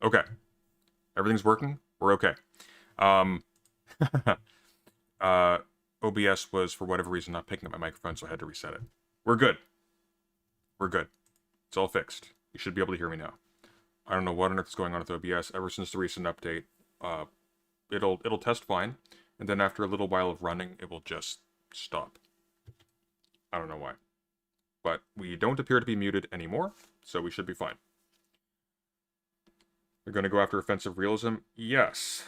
Okay. Everything's working? We're okay. Um, uh, OBS was, for whatever reason, not picking up my microphone, so I had to reset it. We're good. We're good. It's all fixed. You should be able to hear me now. I don't know what on earth is going on with OBS. Ever since the recent update, uh, it'll test fine, and then after a little while of running, it will just stop. I don't know why. But we don't appear to be muted anymore, so we should be fine. We're going to go after offensive realism? Yes.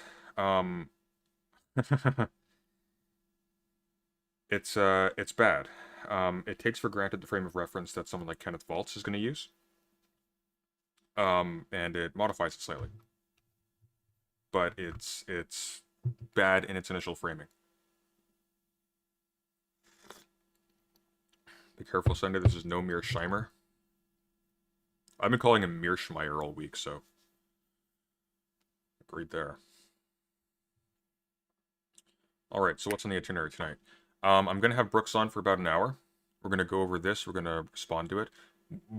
It's bad. It takes for granted the frame of reference that someone like Kenneth Waltz is going to use. And it modifies it slightly. But it's bad in its initial framing. Be careful, Sunday. This is no Mearsheimer. I've been calling him Mearsheimer all week, so agreed there. Alright, so what's on the itinerary tonight? I'm going to have Brooks on for about an hour. We're going to go over this. We're going to respond to it.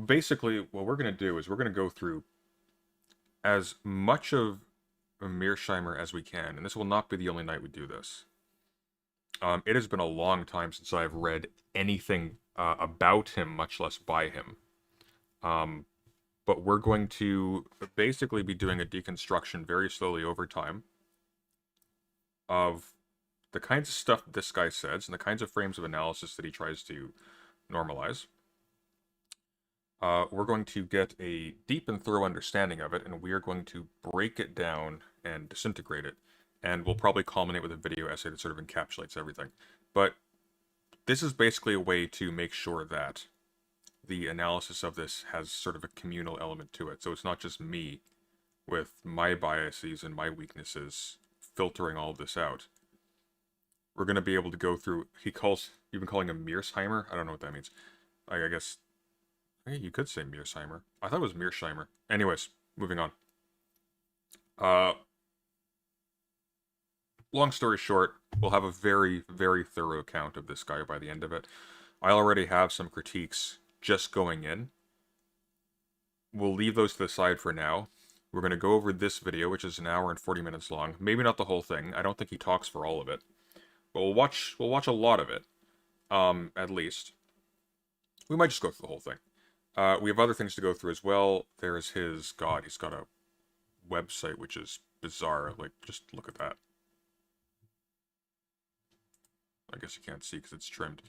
Basically, what we're going to do is we're going to go through as much of Mearsheimer as we can, and this will not be the only night we do this. It has been a long time since I've read anything about him, much less by him. But we're going to basically be doing a deconstruction very slowly over time of the kinds of stuff this guy says and the kinds of frames of analysis that he tries to normalize. We're going to get a deep and thorough understanding of it, and we are going to break it down and disintegrate it, and we'll probably culminate with a video essay that sort of encapsulates everything. But this is basically a way to make sure that the analysis of this has sort of a communal element to it, so it's not just me with my biases and my weaknesses filtering all of this out. We're going to be able to go through, you've been calling him Mearsheimer? I don't know what that means. I guess, you could say Mearsheimer. I thought it was Mearsheimer. Anyways, moving on. Long story short, we'll have a very, very thorough account of this guy by the end of it. I already have some critiques just going in. We'll leave those to the side for now. We're going to go over this video, which is an hour and 40 minutes long. Maybe not the whole thing. I don't think he talks for all of it. But we'll watch a lot of it, at least. We might just go through the whole thing. We have other things to go through as well. There's his, God, he's got a website which is bizarre. Like, just look at that. I guess you can't see because it's trimmed.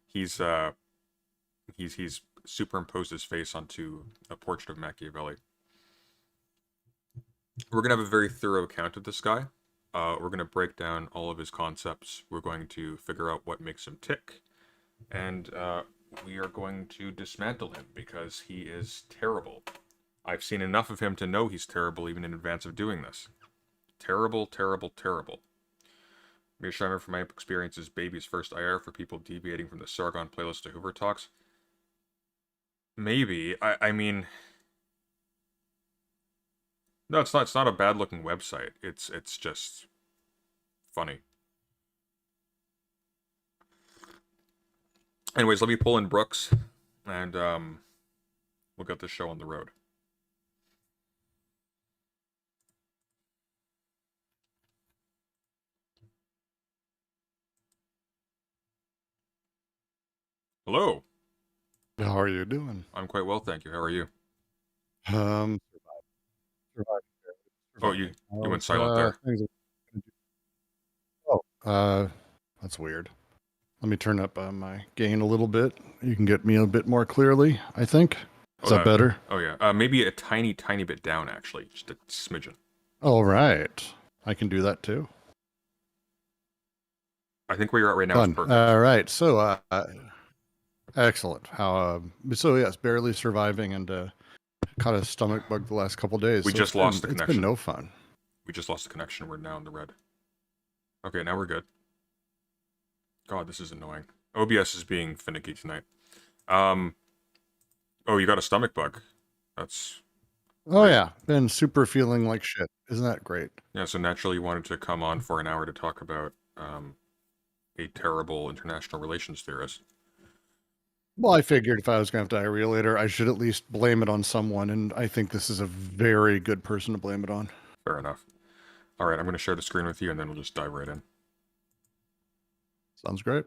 He's superimposed his face onto a portrait of Machiavelli. We're going to have a very thorough account of this guy. We're going to break down all of his concepts. We're going to figure out what makes him tick. And we are going to dismantle him because he is terrible. I've seen enough of him to know he's terrible even in advance of doing this. Terrible, terrible, terrible. Mearsheimer, from my experience, is baby's first IR for people deviating from the Sargon playlist to Hoover Talks. Maybe. I mean... No, it's not. It's not a bad-looking website. It's just funny. Anyways, let me pull in Brooks, and we'll get this show on the road. Hello. How are you doing? I'm quite well, thank you. How are you? Surviving. Oh, you went silent there. That's weird. Let me turn up my gain a little bit. You can get me a bit more clearly, I think. Is that better? Oh, yeah. Maybe a tiny, tiny bit down, actually. Just a smidgen. All right. I can do that, too. I think where you're at right now is perfect. All right. So, excellent. So, yes, barely surviving and caught a stomach bug the last couple days. We just lost the connection. It's been no fun. We just lost the connection. We're now in the red. Okay, now we're good. God, this is annoying. OBS is being finicky tonight. Oh, you got a stomach bug. That's... Oh, great. Yeah. Been super feeling like shit. Isn't that great? Yeah, so naturally you wanted to come on for an hour to talk about a terrible international relations theorist. Well, I figured if I was going to have diarrhea later, I should at least blame it on someone, and I think this is a very good person to blame it on. Fair enough. All right, I'm going to share the screen with you, and then we'll just dive right in. Sounds great.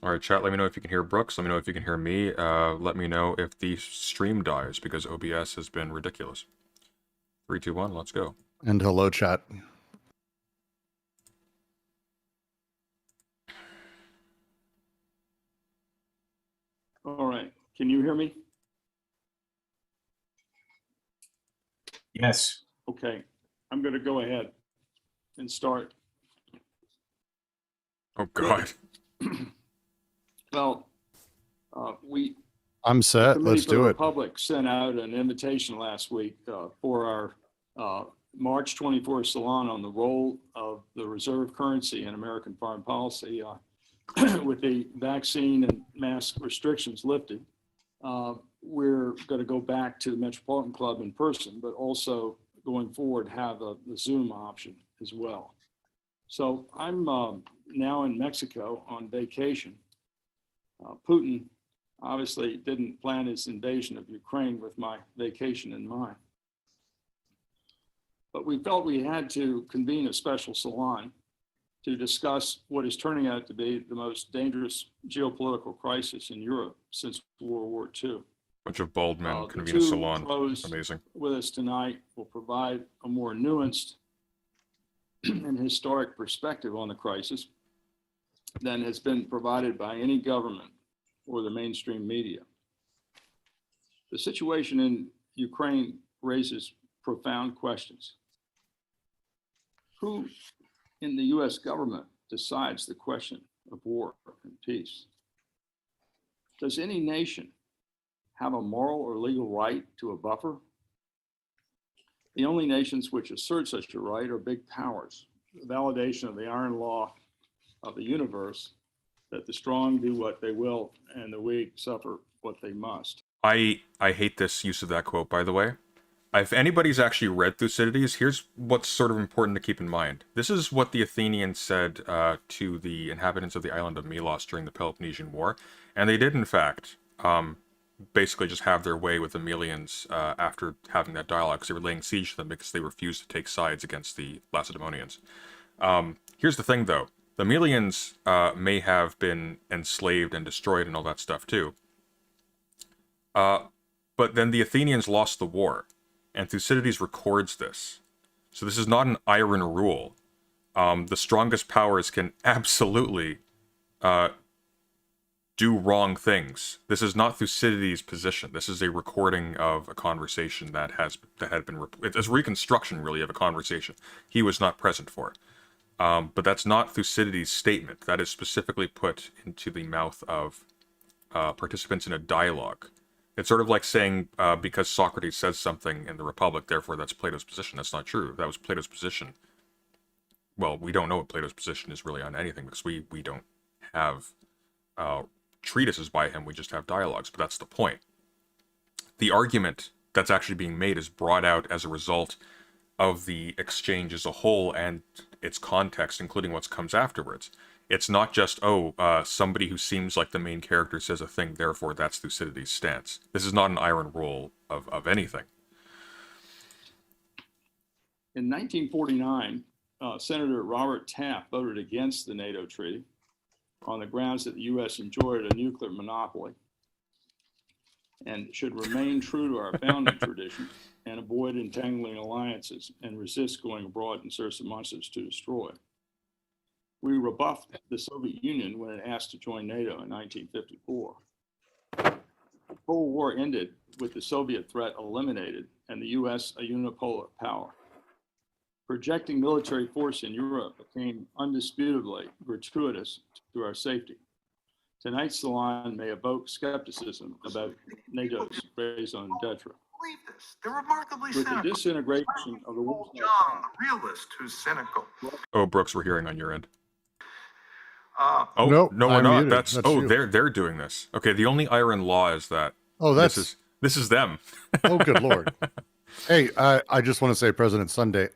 All right, chat, let me know if you can hear Brooks. Let me know if you can hear me. Let me know if the stream dies, because OBS has been ridiculous. 3, 2, 1, let's go. And hello, chat. All right. Can you hear me? Yes. Okay. I'm going to go ahead and start. Oh, God. Well, I'm set. Committee Let's for the do it. Republic sent out an invitation last week for our March 24th salon on the role of the reserve currency in American foreign policy. With the vaccine and mask restrictions lifted, we're going to go back to the Metropolitan Club in person, but also going forward have the Zoom option as well. So I'm now in Mexico on vacation. Putin obviously didn't plan his invasion of Ukraine with my vacation in mind. But we felt we had to convene a special salon to discuss what is turning out to be the most dangerous geopolitical crisis in Europe since World War II. Bunch of bald men The convene a two salon. pros Amazing. with us tonight will provide a more nuanced and historic perspective on the crisis than has been provided by any government or the mainstream media. The situation in Ukraine raises profound questions. Who in the US government decides the question of war and peace? Does any nation have a moral or legal right to a buffer? The only nations which assert such a right are big powers, the validation of the iron law of the universe, that the strong do what they will and the weak suffer what they must. I hate this use of that quote, by the way. If anybody's actually read Thucydides, here's what's sort of important to keep in mind. This is what the Athenians said to the inhabitants of the island of Melos during the Peloponnesian War, and they did, in fact, basically just have their way with the Melians after having that dialogue, because they were laying siege to them because they refused to take sides against the Lacedaemonians. Here's the thing, though. The Melians may have been enslaved and destroyed and all that stuff, too. But then the Athenians lost the war. And Thucydides records this. So this is not an iron rule. The strongest powers can absolutely do wrong things. This is not Thucydides' position. This is a recording of a conversation that had been... It's a reconstruction, really, of a conversation he was not present for. But that's not Thucydides' statement. That is specifically put into the mouth of participants in a dialogue. It's sort of like saying, because Socrates says something in the Republic, therefore that's Plato's position. That's not true. If that was Plato's position, well, we don't know what Plato's position is really on anything, because we don't have treatises by him, we just have dialogues, but that's the point. The argument that's actually being made is brought out as a result of the exchange as a whole and its context, including what comes afterwards. It's not just, somebody who seems like the main character says a thing, therefore that's Thucydides' stance. This is not an iron rule of anything. In 1949, Senator Robert Taft voted against the NATO treaty on the grounds that the U.S. enjoyed a nuclear monopoly and should remain true to our founding tradition and avoid entangling alliances and resist going abroad in search of monsters to destroy. We rebuffed the Soviet Union when it asked to join NATO in 1954. The Cold War ended with the Soviet threat eliminated and the US a unipolar power. Projecting military force in Europe became undisputably gratuitous to our safety. Tonight's salon may evoke skepticism about NATO's raison d'etre. Believe this. They're remarkably With the cynical. disintegration of the Warsaw Young Pact, realist who's cynical. Oh, Brooks, we're hearing on your end. Nope, no, we're I'm not. muted. That's you. they're doing this. Okay, the only iron law is that This is them. Oh, good Lord. Hey, I just want to say, President Sunday,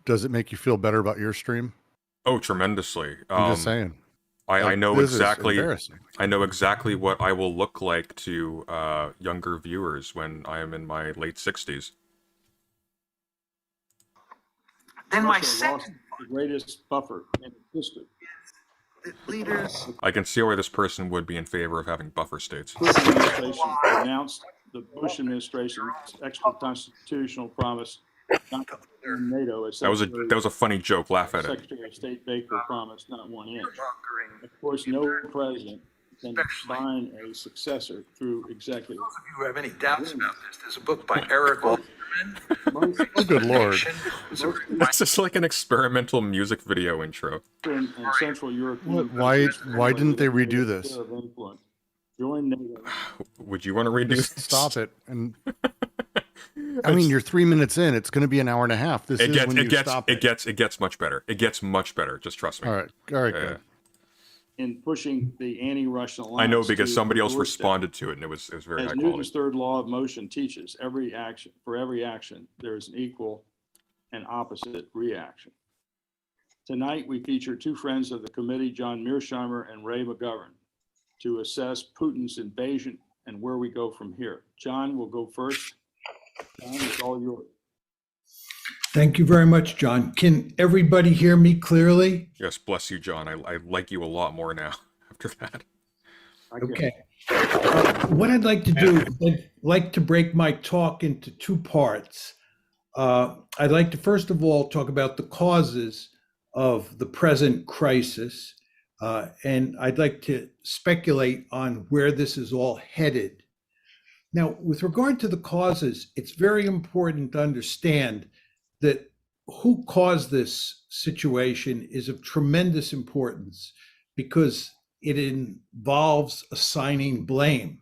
does it make you feel better about your stream? Oh, tremendously. I'm just saying. I know This is exactly. embarrassing. I know exactly what I will look like to younger viewers when I am in my late 60s. Then my Russia lost second the greatest buffer in history. leaders. I can see why this person would be in favor of having buffer states. Bush administration announced the Bush administration's extra-constitutional promise not to join NATO as That was a funny joke. Laugh at it. Secretary of State Baker promised not 1 inch. Of course, no president can bind a successor through executive. Those of you who have any doubts about this, there's a book by Eric Olderman. Oh, good Lord. This is like an experimental music video intro. And Central European Why countries didn't they redo this? sphere of influence. Join NATO. Would you want to read this? Just stop it. And I mean, you're 3 minutes in. It's going to be an hour and a half. This is when you stop it. It gets much better. It gets much better. Just trust me. All right, good. In pushing the anti-Russian alliance. I know because to somebody else the doorstep. responded to it, and it was very As high Newton's quality. third law of motion teaches, for every action, there is an equal and opposite reaction. Tonight, we feature two friends of the committee, John Mearsheimer and Ray McGovern, to assess Putin's invasion and where we go from here. John will go first. John, it's all yours. Thank you very much, John. Can everybody hear me clearly? Yes, bless you, John. I like you a lot more now after that. Okay. What I'd like to do, I'd like to break my talk into two parts. I'd like to first of all talk about the causes of the present crisis, and I'd like to speculate on where this is all headed. Now, with regard to the causes, it's very important to understand that who caused this situation is of tremendous importance because it involves assigning blame.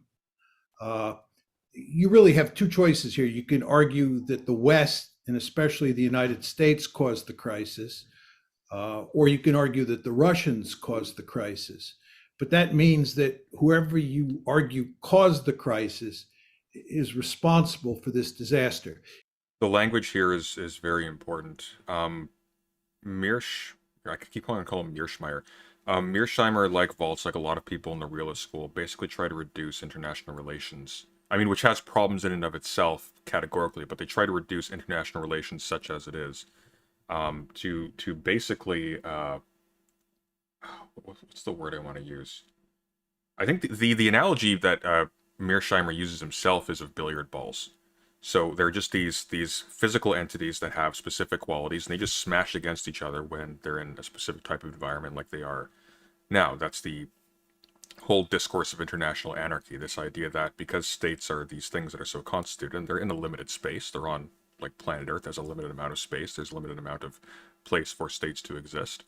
You really have two choices here. You can argue that the West, and especially the United States, caused the crisis, or you can argue that the Russians caused the crisis. But that means that whoever you argue caused the crisis is responsible for this disaster. The language here is very important. I keep wanting to call him Mearsheimer. Mearsheimer, like Waltz, like a lot of people in the realist school, basically try to reduce international relations. I mean, which has problems in and of itself categorically, but they try to reduce international relations such as it is to basically what's the word I want to use? I think the analogy that Mearsheimer uses himself is of billiard balls. So they're just these physical entities that have specific qualities, and they just smash against each other when they're in a specific type of environment like they are now. That's the whole discourse of international anarchy, this idea that because states are these things that are so constituted, and they're in a limited space, they're on, like, planet Earth, there's a limited amount of space, there's a limited amount of place for states to exist.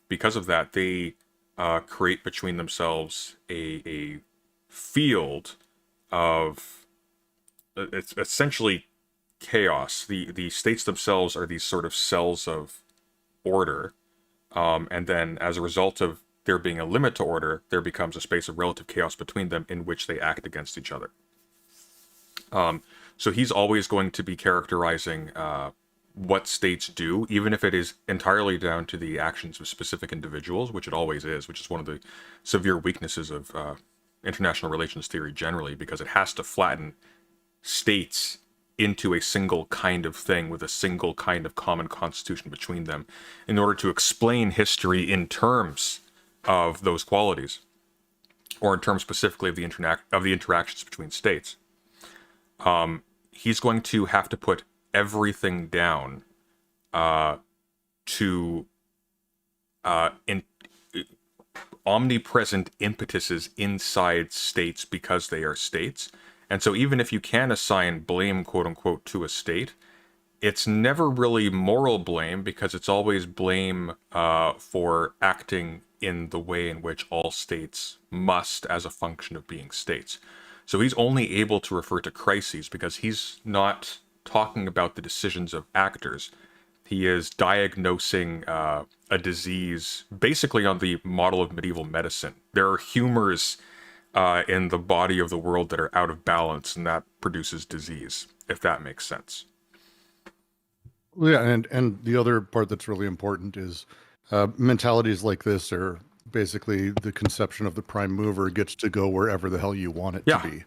Because of that, they create between themselves a field of... It's essentially chaos. The states themselves are these sort of cells of order, and then as a result of there being a limit to order, there becomes a space of relative chaos between them in which they act against each other. So he's always going to be characterizing what states do, even if it is entirely down to the actions of specific individuals, which it always is, which is one of the severe weaknesses of international relations theory generally, because it has to flatten states into a single kind of thing with a single kind of common constitution between them in order to explain history in terms of those qualities, or in terms specifically of the interactions between states. He's going to have to put everything down to omnipresent impetuses inside states because they are states. And so even if you can assign blame, quote unquote, to a state, it's never really moral blame because it's always blame for acting in the way in which all states must as a function of being states. So he's only able to refer to crises because he's not talking about the decisions of actors. He is diagnosing a disease basically on the model of medieval medicine. There are humors in the body of the world that are out of balance, and that produces disease, if that makes sense. Yeah, and the other part that's really important is Mentalities like this are basically the conception of the prime mover gets to go wherever the hell you want it Yeah. to be.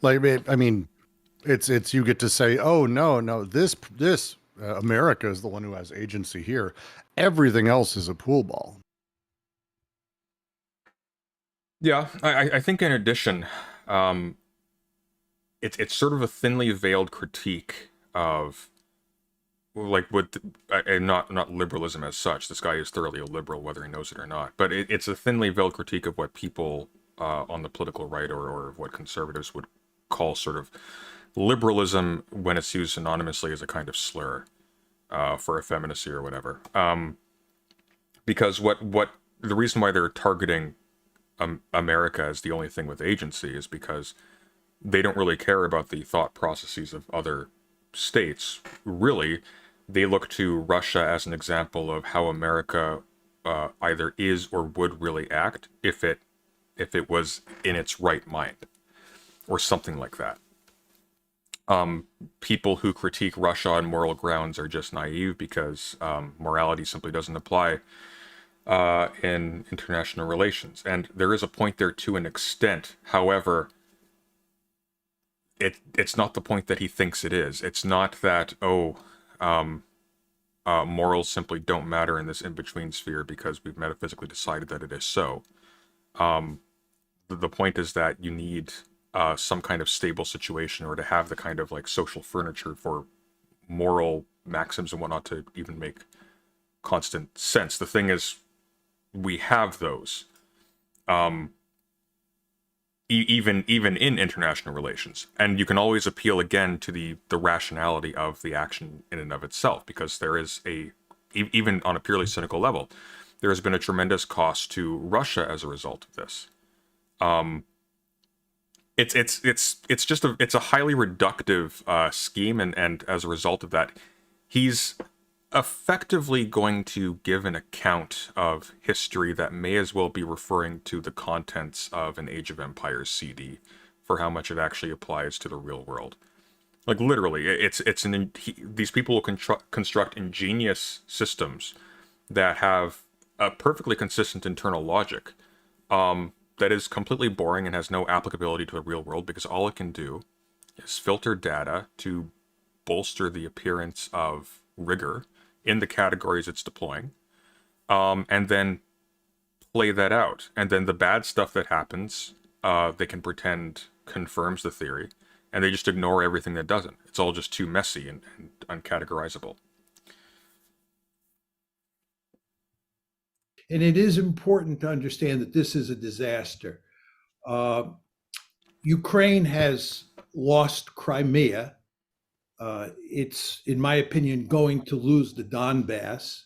Like, I mean, it's you get to say, oh no, this America is the one who has agency here. Everything else is a pool ball. Yeah, I think in addition, it's sort of a thinly veiled critique of like what not liberalism as such. This guy is thoroughly a liberal, whether he knows it or not. But it's a thinly veiled critique of what people on the political right or what conservatives would call sort of liberalism when it's used synonymously as a kind of slur for effeminacy or whatever. Because what the reason why they're targeting America as the only thing with agency is because they don't really care about the thought processes of other states. Really, they look to Russia as an example of how America either is or would really act if it was in its right mind, or something like that. People who critique Russia on moral grounds are just naive because morality simply doesn't apply in international relations. And there is a point there to an extent. However, it's not the point that he thinks it is. It's not that, morals simply don't matter in this in-between sphere because we've metaphysically decided that it is so. The point is that you need some kind of stable situation or to have the kind of like social furniture for moral maxims and whatnot to even make constant sense. The thing is, we have those. Even in international relations, and you can always appeal again to the rationality of the action in and of itself, because there is even on a purely cynical level, there has been a tremendous cost to Russia as a result of this. It's just a highly reductive scheme, and as a result of that, he's effectively going to give an account of history that may as well be referring to the contents of an Age of Empires CD for how much it actually applies to the real world. Like literally, these people will construct ingenious systems that have a perfectly consistent internal logic that is completely boring and has no applicability to the real world, because all it can do is filter data to bolster the appearance of rigor in the categories it's deploying, and then play that out. And then the bad stuff that happens, they can pretend confirms the theory, and they just ignore everything that doesn't. It's all just too messy and uncategorizable. And it is important to understand that this is a disaster. Ukraine has lost Crimea. It's, in my opinion, going to lose the Donbass.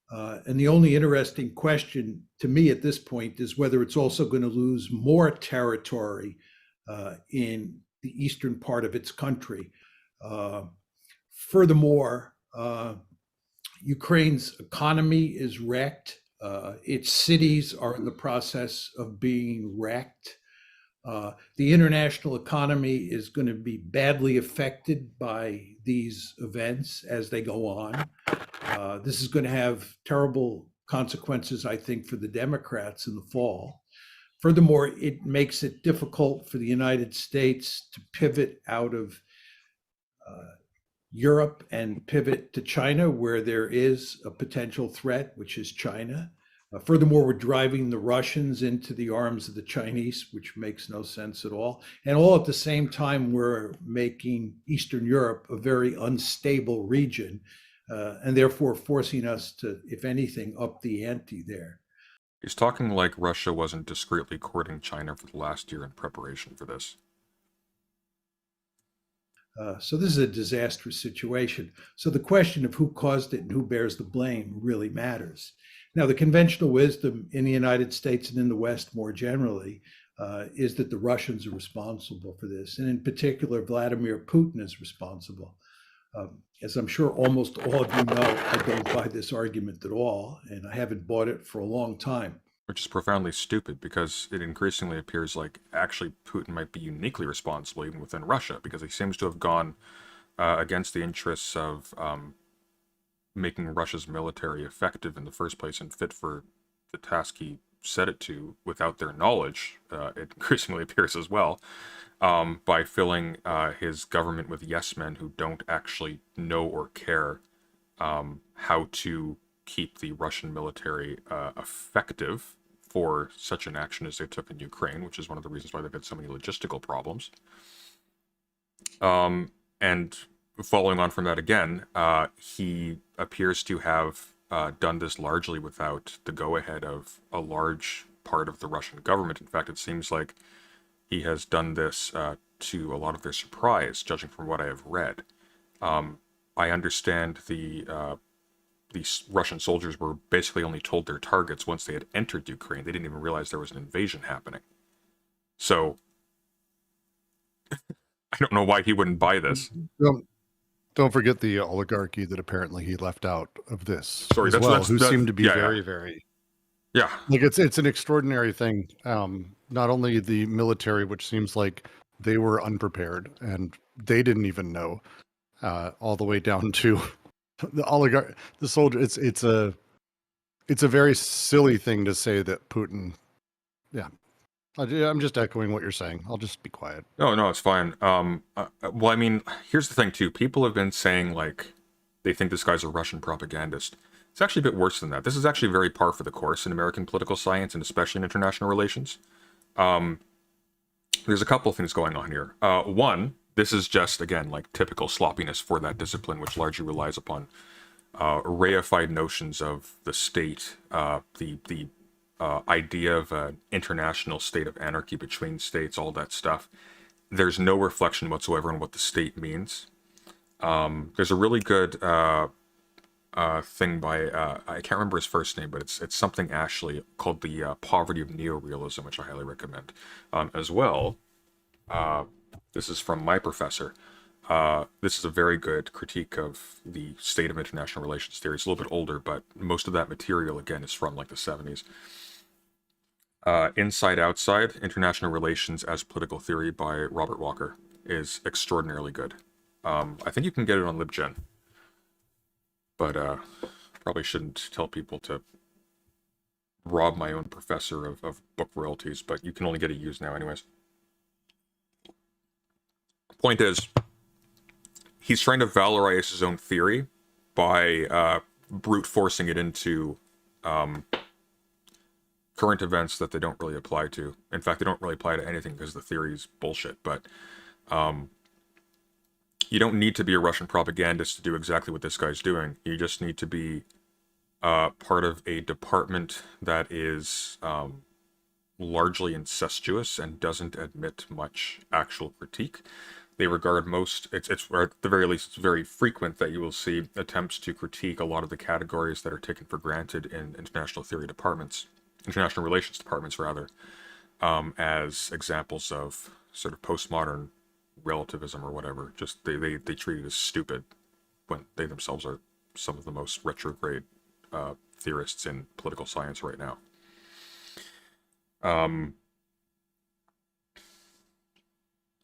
And the only interesting question to me at this point is whether it's also going to lose more territory in the eastern part of its country. Furthermore, Ukraine's economy is wrecked. Its cities are in the process of being wrecked. The international economy is going to be badly affected by these events as they go on. This is going to have terrible consequences, I think, for the Democrats in the fall. Furthermore, it makes it difficult for the United States to pivot out of Europe and pivot to China, where there is a potential threat, which is China. Furthermore, we're driving the Russians into the arms of the Chinese, which makes no sense at all. And all at the same time, we're making Eastern Europe a very unstable region, and therefore forcing us to, if anything, up the ante there. He's talking like Russia wasn't discreetly courting China for the last year in preparation for this. So this is a disastrous situation. So the question of who caused it and who bears the blame really matters. Now, the conventional wisdom in the United States and in the West more generally is that the Russians are responsible for this. And in particular, Vladimir Putin is responsible. As I'm sure almost all of you know, I don't buy this argument at all, and I haven't bought it for a long time. Which is profoundly stupid, because it increasingly appears like actually Putin might be uniquely responsible even within Russia, because he seems to have gone against the interests of making Russia's military effective in the first place and fit for the task he set it to without their knowledge, it increasingly appears as well, by filling his government with yes men who don't actually know or care how to keep the Russian military effective for such an action as they took in Ukraine, which is one of the reasons why they've had so many logistical problems. And following on from that again, he appears to have done this largely without the go-ahead of a large part of the Russian government. In fact, it seems like he has done this to a lot of their surprise, judging from what I have read. I understand these Russian soldiers were basically only told their targets once they had entered Ukraine. They didn't even realize there was an invasion happening. So I don't know why he wouldn't buy this. Don't forget the oligarchy that apparently he left out of this Sorry, as that's- well, that's- who that- seem to be yeah, very, yeah. very Yeah, like it's an extraordinary thing. Not only the military, which seems like they were unprepared and they didn't even know, all the way down to the soldier. It's a very silly thing to say that Putin. Yeah, I'm just echoing what you're saying. I'll just be quiet. no, it's fine. Well, I mean, here's the thing too. People have been saying like they think this guy's a Russian propagandist. It's actually a bit worse than that. This is actually very par for the course in American political science and especially in international relations. There's a couple of things going on here. One, this is just again like typical sloppiness for that discipline, which largely relies upon reified notions of the state, the idea of an international state of anarchy between states, all that stuff. There's no reflection whatsoever on what the state means. There's a really good thing by I can't remember his first name, but it's something Ashley called the Poverty of Neorealism, which I highly recommend as well. This is from my professor. This is a very good critique of the state of international relations theory. It's a little bit older, but most of that material again is from like the 70s. Inside Outside, International Relations as Political Theory by Robert Walker is extraordinarily good. I think you can get it on LibGen, but probably shouldn't tell people to rob my own professor of book royalties, but you can only get it used now anyways. Point is, he's trying to valorize his own theory by brute forcing it into current events that they don't really apply to. In fact, they don't really apply to anything because the theory is bullshit. But you don't need to be a Russian propagandist to do exactly what this guy's doing. You just need to be part of a department that is largely incestuous and doesn't admit much actual critique. They regard most, or at the very least, it's very frequent that you will see attempts to critique a lot of the categories that are taken for granted in international theory departments, international relations departments rather, as examples of sort of postmodern relativism or whatever. Just they treat it as stupid when they themselves are some of the most retrograde theorists in political science right now.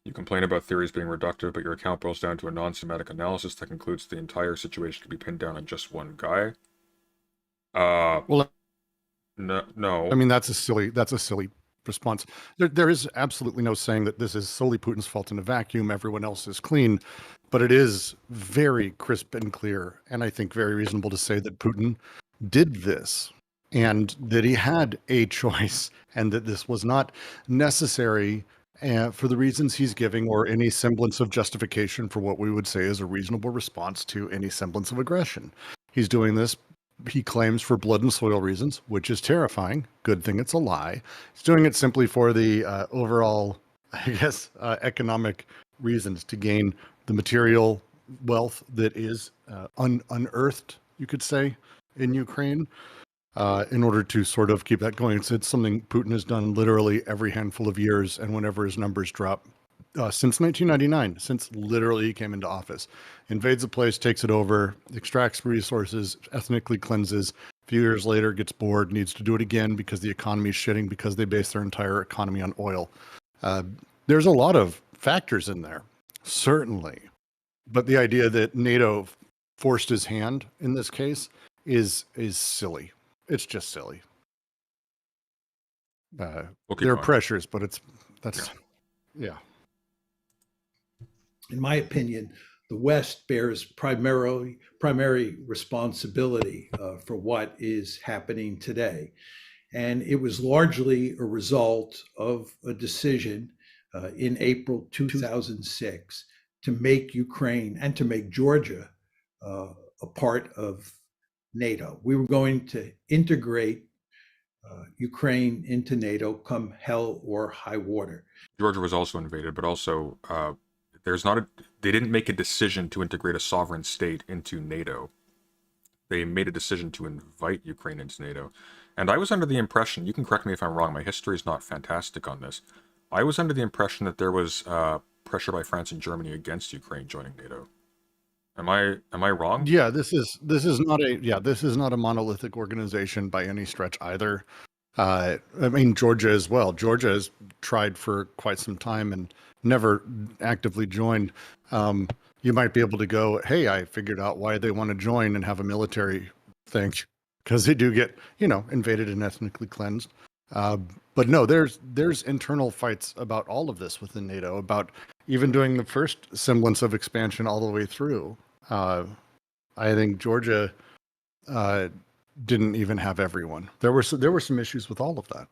You complain about theories being reductive, but your account boils down to a non-semantic analysis that concludes the entire situation can be pinned down on just one guy. Well, no. I mean, that's a silly response. There is absolutely no saying that this is solely Putin's fault in a vacuum. Everyone else is clean, but it is very crisp and clear, and I think very reasonable to say that Putin did this and that he had a choice and that this was not necessary for the reasons he's giving or any semblance of justification for what we would say is a reasonable response to any semblance of aggression. He's doing this, he claims, for blood and soil reasons, which is terrifying. Good thing it's a lie. He's doing it simply for the overall, I guess, economic reasons to gain the material wealth that is unearthed, you could say, in Ukraine, in order to sort of keep that going. It's something Putin has done literally every handful of years, and whenever his numbers drop, since 1999, since literally he came into office, invades a place, takes it over, extracts resources, ethnically cleanses. A few years later, gets bored, needs to do it again because the economy is shitting because they base their entire economy on oil. There's a lot of factors in there, certainly. But the idea that NATO forced his hand in this case is silly. It's just silly. There are pressures, but yeah. In my opinion, the West bears primary responsibility for what is happening today. And it was largely a result of a decision in April 2006 to make Ukraine and to make Georgia a part of NATO. We were going to integrate Ukraine into NATO come hell or high water. Georgia was also invaded, but also they didn't make a decision to integrate a sovereign state into NATO. They made a decision to invite Ukraine into NATO. And I was under the impression, you can correct me if I'm wrong, my history is not fantastic on this. I was under the impression that there was pressure by France and Germany against Ukraine joining NATO. Am I wrong? Yeah, this is not a monolithic organization by any stretch either. I mean, Georgia as well. Georgia has tried for quite some time and never actively joined. You might be able to go, hey, I figured out why they want to join and have a military thing, because they do get, invaded and ethnically cleansed. But no, there's internal fights about all of this within NATO, about even doing the first semblance of expansion all the way through. I think Georgia didn't even have everyone. There were some issues with all of that.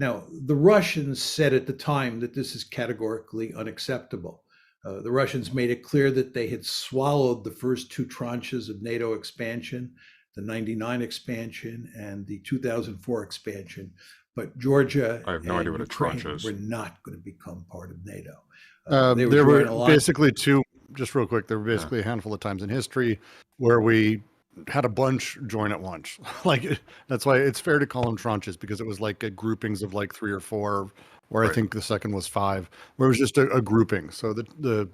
Now, the Russians said at the time that this is categorically unacceptable. The Russians made it clear that they had swallowed the first two tranches of NATO expansion, the 99 expansion and the 2004 expansion. But Georgia and Ukraine were not going to become part of NATO. There were basically two, just real quick, there were basically a handful of times in history where we had a bunch join at once. Like, that's why it's fair to call them tranches, because it was like groupings of like 3 or 4, or I think the second was 5, where it was just a grouping. So the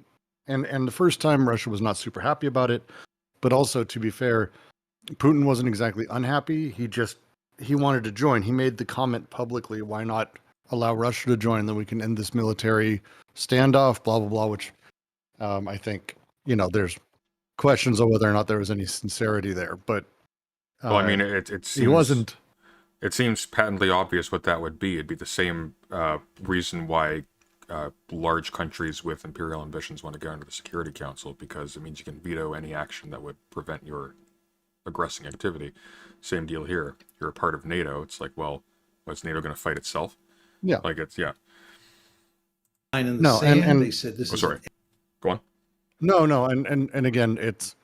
first time Russia was not super happy about it, but also, to be fair, Putin wasn't exactly unhappy. He wanted to join. He made the comment publicly, why not allow Russia to join, then we can end this military standoff, blah, blah, blah, which I think, there's questions of whether or not there was any sincerity there, but well, I mean, it seems he wasn't. It seems patently obvious what that would be. It'd be the same reason why large countries with imperial ambitions want to go into the Security Council, because it means you can veto any action that would prevent your aggressing activity. Same deal here. You're a part of NATO. It's like, well, is NATO going to fight itself? Yeah, like it's And they said this. Sorry, go on. No, and again, it's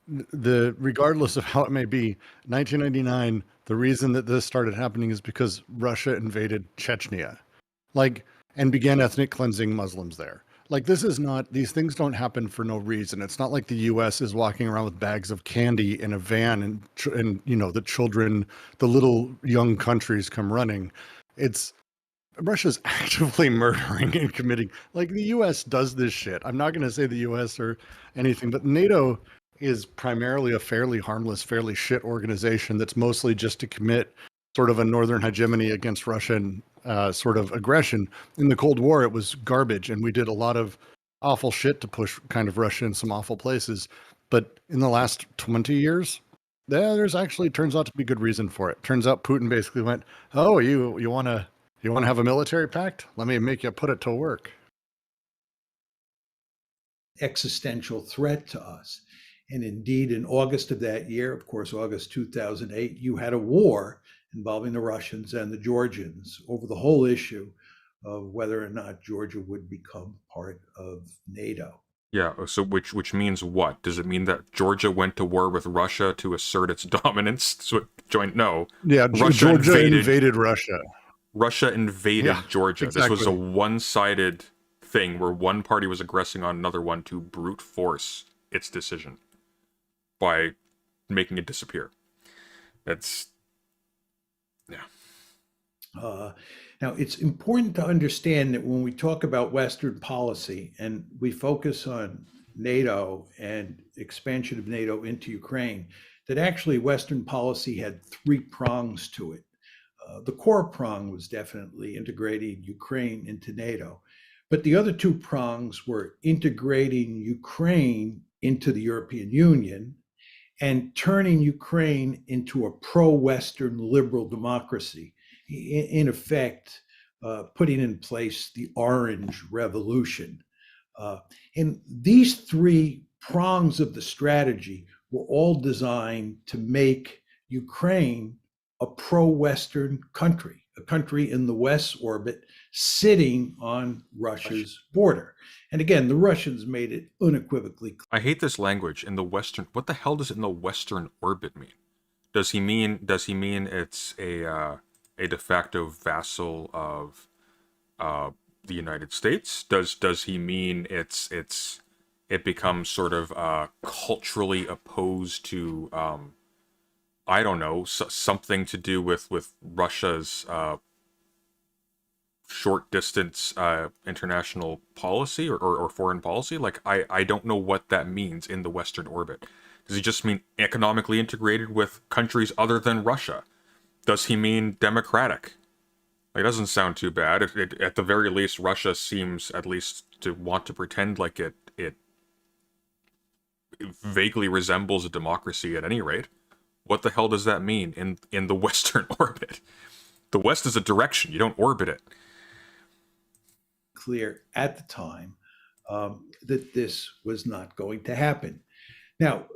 regardless of how it may be, 1999, the reason that this started happening is because Russia invaded Chechnya, and began ethnic cleansing Muslims there. Like, these things don't happen for no reason. It's not like the U.S. is walking around with bags of candy in a van and the children, the little young countries come running. Russia's actively murdering and committing. Like, the U.S. does this shit. I'm not going to say the U.S. or anything, but NATO is primarily a fairly harmless, fairly shit organization that's mostly just to commit sort of a northern hegemony against Russian sort of aggression. In the Cold War, it was garbage, and we did a lot of awful shit to push kind of Russia in some awful places. But in the last 20 years, there's actually turns out to be good reason for it. Turns out Putin basically went, oh, you want to have a military pact? Let me make you put it to work. Existential threat to us. And indeed, in August of that year, of course, August 2008, you had a war involving the Russians and the Georgians over the whole issue of whether or not Georgia would become part of NATO. Yeah, so which means what? Does it mean that Georgia went to war with Russia to assert its dominance? So it joined? No. Yeah, Georgia invaded Russia. Russia invaded Georgia. Exactly. This was a one-sided thing where one party was aggressing on another one to brute force its decision by making it disappear. That's, Now, it's important to understand that when we talk about Western policy and we focus on NATO and expansion of NATO into Ukraine, that actually Western policy had 3 prongs to it. The core prong was definitely integrating Ukraine into NATO. But the other two prongs were integrating Ukraine into the European Union and turning Ukraine into a pro-Western liberal democracy, in effect, putting in place the Orange Revolution. And these three prongs of the strategy were all designed to make Ukraine a pro-Western country, a country in the West orbit sitting on Russia's border. And again, the Russians made it unequivocally clear. I hate this language in the Western. What the hell does in the Western orbit mean? Does he mean it's a de facto vassal of the United States? Does he mean it becomes sort of culturally opposed to I don't know, something to do with Russia's short distance international policy or foreign policy? Like, I don't know what that means in the Western orbit. Does he just mean economically integrated with countries other than Russia? Does he mean democratic? Like, it doesn't sound too bad. At the very least, Russia seems at least to want to pretend like it vaguely resembles a democracy at any rate. What the hell does that mean in the Western orbit? The West is a direction. You don't orbit it. Clear at the time that this was not going to happen. Now,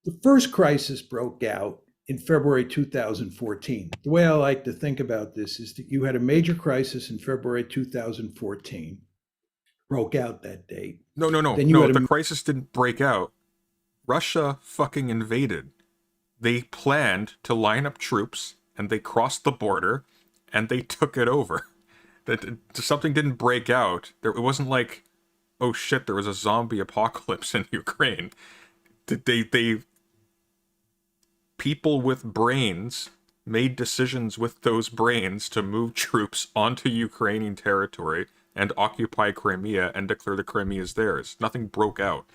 the first crisis broke out in February 2014. The way I like to think about this is that you had a major crisis in February 2014, broke out that date. No. Then you had The crisis didn't break out. Russia fucking invaded. They planned to line up troops, and they crossed the border, and they took it over. That something didn't break out. It wasn't like, oh shit, there was a zombie apocalypse in Ukraine. They people with brains made decisions with those brains to move troops onto Ukrainian territory and occupy Crimea and declare the Crimea as theirs. Nothing broke out.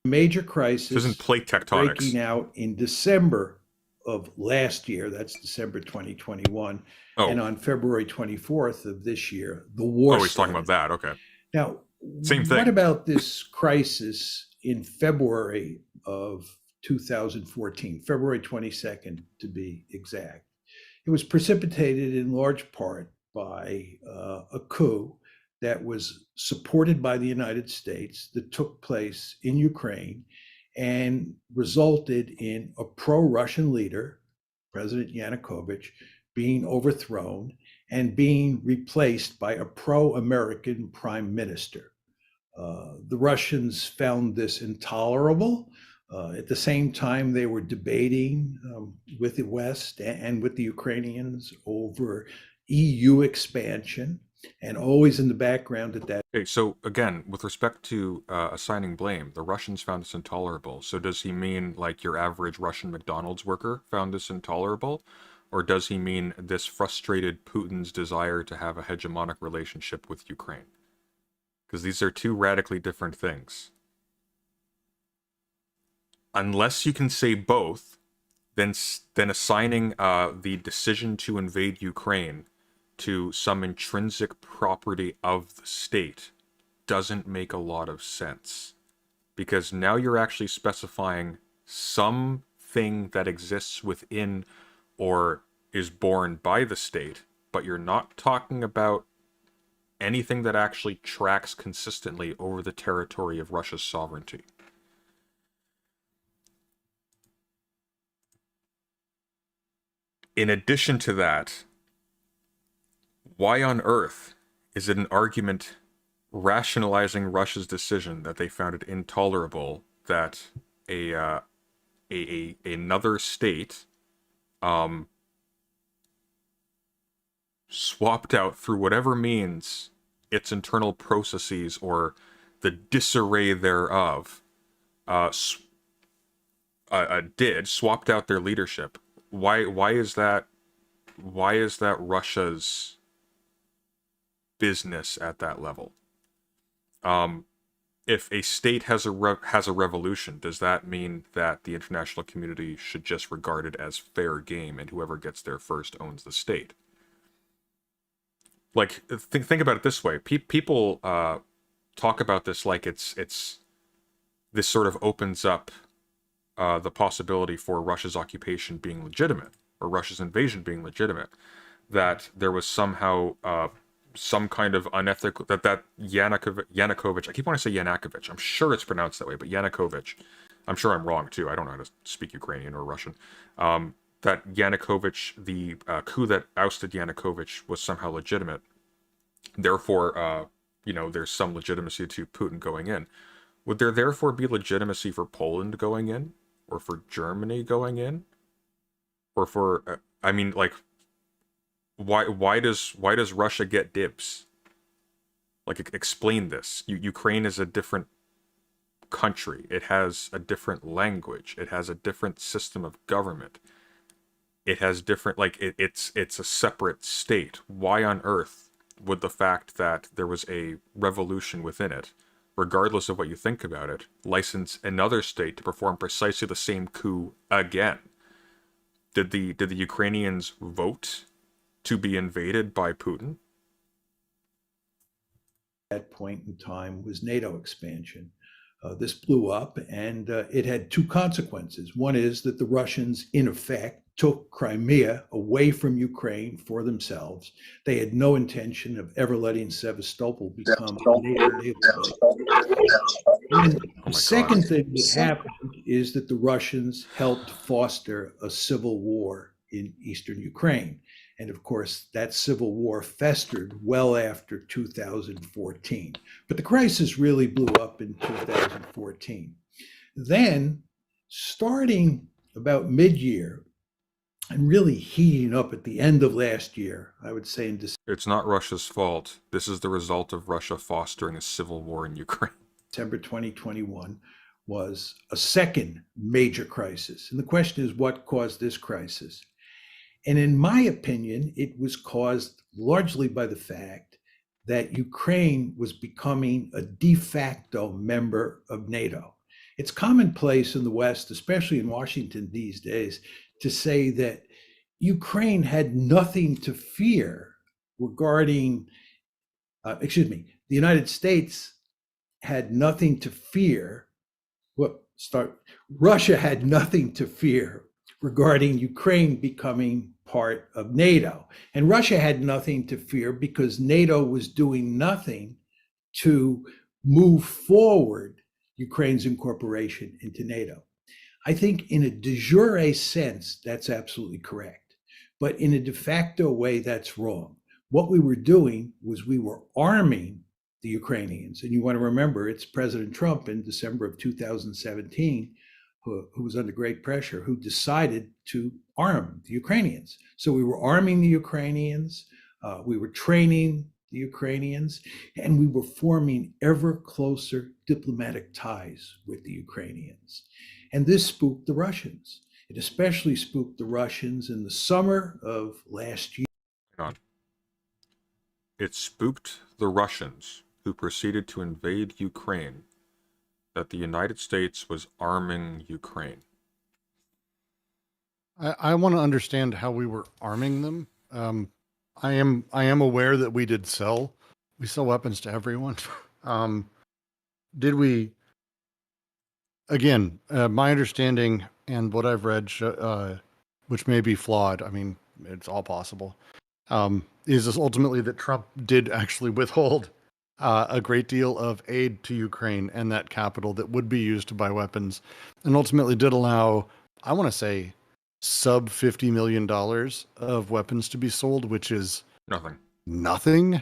major crisis This isn't plate tectonics. breaking out in December of last year. That's December 2021. Oh. And on February 24th of this year, the war Oh, he's talking about that. Okay. Now, Same thing. What about this crisis in February of 2014, February 22nd to be exact? It was precipitated in large part by a coup that was supported by the United States that took place in Ukraine and resulted in a pro-Russian leader, President Yanukovych, being overthrown and being replaced by a pro-American prime minister. The Russians found this intolerable. At the same time, they were debating with the West and with the Ukrainians over EU expansion, and always in the background at that. Okay, so again, with respect to assigning blame, the Russians found this intolerable. So does he mean like your average Russian McDonald's worker found this intolerable? Or does he mean this frustrated Putin's desire to have a hegemonic relationship with Ukraine? Because these are two radically different things. Unless you can say both, then assigning the decision to invade Ukraine to some intrinsic property of the state doesn't make a lot of sense. Because now you're actually specifying something that exists within or is born by the state, but you're not talking about anything that actually tracks consistently over the territory of Russia's sovereignty. In addition to that, why on earth is it an argument rationalizing Russia's decision that they found it intolerable that another state swapped out through whatever means its internal processes or the disarray thereof swapped out their leadership? Why is that Russia's business at that level? If a state has a revolution, does that mean that the international community should just regard it as fair game and whoever gets there first owns the state? like think about it this way. People talk about this like it's this sort of opens up the possibility for Russia's occupation being legitimate or Russia's invasion being legitimate. That there was somehow some kind of unethical that Yanukovych. I keep wanting to say Yanukovych. I'm sure it's pronounced that way, but Yanukovych. I'm sure I'm wrong too. I don't know how to speak Ukrainian or Russian. That Yanukovych, the coup that ousted Yanukovych, was somehow legitimate. Therefore, there's some legitimacy to Putin going in. Would there therefore be legitimacy for Poland going in, or for Germany going in, or for? Why does Russia get dibs? Like, explain this. Ukraine is a different country. It has a different language. It has a different system of government. It has different, it's a separate state. Why on earth would the fact that there was a revolution within it, regardless of what you think about it, license another state to perform precisely the same coup again? Did the Ukrainians vote to be invaded by Putin? At that point in time was NATO expansion. This blew up, and it had two consequences. One is that the Russians, in effect, took Crimea away from Ukraine for themselves. They had no intention of ever letting Sevastopol become a NATO state. And the second thing that happened is that the Russians helped foster a civil war in eastern Ukraine. And of course, that civil war festered well after 2014. But the crisis really blew up in 2014. Then, starting about mid-year, and really heating up at the end of last year, I would say in It's not Russia's fault. This is the result of Russia fostering a civil war in Ukraine. December 2021 was a second major crisis. And the question is, what caused this crisis? And in my opinion, it was caused largely by the fact that Ukraine was becoming a de facto member of NATO. It's commonplace in the West, especially in Washington these days, to say that Ukraine had nothing to fear regarding, the United States had nothing to fear. Russia had nothing to fear regarding Ukraine becoming part of NATO. And Russia had nothing to fear because NATO was doing nothing to move forward Ukraine's incorporation into NATO. I think in a de jure sense, that's absolutely correct. But in a de facto way, that's wrong. What we were doing was we were arming the Ukrainians. And you want to remember, it's President Trump in December of 2017 who was under great pressure, who decided to arm the Ukrainians. So we were arming the Ukrainians, we were training the Ukrainians, and we were forming ever closer diplomatic ties with the Ukrainians. And this spooked the Russians. It especially spooked the Russians in the summer of last year. It spooked the Russians, who proceeded to invade Ukraine, that the United States was arming Ukraine. I want to understand how we were arming them. I am aware that we sell weapons to everyone. Did we? Again, my understanding and what I've read, which may be flawed. I mean, it's all possible. Is this ultimately that Trump did actually withhold a great deal of aid to Ukraine and that capital that would be used to buy weapons, and ultimately did allow, I want to say, sub $50 million of weapons to be sold, which is nothing.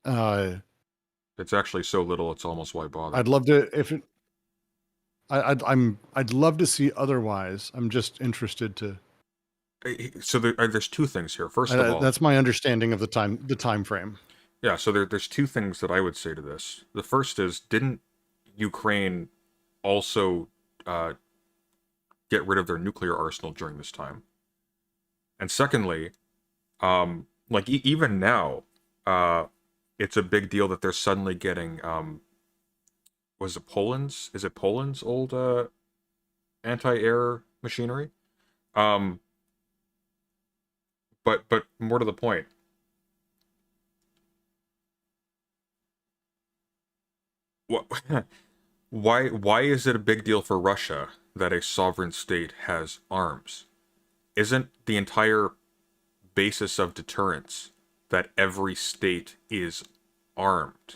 It's actually so little, it's almost why bother. I'd love to, if it, I'd love to see otherwise. I'm just interested to. So there's two things here. First of all, that's my understanding of the time frame. Yeah, so there's two things that I would say to this. The first is, didn't Ukraine also get rid of their nuclear arsenal during this time? And secondly, even now, it's a big deal that they're suddenly getting, is it Poland's old anti-air machinery? But more to the point, why is it a big deal for Russia that a sovereign state has arms? Isn't the entire basis of deterrence that every state is armed?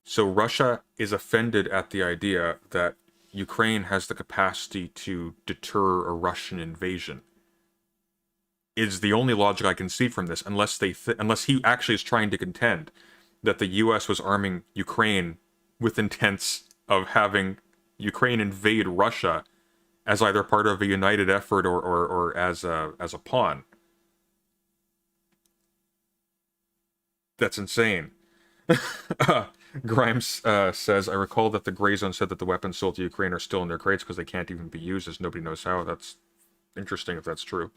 So Russia is offended at the idea that Ukraine has the capacity to deter a Russian invasion. Is the only logic I can see from this, unless unless he actually is trying to contend that the U.S. was arming Ukraine with intents of having Ukraine invade Russia as either part of a united effort or as a pawn. That's insane. Grimes says, I recall that the Gray Zone said that the weapons sold to Ukraine are still in their crates because they can't even be used, as nobody knows how. That's interesting if that's true.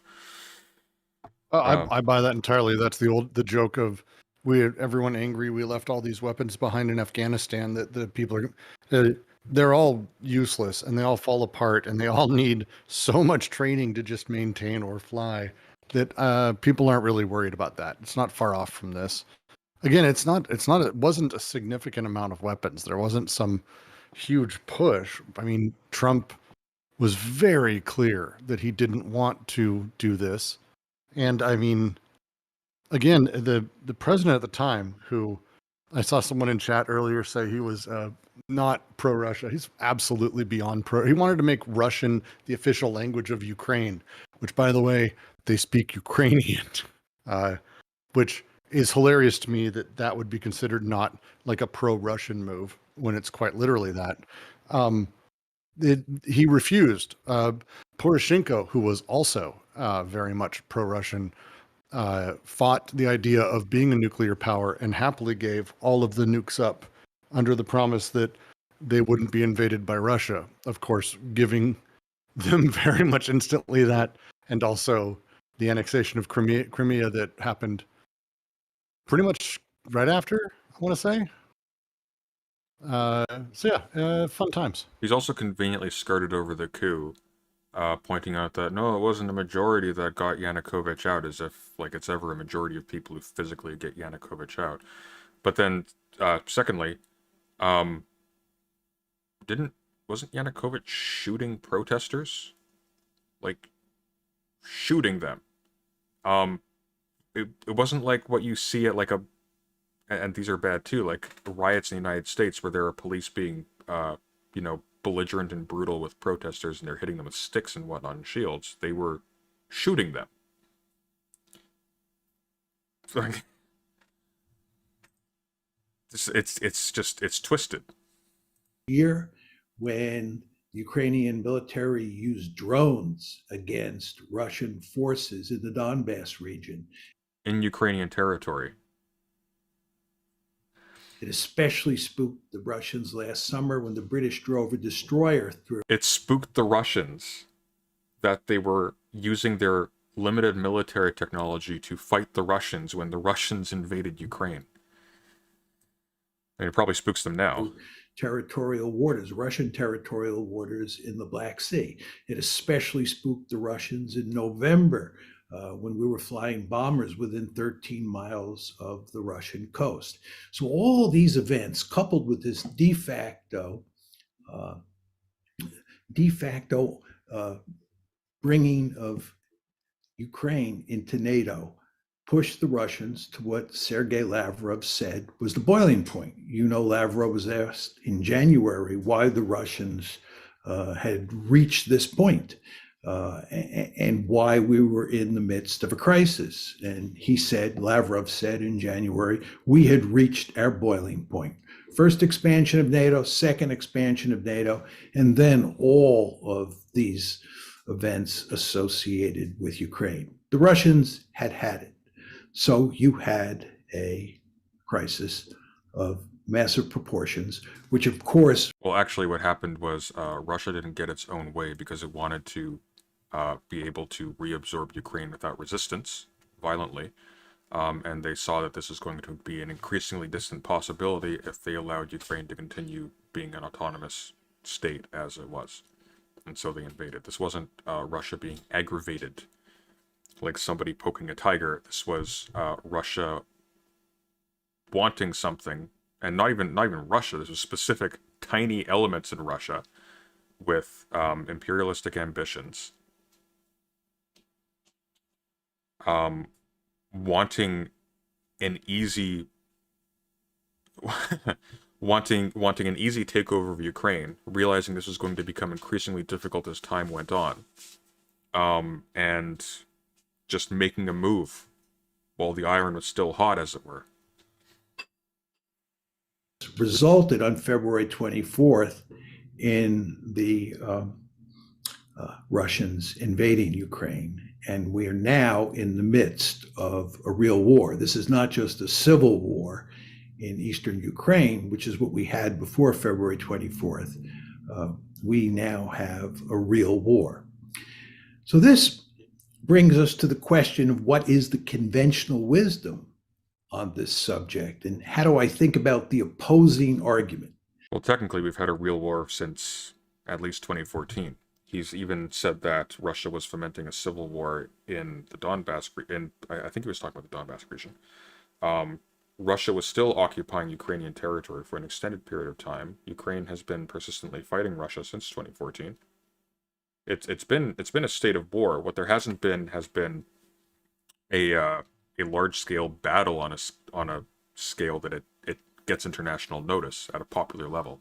I buy that entirely. That's the joke of everyone angry. We left all these weapons behind in Afghanistan. That the people are they're all useless and they all fall apart and they all need so much training to just maintain or fly that people aren't really worried about that. It's not far off from this. Again, it wasn't a significant amount of weapons. There wasn't some huge push. I mean, Trump was very clear that he didn't want to do this. And I mean, again, the president at the time, who I saw someone in chat earlier say he was not pro-Russia. He's absolutely beyond pro. He wanted to make Russian the official language of Ukraine, which, by the way, they speak Ukrainian, which is hilarious to me that would be considered not like a pro-Russian move when it's quite literally that. He refused. Poroshenko, who was also very much pro-Russian, fought the idea of being a nuclear power and happily gave all of the nukes up under the promise that they wouldn't be invaded by Russia. Of course, giving them very much instantly that, and also the annexation of Crimea that happened pretty much right after, I want to say. So yeah, fun times. He's also conveniently skirted over the coup, pointing out that no, it wasn't a majority that got Yanukovych out, as if like it's ever a majority of people who physically get Yanukovych out. But then, secondly, wasn't Yanukovych shooting protesters? Like, shooting them. It wasn't like what you see at like and these are bad too, like riots in the United States where there are police being, belligerent and brutal with protesters and they're hitting them with sticks and whatnot and shields. They were shooting them. It's twisted. Year when Ukrainian military used drones against Russian forces in the Donbass region. In Ukrainian territory. It especially spooked the Russians last summer when the British drove a destroyer through. It spooked the Russians that they were using their limited military technology to fight the Russians when the Russians invaded Ukraine. And it probably spooks them now. Territorial waters, Russian territorial waters in the Black Sea. It especially spooked the Russians in November when we were flying bombers within 13 miles of the Russian coast. So all these events, coupled with this de facto bringing of Ukraine into NATO, pushed the Russians to what Sergei Lavrov said was the boiling point. Lavrov was asked in January why the Russians had reached this point and why we were in the midst of a crisis. And Lavrov said in January, we had reached our boiling point. First expansion of NATO, second expansion of NATO, and then all of these events associated with Ukraine. The Russians had it. So you had a crisis of massive proportions, which of course... Well, actually what happened was Russia didn't get its own way because it wanted to be able to reabsorb Ukraine without resistance, violently. And they saw that this was going to be an increasingly distant possibility if they allowed Ukraine to continue being an autonomous state as it was. And so they invaded. This wasn't Russia being aggravated like somebody poking a tiger. This was Russia wanting something and not even Russia. This was specific tiny elements in Russia with imperialistic ambitions, wanting an easy wanting an easy takeover of Ukraine, realizing this was going to become increasingly difficult as time went on, and just making a move while the iron was still hot, as it were. Resulted on February 24th in the Russians invading Ukraine. And we are now in the midst of a real war. This is not just a civil war in eastern Ukraine, which is what we had before February 24th. We now have a real war. So this brings us to the question of what is the conventional wisdom on this subject, and how do I think about the opposing argument? Well, technically, we've had a real war since at least 2014. He's even said that Russia was fomenting a civil war in the Donbass, I think he was talking about the Donbass region. Russia was still occupying Ukrainian territory for an extended period of time. Ukraine has been persistently fighting Russia since 2014. It's been a state of war. What there hasn't been has been a large-scale battle on a scale that it gets international notice at a popular level.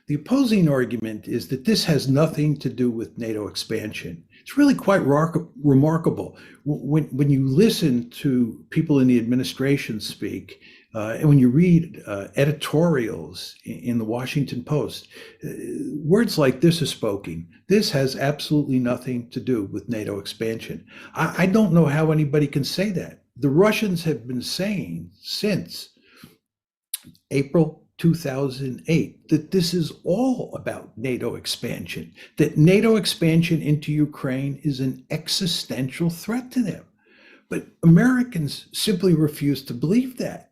The opposing argument is that this has nothing to do with NATO expansion. It's really quite remarkable. When you listen to people in the administration speak, and when you read editorials in the Washington Post, words like this are spoken. This has absolutely nothing to do with NATO expansion. I don't know how anybody can say that. The Russians have been saying since April 2008 that this is all about NATO expansion, that NATO expansion into Ukraine is an existential threat to them. But Americans simply refuse to believe that.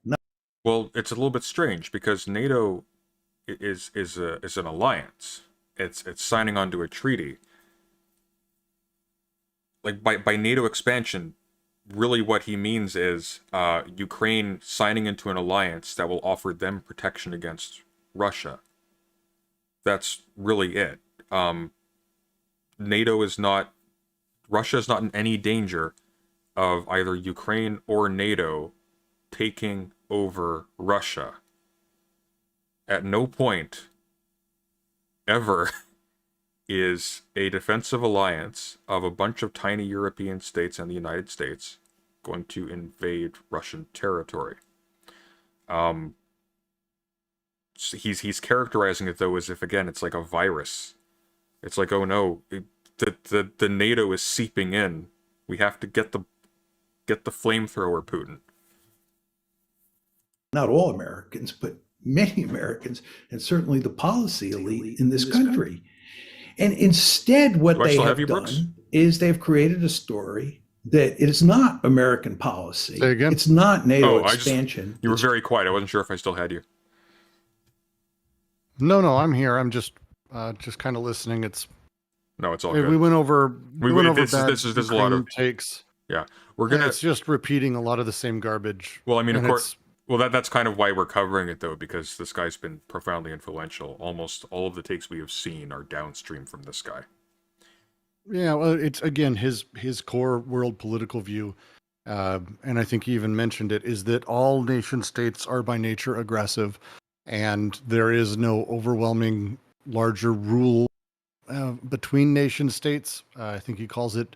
Well, it's a little bit strange because NATO is an alliance. It's signing on to a treaty. Like by NATO expansion, really what he means is Ukraine signing into an alliance that will offer them protection against Russia. That's really it. NATO is not, Russia is not in any danger of either Ukraine or NATO taking over Russia. At no point ever is a defensive alliance of a bunch of tiny European states and the United States going to invade Russian territory. He's characterizing it though as if, again, it's like a virus. It's like, oh no, the NATO is seeping in. We have to get the flamethrower, Putin. Not all Americans, but many Americans, and certainly the policy elite in this country. And instead, what they have done is they've created a story that it is not American policy. Say again? It's not NATO expansion. You were very quiet. I wasn't sure if I still had you. No, I'm here. I'm just kind of listening. No, it's all good. We went over. This is a lot of takes. Yeah, we're gonna. It's just repeating a lot of the same garbage. Well, I mean, of course. Well, that's kind of why we're covering it, though, because this guy's been profoundly influential. Almost all of the takes we have seen are downstream from this guy. Yeah, well, it's, again, his core world political view, and I think he even mentioned it, is that all nation states are by nature aggressive, and there is no overwhelming larger rule between nation states. I think he calls it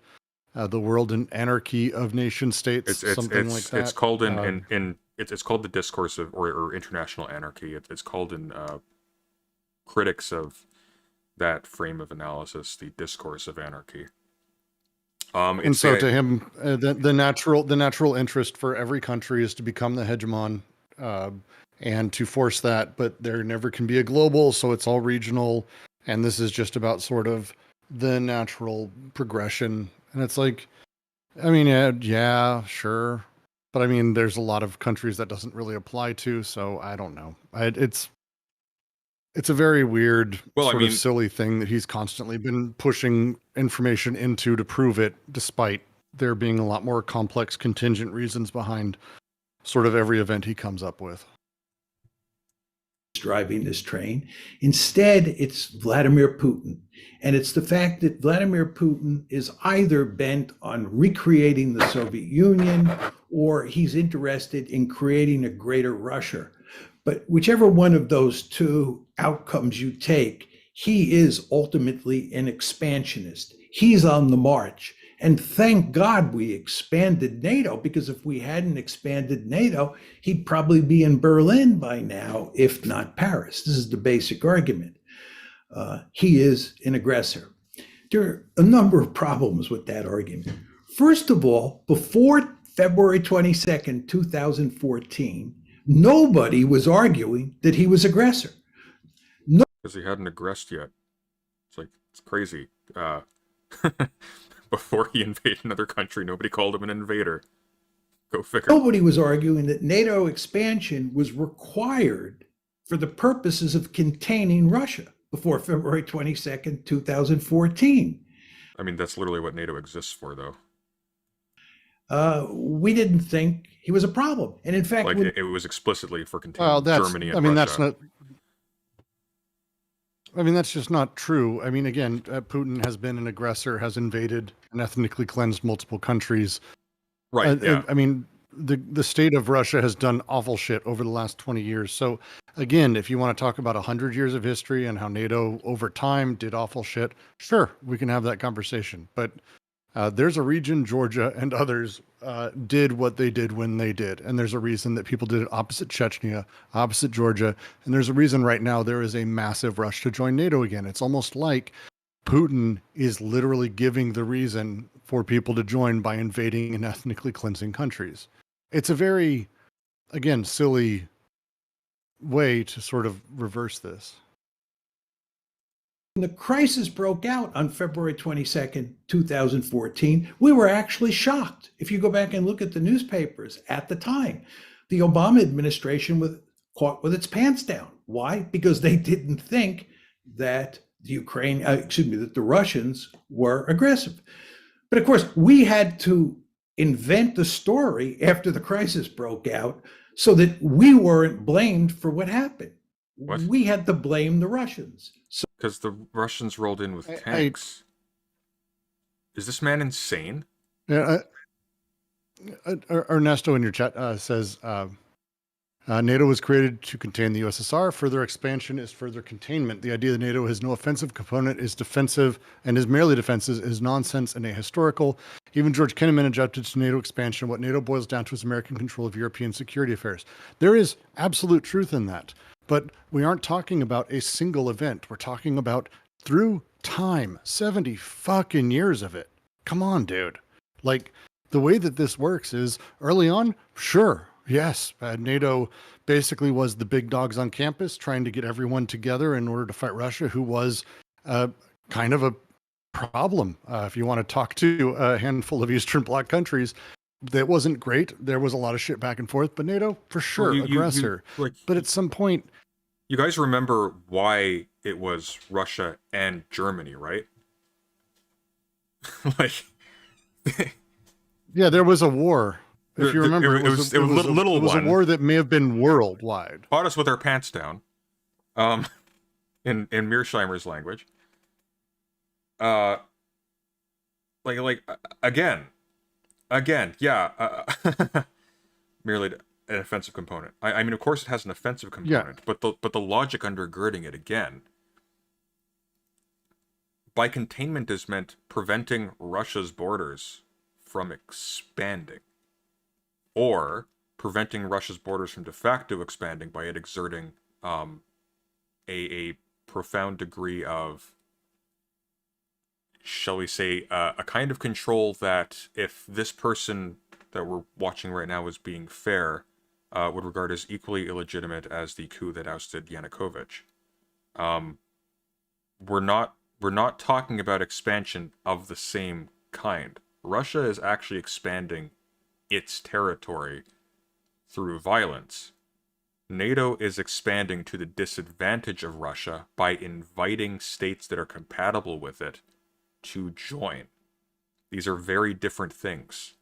the world and anarchy of nation states, something like that. It's called it's called the discourse of or international anarchy. It's called in critics of that frame of analysis the discourse of anarchy. And so to him, the natural interest for every country is to become the hegemon and to force that, but there never can be a global, so it's all regional, and this is just about sort of the natural progression. And it's like, I mean, yeah, sure. But I mean, there's a lot of countries that doesn't really apply to, so I don't know. It's a very weird, sort of silly thing that he's constantly been pushing information into to prove it, despite there being a lot more complex contingent reasons behind sort of every event he comes up with. Driving this train. Instead, it's Vladimir Putin. And it's the fact that Vladimir Putin is either bent on recreating the Soviet Union or he's interested in creating a greater Russia. But whichever one of those two outcomes you take, he is ultimately an expansionist. He's on the march. And thank God we expanded NATO, because if we hadn't expanded NATO, he'd probably be in Berlin by now, if not Paris. This is the basic argument. He is an aggressor. There are a number of problems with that argument. First of all, before February 22nd, 2014, nobody was arguing that he was aggressor. Because he hadn't aggressed yet. It's like, it's crazy. Before he invaded another country, nobody called him an invader. Go figure. Nobody was arguing that NATO expansion was required for the purposes of containing Russia before February 22nd, 2014. I mean, that's literally what NATO exists for, though. We didn't think he was a problem. And in fact, Like, it was explicitly for containing Germany and I mean, Russia. that's just not true. I mean, again, Putin has been an aggressor, has invaded and ethnically cleansed multiple countries. Right, yeah. I mean, the state of Russia has done awful shit over the last 20 years. So again, if you want to talk about 100 years of history and how NATO over time did awful shit, sure, we can have that conversation. But there's a region, Georgia and others did what they did when they did. And there's a reason that people did it opposite Chechnya, opposite Georgia. And there's a reason right now there is a massive rush to join NATO again. It's almost like Putin is literally giving the reason for people to join by invading and ethnically cleansing countries. It's a very, again, silly way to sort of reverse this. when the crisis broke out on February 22nd, 2014, we were actually shocked. If you go back and look at the newspapers at the time, the Obama administration was caught with its pants down. Why? Because they didn't think that that the Russians were aggressive. But of course, we had to invent the story after the crisis broke out so that we weren't blamed for what happened. What? We had to blame the Russians. So Because the Russians rolled in with tanks. Is this man insane? Yeah, Ernesto in your chat says NATO was created to contain the USSR. Further expansion is further containment. The idea that NATO has no offensive component, is defensive, and is merely defensive is nonsense and ahistorical. Even George Kenneman objected to NATO expansion. What NATO boils down to is American control of European security affairs. There is absolute truth in that. But we aren't talking about a single event. We're talking about through time, 70 fucking years of it. Come on, dude. Like, the way that this works is early on, sure, yes, NATO basically was the big dogs on campus trying to get everyone together in order to fight Russia, who was kind of a problem. If you want to talk to a handful of Eastern Bloc countries, that wasn't great. There was a lot of shit back and forth, but NATO, for sure, aggressor. But at some point... You guys remember why it was Russia and Germany, right? Like... Yeah, there was a war. If you remember, it was a war that may have been worldwide. Fought us with our pants down, in Mearsheimer's language. Again, yeah, merely an offensive component. I mean, of course, it has an offensive component, but the logic undergirding it again. By containment is meant preventing Russia's borders from expanding, or preventing Russia's borders from de facto expanding by it exerting a profound degree of, shall we say, a kind of control that if this person that we're watching right now is being fair, would regard as equally illegitimate as the coup that ousted Yanukovych. We're not talking about expansion of the same kind. Russia is actually expanding its territory through violence. NATO is expanding to the disadvantage of Russia by inviting states that are compatible with it to join. These are very different things.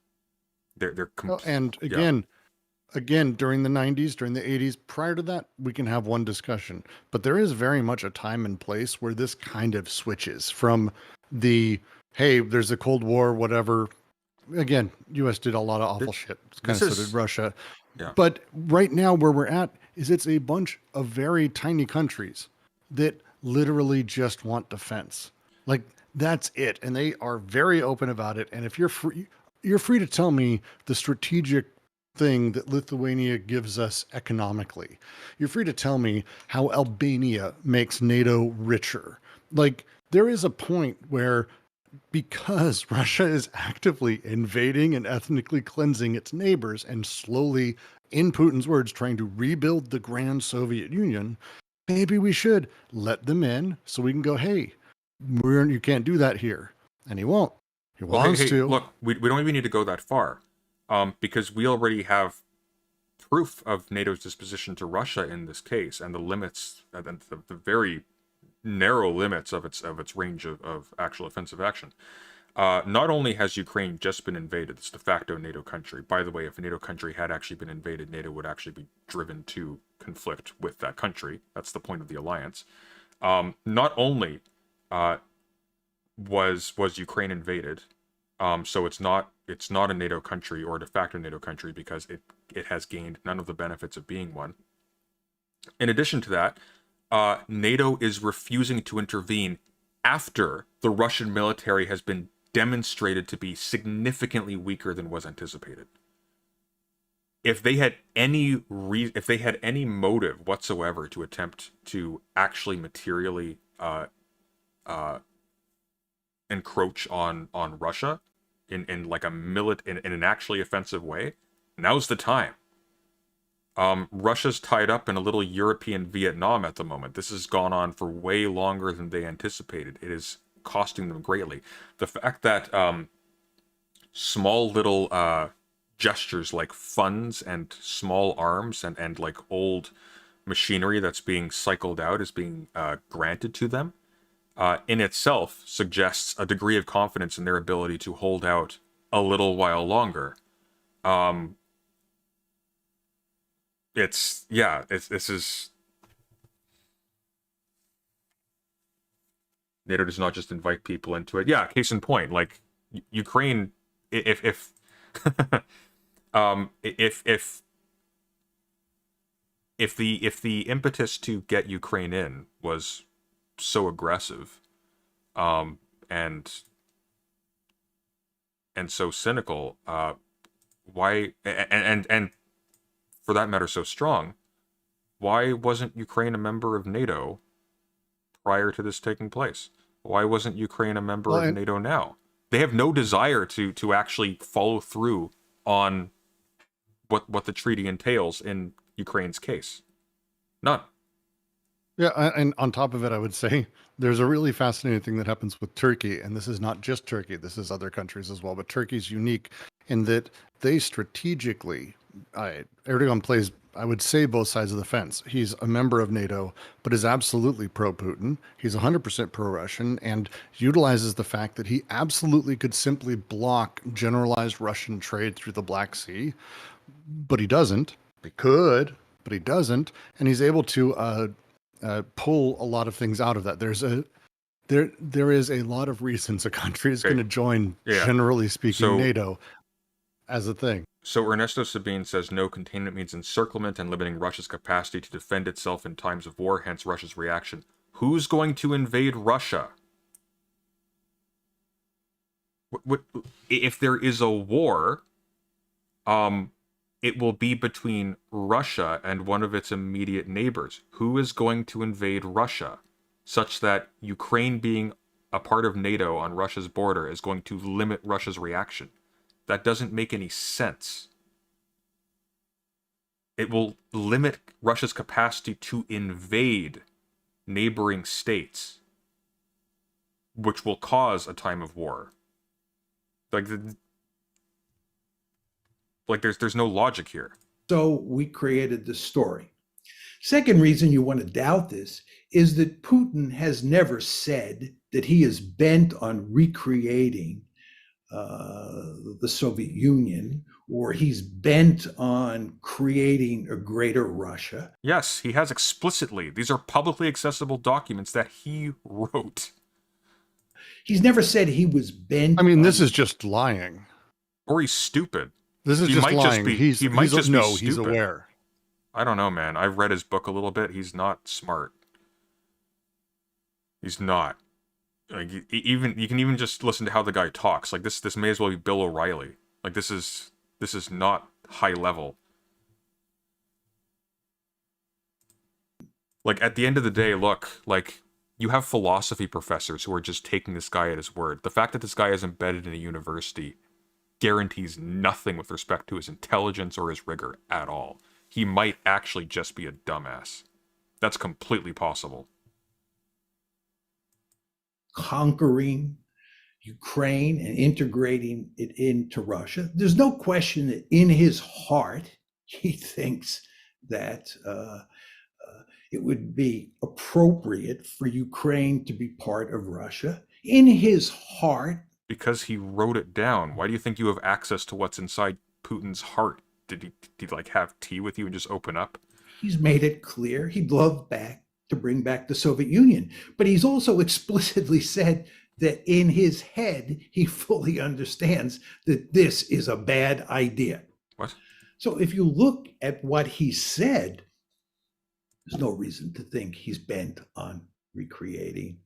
And again, again, during the 90s, during the 80s, prior to that, we can have one discussion. But there is very much a time and place where this kind of switches from the, hey, there's a Cold War, whatever. Again, U.S. did a lot of awful shit. Kind this of so is- did Russia. Yeah. But right now, where we're at is it's a bunch of very tiny countries that literally just want defense. Like, that's it. And they are very open about it. And if you're free to tell me the strategic thing that Lithuania gives us economically. You're free to tell me how Albania makes NATO richer. Like, there is a point where, because Russia is actively invading and ethnically cleansing its neighbors and slowly, in Putin's words, trying to rebuild the grand Soviet Union, maybe we should let them in so we can go, hey, you can't do that here. And he won't. He Well, wants hey, to. look, we don't even need to go that far, because we already have proof of NATO's disposition to Russia in this case, and the limits, the very narrow limits of its range of actual offensive action. Not only has Ukraine just been invaded, it's de facto NATO country. By the way, if a NATO country had actually been invaded, NATO would actually be driven to conflict with that country. That's the point of the alliance. Not only was Ukraine invaded, so it's not a NATO country or a de facto NATO country because it has gained none of the benefits of being one. In addition to that, NATO is refusing to intervene after the Russian military has been demonstrated to be significantly weaker than was anticipated. If they had any motive whatsoever to attempt to actually materially encroach on Russia in like in an actually offensive way, now's the time. Russia's tied up in a little European Vietnam at the moment. This has gone on for way longer than they anticipated. It is costing them greatly. The fact that small little gestures like funds and small arms and like old machinery that's being cycled out is being granted to them, in itself suggests a degree of confidence in their ability to hold out a little while longer. This is NATO does not just invite people into it. Yeah, case in point, like Ukraine, if if the impetus to get Ukraine in was so aggressive, and so cynical, why and for that matter so strong, why wasn't Ukraine a member of NATO prior to this taking place? Why wasn't Ukraine a member of NATO now? They have no desire to actually follow through on what the treaty entails in Ukraine's case. None. Yeah, and on top of it, I would say there's a really fascinating thing that happens with Turkey, and this is not just Turkey, this is other countries as well, but Turkey's unique in that they strategically, Erdogan plays, I would say, both sides of the fence. He's a member of NATO, but is absolutely pro-Putin. He's 100% pro-Russian and utilizes the fact that he absolutely could simply block generalized Russian trade through the Black Sea, but he doesn't. He could, but he doesn't, and he's able to pull a lot of things out of that. There is a lot of reasons a country is going to join, generally speaking, NATO as a thing. So Ernesto Sabine says no, containment means encirclement and limiting Russia's capacity to defend itself in times of war, hence Russia's reaction. Who's going to invade Russia? If there is a war, it will be between Russia and one of its immediate neighbors. Who is going to invade Russia such that Ukraine being a part of NATO on Russia's border is going to limit Russia's reaction? That doesn't make any sense. It will limit Russia's capacity to invade neighboring states, which will cause a time of war. There's no logic here. So we created the story. Second reason you want to doubt this is that Putin has never said that he is bent on recreating the Soviet Union or he's bent on creating a greater Russia. Yes, he has explicitly. These are publicly accessible documents that he wrote. He's never said he was bent I mean, on, this is just lying. Or he's stupid. This is He just might just lying. be- he's he might he's, just be no, he's stupid. aware. I don't know, man. I've read his book a little bit. He's not smart. He's not. Like, even you can even just listen to how the guy talks. Like this may as well be Bill O'Reilly. Like this is not high level. Like at the end of the day, look, like you have philosophy professors who are just taking this guy at his word. The fact that this guy is embedded in a university guarantees nothing with respect to his intelligence or his rigor at all. He might actually just be a dumbass. That's completely possible. conquering Ukraine and integrating it into Russia. There's no question that in his heart, he thinks that it would be appropriate for Ukraine to be part of Russia. In his heart. Because he wrote it down. Why do you think you have access to what's inside Putin's heart? Did he like have tea with you and just open up? He's made it clear he'd love to bring back the Soviet Union. But he's also explicitly said that in his head, he fully understands that this is a bad idea. What? So if you look at what he said, there's no reason to think he's bent on recreating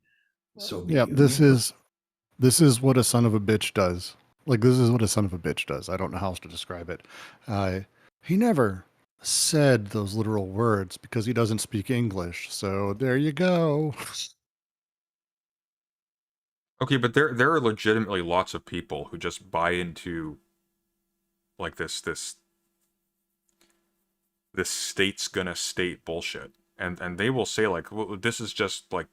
Soviet Yeah, Union. this is what a son of a bitch does. Like, this is what a son of a bitch does. I don't know how else to describe it. He never said those literal words because he doesn't speak English. So there you go. Okay, but there are legitimately lots of people who just buy into like this state's gonna state bullshit. And they will say like, well, this is just like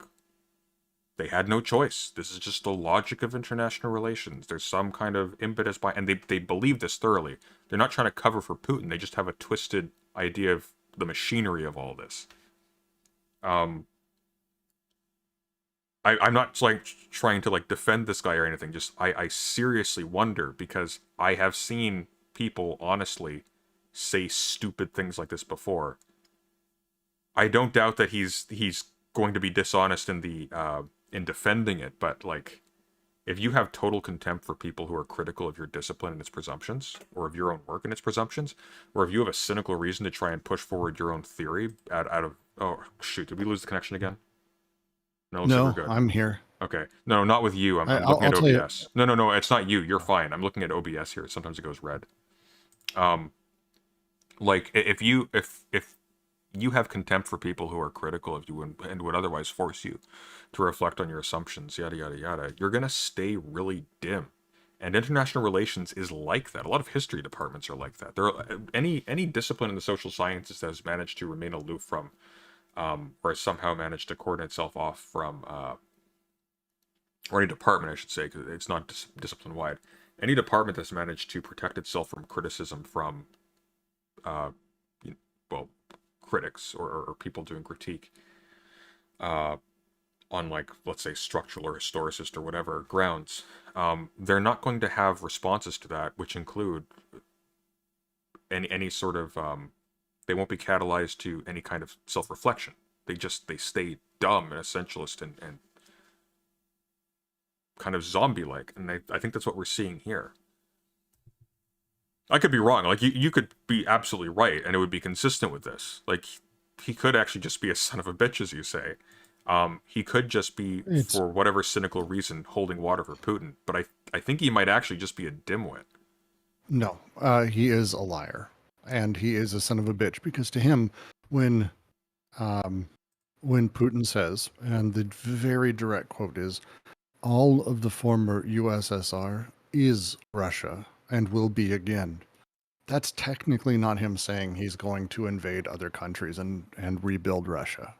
they had no choice. This is just the logic of international relations. There's some kind of impetus and they believe this thoroughly. They're not trying to cover for Putin. They just have a twisted idea of the machinery of all this. I'm not like trying to like defend this guy or anything. Just I seriously wonder, because I have seen people honestly say stupid things like this before. I don't doubt that he's going to be dishonest in the in defending it, but like if you have total contempt for people who are critical of your discipline and its presumptions, or of your own work and its presumptions, or if you have a cynical reason to try and push forward your own theory out of oh shoot, did we lose the connection again? No, looks like No, we're good. I'm here. Okay. No, not with you. I'm looking at OBS. No, it's not you. You're fine. I'm looking at OBS here. Sometimes it goes red. Like if you have contempt for people who are critical of you and would otherwise force you to reflect on your assumptions, yada yada yada, you're gonna stay really dim. And international relations is like that. A lot of history departments are like that. There are any discipline in the social sciences that has managed to remain aloof from, or has somehow managed to cordon itself off from, or any department, I should say, because it's not discipline wide. Any department that's managed to protect itself from criticism from, well, critics or people doing critique, on like, let's say, structural or historicist or whatever grounds, they're not going to have responses to that, which include any sort of, they won't be catalyzed to any kind of self-reflection. They stay dumb and essentialist and kind of zombie-like, and I think that's what we're seeing here. I could be wrong. Like, you could be absolutely right, and it would be consistent with this. Like, he could actually just be a son of a bitch, as you say. He could just be, for whatever cynical reason, holding water for Putin. But I think he might actually just be a dimwit. No, he is a liar, and he is a son of a bitch, because to him, when Putin says, and the very direct quote is, all of the former USSR is Russia and will be again. That's technically not him saying he's going to invade other countries and rebuild Russia.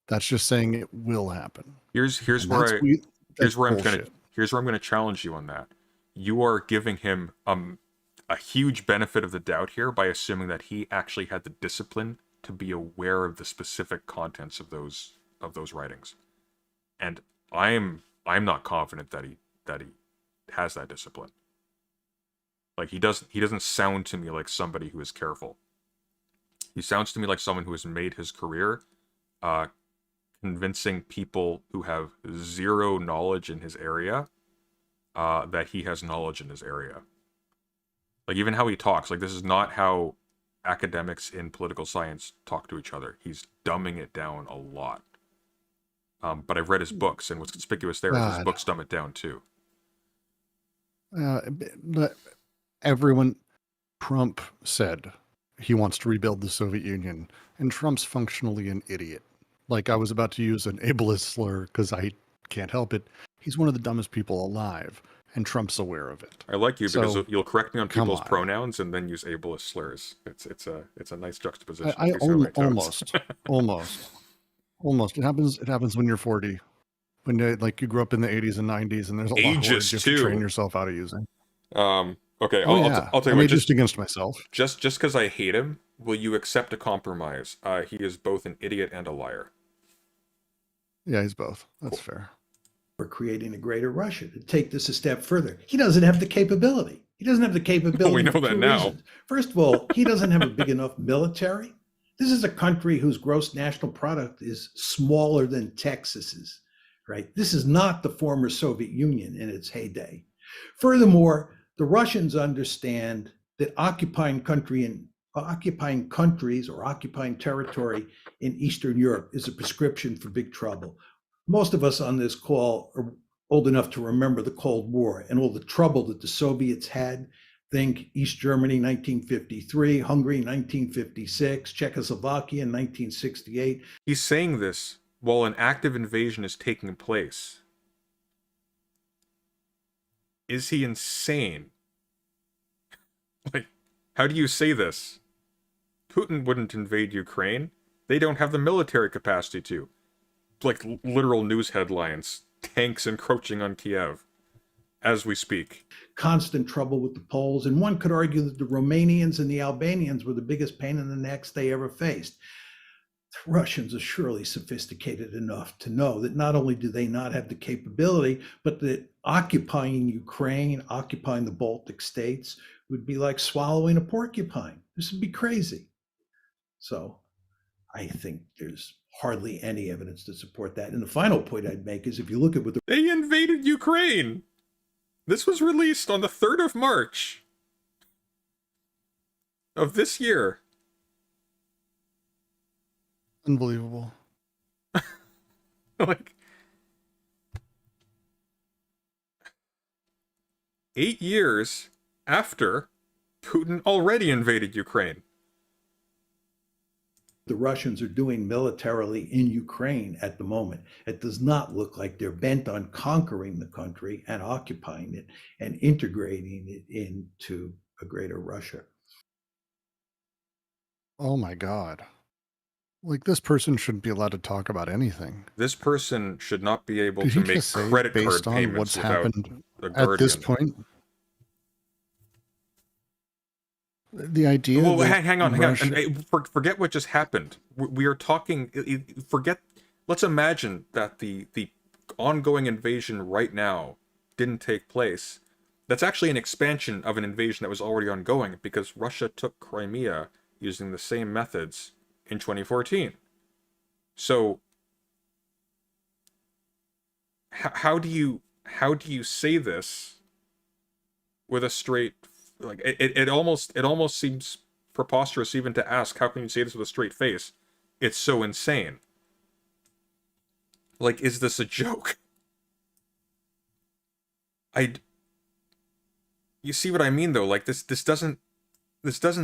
That's just saying it will happen. Here's where I'm gonna challenge you on that. You are giving him a huge benefit of the doubt here by assuming that he actually had the discipline to be aware of the specific contents of those writings. And I'm not confident that he has that discipline. Like he doesn't sound to me like somebody who is careful. He sounds to me like someone who has made his career convincing people who have zero knowledge in his area that he has knowledge in his area. Like even how he talks, like this is not how academics in political science talk to each other. He's dumbing it down a lot. But I've read his books, and what's conspicuous there is his books dumb it down too. But Trump said he wants to rebuild the Soviet Union, and Trump's functionally an idiot. Like I was about to use an ableist slur because I can't help it. He's one of the dumbest people alive, and Trump's aware of it. I like you because So, you'll correct me on come people's on. pronouns and then use ableist slurs. It's a nice juxtaposition. I Keeps me on my toes. almost. It happens when you're 40, when you grew up in the 80s and 90s, and there's a lot of Ages, words you have to too. train yourself out of using. Okay, Oh, I'll tell I you what. just against myself. Just because I hate him, will you accept a compromise? He is both an idiot and a liar. Yeah, he's both. That's fair. We're creating a greater Russia. To take this a step further, he doesn't have the capability. He doesn't have the capability. We know for that two now. reasons. First of all, he doesn't have a big enough military. This is a country whose gross national product is smaller than Texas's, right? This is not the former Soviet Union in its heyday. Furthermore, the Russians understand that occupying countries or occupying territory in Eastern Europe is a prescription for big trouble. Most of us on this call are old enough to remember the Cold War and all the trouble that the Soviets had. Think East Germany 1953, Hungary 1956, Czechoslovakia in 1968. He's saying this while an active invasion is taking place. Is he insane? Like, how do you say this? Putin wouldn't invade Ukraine. They don't have the military capacity to. Like, literal news headlines. Tanks encroaching on Kiev. As we speak. Constant trouble with the Poles. And one could argue that the Romanians and the Albanians were the biggest pain in the necks they ever faced. The Russians are surely sophisticated enough to know that not only do they not have the capability, but that occupying Ukraine, occupying the Baltic states would be like swallowing a porcupine. This would be crazy. So I think there's hardly any evidence to support that. And the final point I'd make is if you look at what the They invaded Ukraine! This was released on the 3rd of March of this year. Unbelievable. Like, 8 years after Putin already invaded Ukraine. Russians are doing militarily in Ukraine at the moment, it does not look like they're bent on conquering the country and occupying it and integrating it into a greater Russia. Oh my God. Like, this person shouldn't be allowed to talk about anything. This person should not be able Did to he make just say credit based card on payments what's without happened a guardian. at this point? The idea. Well, that hang on. Russia- Forget what just happened. We are talking. Forget. Let's imagine that the ongoing invasion right now didn't take place. That's actually an expansion of an invasion that was already ongoing because Russia took Crimea using the same methods in 2014. So, how do you say this with a straight? Like it almost seems preposterous even to ask, how can you say this with a straight face? It's so insane. Like, is this a joke? You see what I mean though? Like this doesn't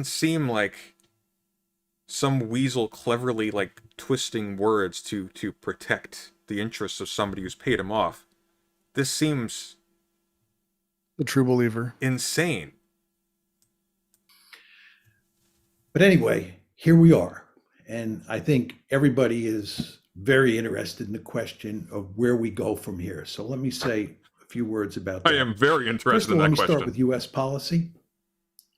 seem like some weasel cleverly like twisting words to protect the interests of somebody who's paid him off. This seems the true believer. Insane. But anyway, here we are. And I think everybody is very interested in the question of where we go from here. So let me say a few words about that. I am very First interested of all, in let that me question. start with U.S. policy.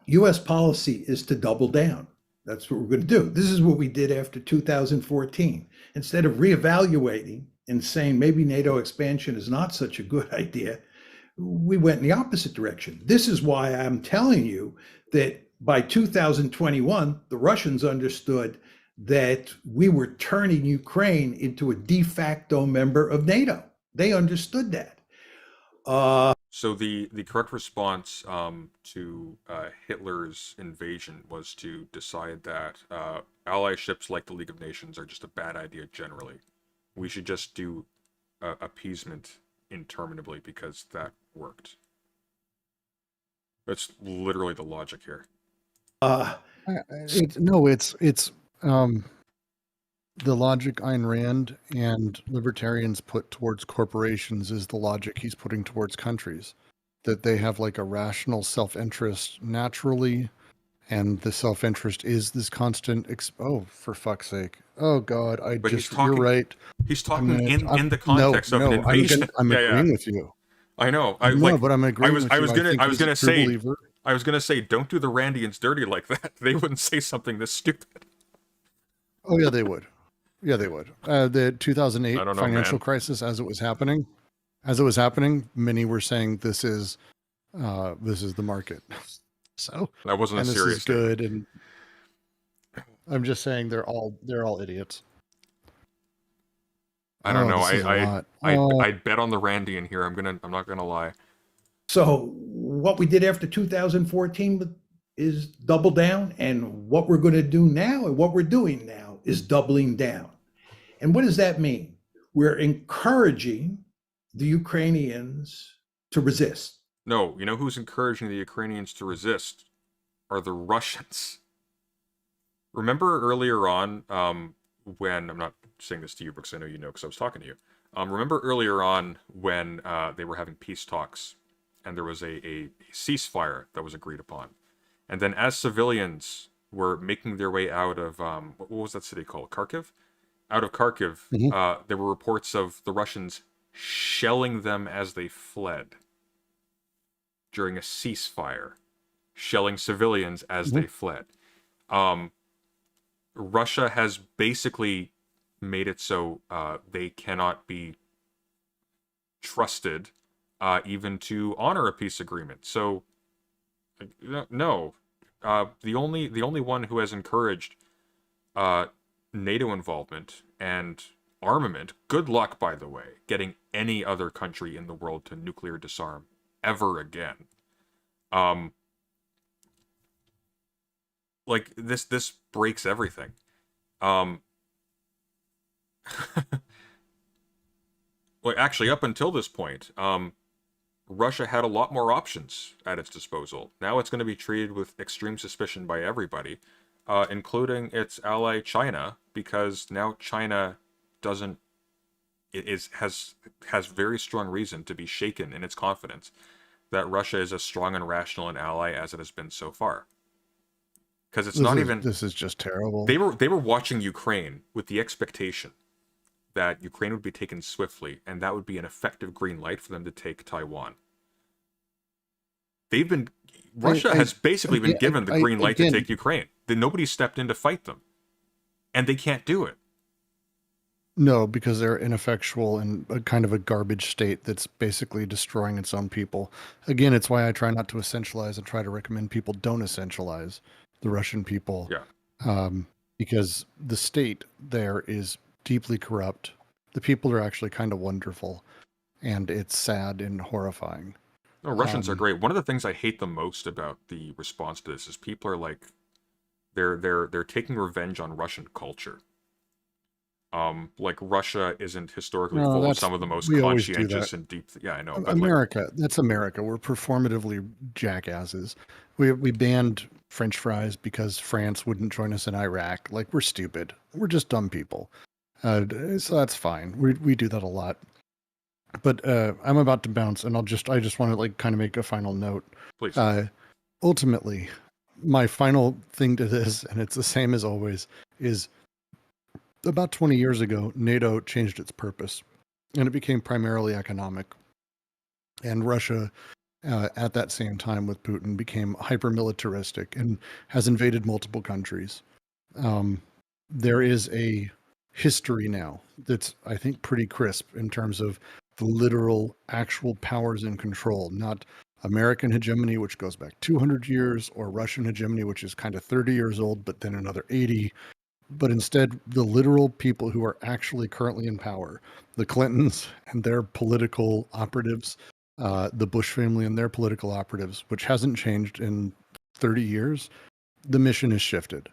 U.S. policy is to double down. That's what we're going to do. This is what we did after 2014. Instead of reevaluating and saying maybe NATO expansion is not such a good idea, we went in the opposite direction. This is why I'm telling you that by 2021, the Russians understood that we were turning Ukraine into a de facto member of NATO. They understood that. So the correct response to Hitler's invasion was to decide that allyships like the League of Nations are just a bad idea generally. We should just do appeasement interminably because that worked. That's literally the logic here. It's the logic Ayn Rand and libertarians put towards corporations is the logic he's putting towards countries, that they have like a rational self-interest naturally, and the self-interest is this constant oh, for fuck's sake. Oh God, But you're right. He's talking in the context of an No, invasion. I'm agreeing with you. I know. But I'm agreeing with you. I was gonna say, believer. I was gonna say, don't do the Randians dirty like that. They wouldn't say something this stupid. Oh yeah, they would. Yeah, they would. The 2008 I don't know, financial man. crisis, as it was happening, many were saying this is the market. So That wasn't and a this serious is good, and I'm just saying they're all idiots. I don't know. This is a lot. I'd bet on the Randian here. I'm not gonna lie. So what we did after 2014 is double down, and what we're going to do now and what we're doing now is doubling down. And what does that mean? We're encouraging the Ukrainians to resist. No, you know who's encouraging the Ukrainians to resist? Are the Russians. Remember earlier on, when I'm not saying this to you because I know you know because I was talking to you. Remember earlier on when they were having peace talks and there was a ceasefire that was agreed upon. And then as civilians were making their way out of, what was that city called? Kharkiv? Out of Kharkiv, there were reports of the Russians shelling them as they fled during a ceasefire, shelling civilians as they fled. Russia has basically made it so they cannot be trusted even to honor a peace agreement. So, no. The only one who has encouraged NATO involvement and armament, good luck, by the way, getting any other country in the world to nuclear disarm ever again. Like this breaks everything. Well, actually, up until this point, Russia had a lot more options at its disposal. Now it's going to be treated with extreme suspicion by everybody, including its ally China, because now China has very strong reason to be shaken in its confidence that Russia is as strong and rational an ally as it has been so far. Because this is just terrible. They were watching Ukraine with the expectation that Ukraine would be taken swiftly, and that would be an effective green light for them to take Taiwan. Russia has basically been given the green light to take Ukraine. Then nobody stepped in to fight them, and they can't do it. No, because they're ineffectual and a kind of a garbage state that's basically destroying its own people. Again, it's why I try not to essentialize and try to recommend people don't essentialize the Russian people. Yeah. Because the state there is deeply corrupt. The people are actually kind of wonderful, and it's sad and horrifying. No, Russians are great. One of the things I hate the most about the response to this is people are like, they're taking revenge on Russian culture. Like Russia isn't historically full of some of the most conscientious and deep. Yeah, I know. But America, that's America. We're performatively jackasses. We banned French fries because France wouldn't join us in Iraq. Like, we're stupid. We're just dumb people. So that's fine. We do that a lot. But I'm about to bounce, and I just want to like kind of make a final note. Please. Ultimately, my final thing to this, and it's the same as always, is about 20 years ago, NATO changed its purpose, and it became primarily economic. And Russia, at that same time with Putin, became hyper-militaristic and has invaded multiple countries. There is a history now that's, I think, pretty crisp in terms of the literal actual powers in control, not American hegemony, which goes back 200 years, or Russian hegemony, which is kind of 30 years old, but then another 80. But instead, the literal people who are actually currently in power, the Clintons and their political operatives, the Bush family and their political operatives, which hasn't changed in 30 years, the mission is shifted.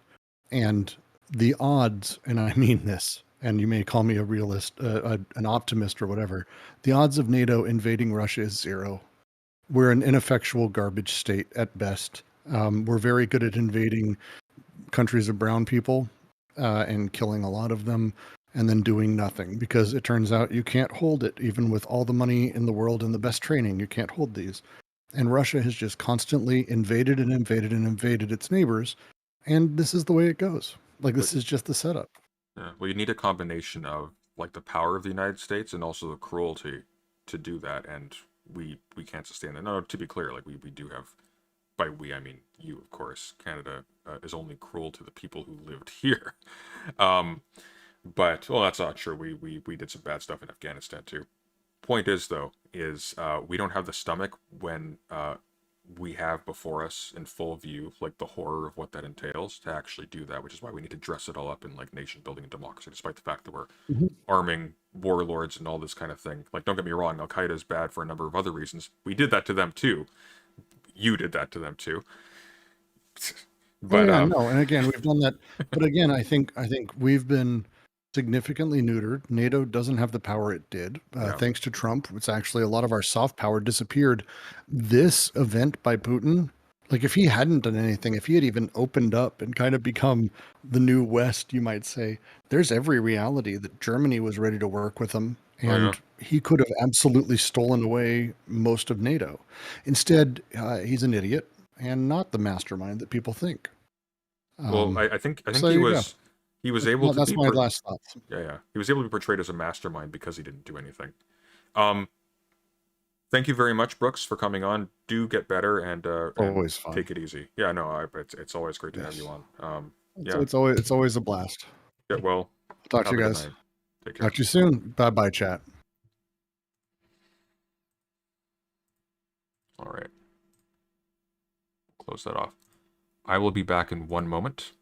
And the odds, and I mean this, and you may call me a realist, an optimist or whatever, the odds of NATO invading Russia is zero. We're an ineffectual garbage state at best. We're very good at invading countries of brown people and killing a lot of them and then doing nothing, because it turns out you can't hold it. Even with all the money in the world and the best training, you can't hold these. And Russia has just constantly invaded and invaded and invaded its neighbors. And this is the way it goes. Like, this is just the setup. Yeah. Well, you need a combination of like the power of the United States and also the cruelty to do that, and we can't sustain that. No, to be clear, like we do have, by we I mean you, of course. Canada is only cruel to the people who lived here. But well, that's not true. We did some bad stuff in Afghanistan too. Point is though, is we don't have the stomach when we have before us in full view like the horror of what that entails to actually do that, which is why we need to dress it all up in like nation building and democracy, despite the fact that we're arming warlords and all this kind of thing. Like, don't get me wrong, Al-Qaeda is bad for a number of other reasons. We did that to them too. You did that to them too. But no, and again, we've done that. But again, I think we've been significantly neutered. NATO doesn't have the power it did. Thanks to Trump, it's actually a lot of our soft power disappeared. This event by Putin, like if he hadn't done anything, if he had even opened up and kind of become the new West, you might say, there's every reality that Germany was ready to work with him. And he could have absolutely stolen away most of NATO. Instead, he's an idiot and not the mastermind that people think. Well, I think so he was able to that's be my last thoughts. Yeah. He was able to be portrayed as a mastermind because he didn't do anything. Thank you very much, Brooks, for coming on. Do get better and Always fun. Take it easy. Yeah, no, it's always great to have you on. It's always a blast. Yeah, well, Talk to have you a good guys. night. Take care. Talk to you soon. Bye, chat. All right. Close that off. I will be back in 1 moment.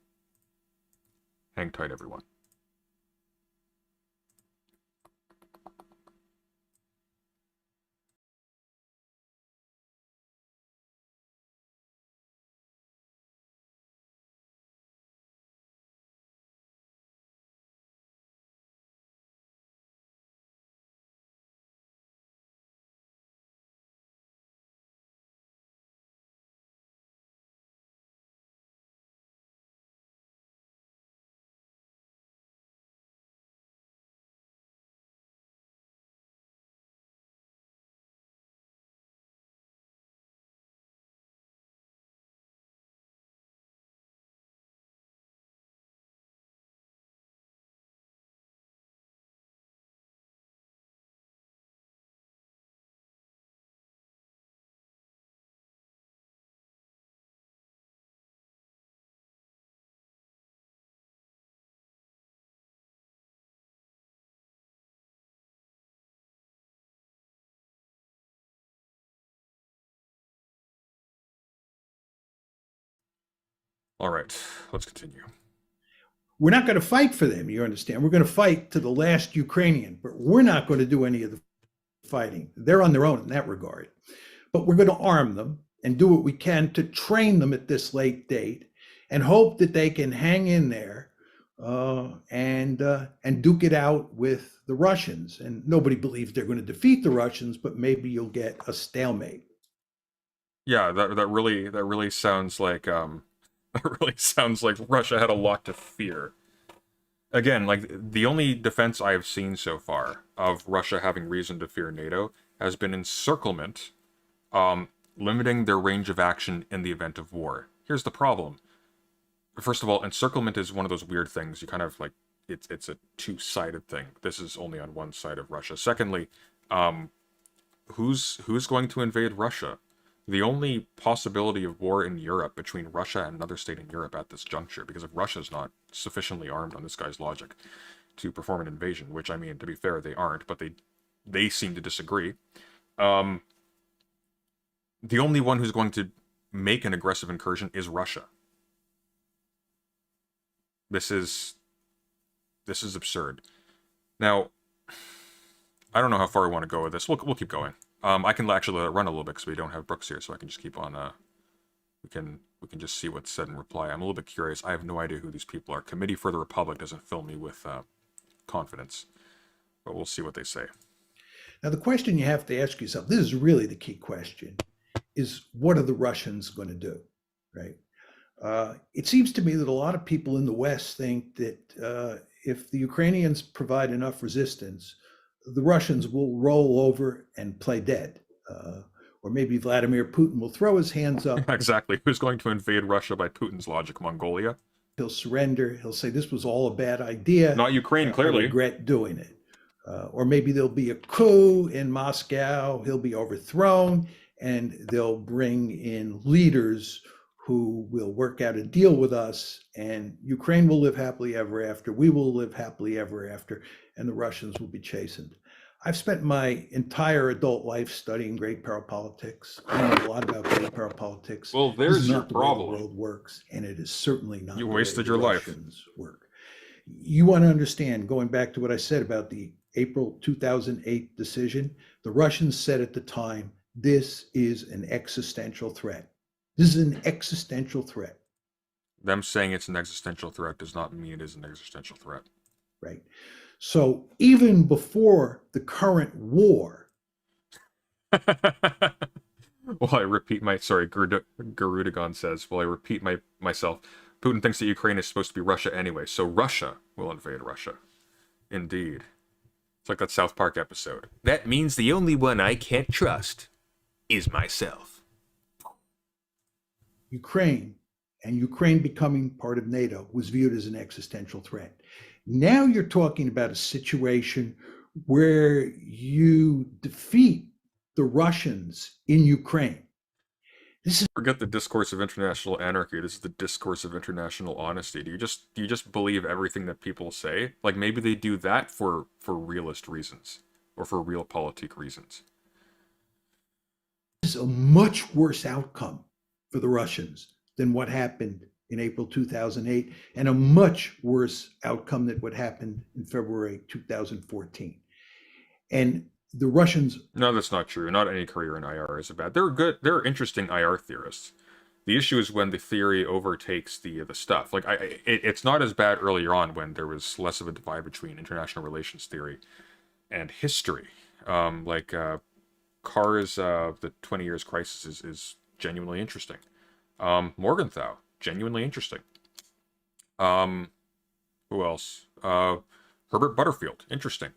Hang tight, everyone. All right, let's continue. We're not going to fight for them, you understand? We're going to fight to the last Ukrainian, but we're not going to do any of the fighting. They're on their own in that regard. But we're going to arm them and do what we can to train them at this late date and hope that they can hang in there and duke it out with the Russians. And nobody believes they're going to defeat the Russians, but maybe you'll get a stalemate. Yeah, that really sounds like that really sounds like Russia had a lot to fear. Again, like the only defense I have seen so far of Russia having reason to fear NATO has been encirclement, limiting their range of action in the event of war. Here's the problem. First of all, encirclement is one of those weird things. You kind of like it's a two-sided thing. This is only on one side of Russia. Secondly, who's going to invade Russia? The only possibility of war in Europe between Russia and another state in Europe at this juncture, because if Russia's not sufficiently armed on this guy's logic to perform an invasion, which, I mean, to be fair, they aren't, but they they seem to disagree. The only one who's going to make an aggressive incursion is Russia. This is absurd. Now, I don't know how far we want to go with this. We'll keep going. I can actually let it run a little bit because we don't have Brooks here, so I can just keep on. We can just see what's said in reply. I'm a little bit curious. I have no idea who these people are. Committee for the Republic doesn't fill me with confidence, but we'll see what they say. Now, the question you have to ask yourself, this is really the key question, is what are the Russians going to do, right? It seems to me that a lot of people in the West think that if the Ukrainians provide enough resistance, the Russians will roll over and play dead. Or maybe Vladimir Putin will throw his hands up. Exactly. Who's going to invade Russia by Putin's logic? Mongolia? He'll surrender. He'll say this was all a bad idea. Not Ukraine, clearly. I regret doing it. Or maybe there'll be a coup in Moscow. He'll be overthrown, and they'll bring in leaders who will work out a deal with us, and Ukraine will live happily ever after. We will live happily ever after, and the Russians will be chastened. I've spent my entire adult life studying great power politics. I know a lot about great power politics. Well, This there's is your not the way problem. the world works, and it is certainly not You the way wasted the your life. Russians work. You want to understand, going back to what I said about the April 2008 decision, the Russians said at the time, this is an existential threat. This is an existential threat, Them saying it's an existential threat does not mean it is an existential threat. right? So even before the current war, Well, I repeat Garudagon says, well, I repeat myself, Putin thinks that Ukraine is supposed to be Russia anyway, so Russia will invade Russia. Indeed. It's like that South Park episode. That means the only one I can't trust is myself. Ukraine and Ukraine becoming part of NATO was viewed as an existential threat. Now you're talking about a situation where you defeat the Russians in Ukraine. Forget the discourse of international anarchy. This is the discourse of international honesty. Do you just believe everything that people say? Like, maybe they do that for realist reasons or for realpolitik reasons. This is a much worse outcome for the Russians than what happened in April 2008, and a much worse outcome than what happened in February 2014. And the Russians... No, that's not true. Not any career in IR is bad. They're interesting IR theorists. The issue is when the theory overtakes the stuff. Like, it's not as bad earlier on when there was less of a divide between international relations theory and history. Carr's The 20 Years Crisis is genuinely interesting. Morgenthau, genuinely interesting. Who else? Herbert Butterfield, interesting.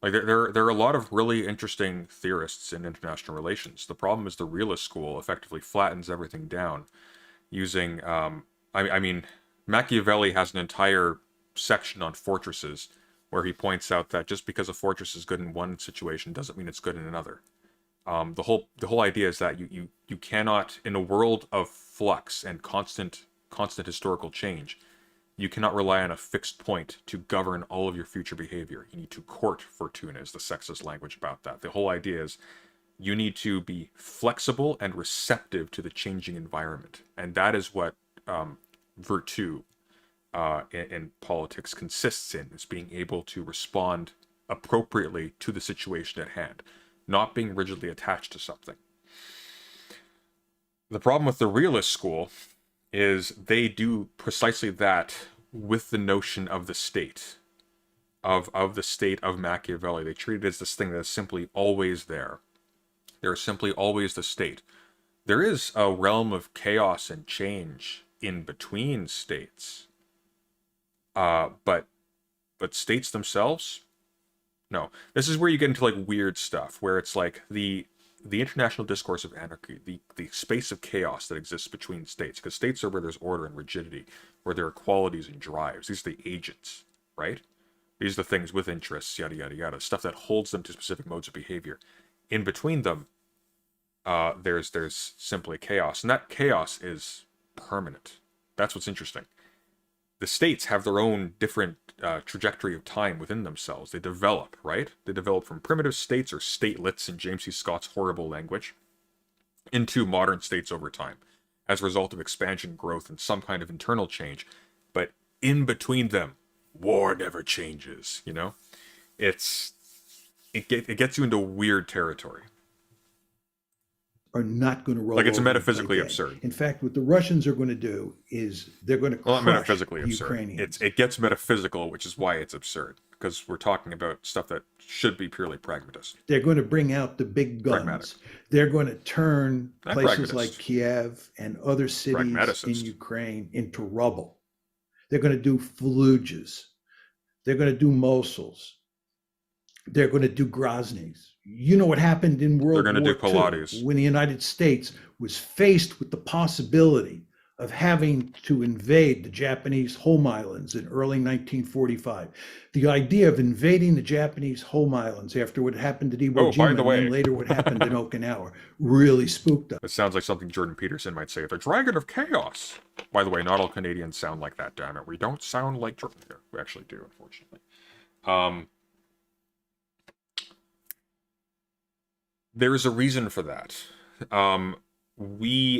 Like, there are a lot of really interesting theorists in international relations. The problem is the realist school effectively flattens everything down using, I mean, Machiavelli has an entire section on fortresses where he points out that just because a fortress is good in one situation doesn't mean it's good in another. The whole idea is that you cannot, in a world of flux and constant historical change, you cannot rely on a fixed point to govern all of your future behavior. You need to court fortuna, is the sexist language about that. The whole idea is you need to be flexible and receptive to the changing environment. And that is what virtue in politics consists in, is being able to respond appropriately to the situation at hand, not being rigidly attached to something. The problem with the realist school is they do precisely that with the notion of the state, of the state of Machiavelli. They treat it as this thing that is simply always there. There is simply always the state. There is a realm of chaos and change in between states, but states themselves, no. This is where you get into like weird stuff, where it's like the international discourse of anarchy, the space of chaos that exists between states, because states are where there's order and rigidity, where there are qualities and drives. These are the agents, right? These are the things with interests, yada, yada, yada, stuff that holds them to specific modes of behavior. In between them, there's simply chaos, and that chaos is permanent. That's what's interesting. the states have their own different trajectory of time within themselves. They develop, right? They develop from primitive states or statelets in James C. Scott's horrible language into modern states over time as a result of expansion, growth, and some kind of internal change. But in between them, war never changes, you know? It gets you into weird territory. Are not going to roll Like, it's over and play metaphysically dead. absurd. In fact, what the Russians are going to do is they're going to Well, not crush metaphysically the absurd. Ukrainians. It gets metaphysical, which is why it's absurd. Because we're talking about stuff that should be purely pragmatist. They're going to bring out the big guns. Pragmatic. They're going to turn Not places pragmatist. like Kiev and other cities in Pragmaticist. Ukraine into rubble. They're going to do Fallujahs. They're going to do Mosuls. They're going to do Grozny's. You know what happened in World War They're going to do II Pilates. when the United States was faced with the possibility of having to invade the Japanese home islands in early 1945. The idea of invading the Japanese home islands after what happened at Iwo Oh, by Jima the and way. then later what happened in Okinawa really spooked us. It sounds like something Jordan Peterson might say. The Dragon of Chaos. By the way, not all Canadians sound like that, damn it. We don't sound like Jordan here. We actually do, unfortunately. There's a reason for that.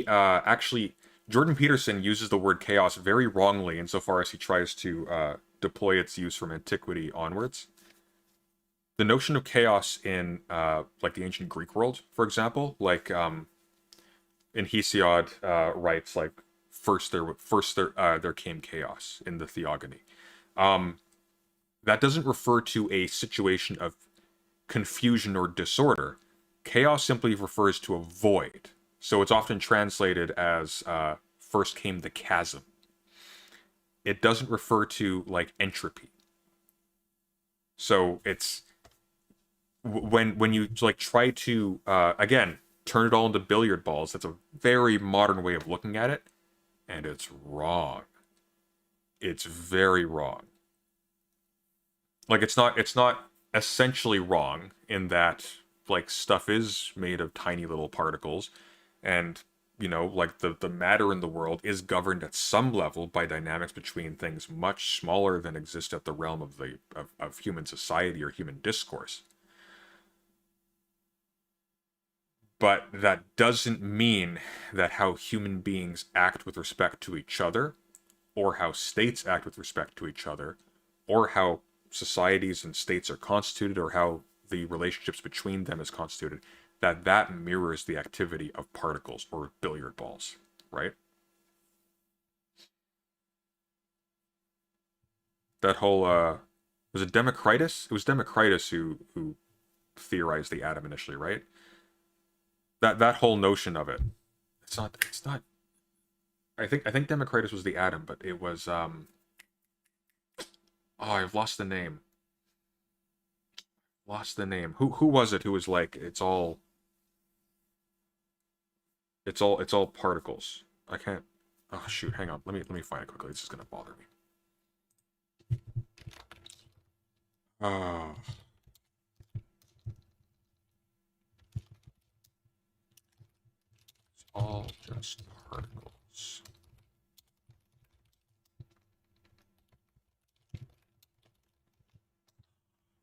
Actually, Jordan Peterson uses the word chaos very wrongly insofar as he tries to deploy its use from antiquity onwards. The notion of chaos in like the ancient Greek world, for example, like in Hesiod writes, like first there came chaos in the Theogony. That doesn't refer to a situation of confusion or disorder. Chaos simply refers to a void. So it's often translated as first came the chasm. It doesn't refer to like entropy. So it's when you like try to again turn it all into billiard balls, that's a very modern way of looking at it, and it's wrong. It's very wrong. Like it's not essentially wrong in that like stuff is made of tiny little particles, and you know, like the matter in the world is governed at some level by dynamics between things much smaller than exist at the realm of human society or human discourse. But that doesn't mean that how human beings act with respect to each other, or how states act with respect to each other, or how societies and states are constituted, or how the relationships between them is constituted, that mirrors the activity of particles or billiard balls, right? That whole was it Democritus? It was Democritus who theorized the atom initially, right? That whole notion of it. It's not I think Democritus was the atom, but it was oh, I've lost the name. Who was it who was like it's all particles. I can't. Oh shoot, hang on. Let me find it quickly. This is gonna bother me. Oh. It's all just particles.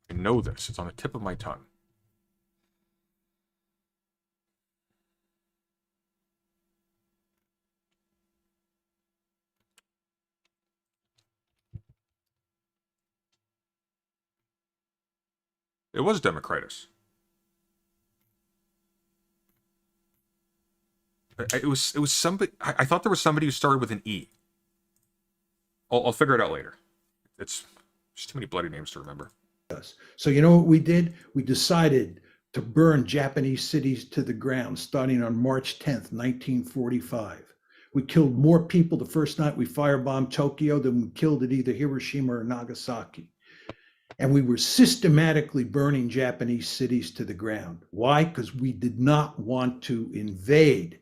I know this. It's on the tip of my tongue. It was Democritus. It was somebody. I thought there was somebody who started with an E. I'll figure it out later. It's just too many bloody names to remember. So you know what we did? We decided to burn Japanese cities to the ground starting on March 10th, 1945. We killed more people the first night we firebombed Tokyo than we killed at either Hiroshima or Nagasaki. And we were systematically burning Japanese cities to the ground. Why? Because we did not want to invade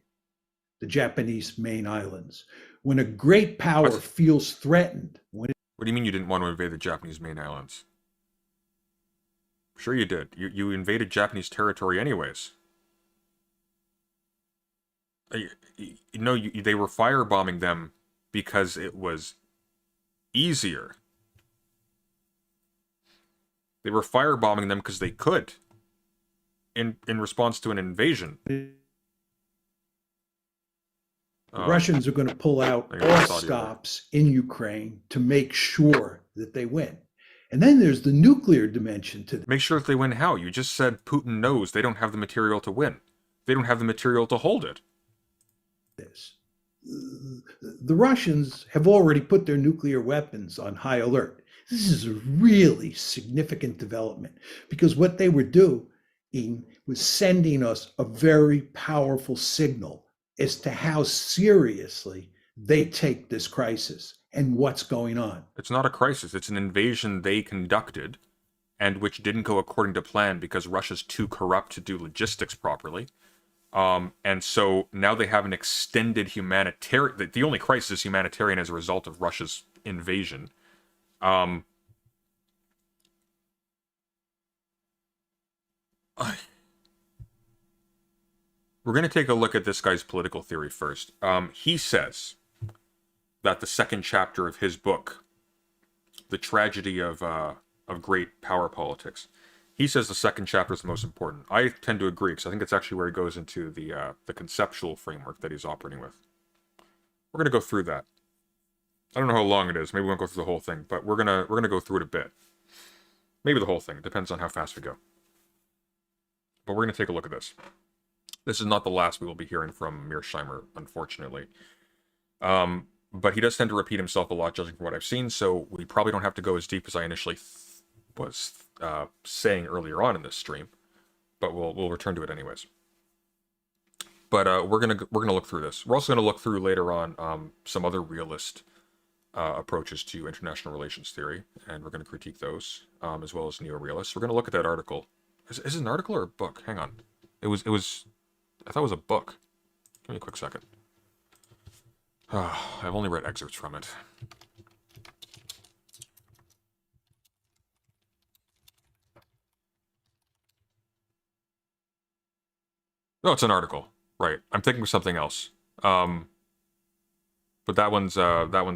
the Japanese main islands. When a great power feels threatened, What do you mean you didn't want to invade the Japanese main islands? Sure you did. You invaded Japanese territory anyways. They were firebombing them because it was easier. They were firebombing them because they could, in response to an invasion. The Russians are going to pull out all stops in Ukraine to make sure that they win. And then there's the nuclear dimension to this. Make sure that they win how? You just said Putin knows they don't have the material to win. They don't have the material to hold it. The Russians have already put their nuclear weapons on high alert. This is a really significant development because what they were doing was sending us a very powerful signal as to how seriously they take this crisis and what's going on. It's not a crisis. It's an invasion they conducted and which didn't go according to plan because Russia's too corrupt to do logistics properly. And so now they have an extended humanitarian... The only crisis is humanitarian as a result of Russia's invasion. We're going to take a look at this guy's political theory first. He says that the second chapter of his book, The Tragedy of Great Power Politics, he says the second chapter is the most important. I tend to agree, because I think it's actually where he goes into the conceptual framework that he's operating with. We're going to go through that. I don't know how long it is. Maybe we won't go through the whole thing, but we're gonna go through it a bit. Maybe the whole thing. It depends on how fast we go. But we're going to take a look at this. This is not the last we will be hearing from Mearsheimer, unfortunately. But he does tend to repeat himself a lot, judging from what I've seen, so we probably don't have to go as deep as I initially was saying earlier on in this stream. But we'll return to it anyways. But we're gonna look through this. We're also gonna look through later on some other realist approaches to international relations theory, and we're gonna critique those as well as neo-realists. We're gonna look at that article. Is it an article or a book? Hang on. It was. I thought it was a book. Give me a quick second. I've only read excerpts from it. No, it's an article. Right. I'm thinking of something else. But that one's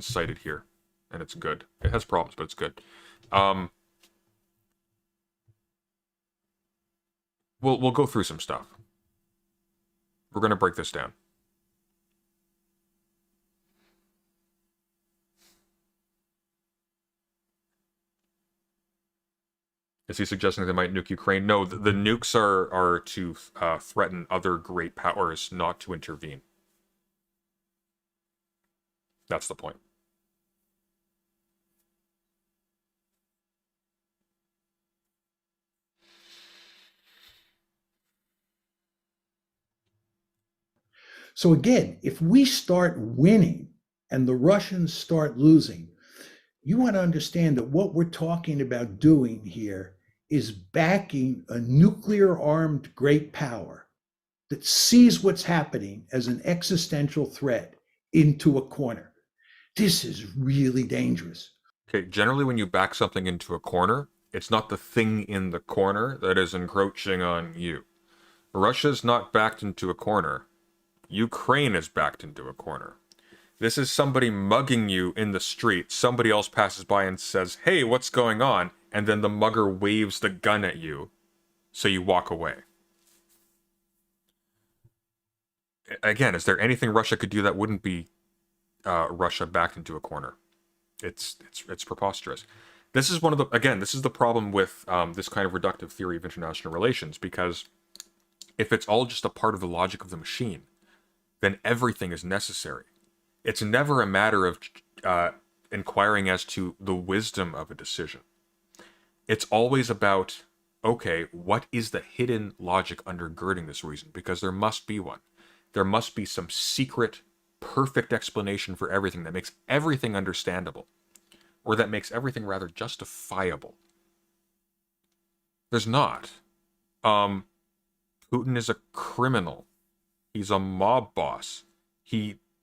cited here, and it's good. It has problems, but it's good. We'll go through some stuff. We're going to break this down. Is he suggesting they might nuke Ukraine? No, the nukes are to threaten other great powers not to intervene. That's the point. So again, if we start winning and the Russians start losing, you want to understand that what we're talking about doing here is backing a nuclear-armed great power that sees what's happening as an existential threat into a corner. This is really dangerous. Okay, generally when you back something into a corner, it's not the thing in the corner that is encroaching on you. Russia's not backed into a corner. Ukraine is backed into a corner. This is somebody mugging you in the street. Somebody else passes by and says, "Hey, what's going on?" And then the mugger waves the gun at you, so you walk away. Again, is there anything Russia could do that wouldn't be Russia backed into a corner? It's preposterous. This is this is the problem with this kind of reductive theory of international relations, because if it's all just a part of the logic of the machine, then everything is necessary. It's never a matter of inquiring as to the wisdom of a decision. It's always about, okay, what is the hidden logic undergirding this reason? Because there must be one. There must be some secret, perfect explanation for everything that makes everything understandable, or that makes everything rather justifiable. There's not. Putin is a criminal. He's a mob boss.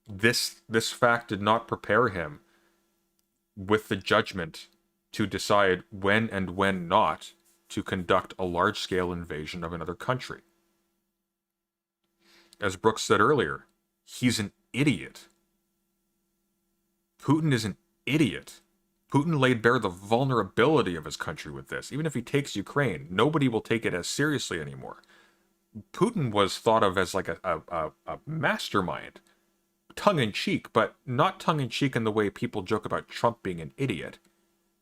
This fact did not prepare him with the judgment to decide when and when not to conduct a large-scale invasion of another country. As Brooks said earlier, he's an idiot. Putin is an idiot. Putin laid bare the vulnerability of his country with this. Even if he takes Ukraine, nobody will take it as seriously anymore. Putin was thought of as like a mastermind, tongue-in-cheek, but not tongue-in-cheek in the way people joke about Trump being an idiot.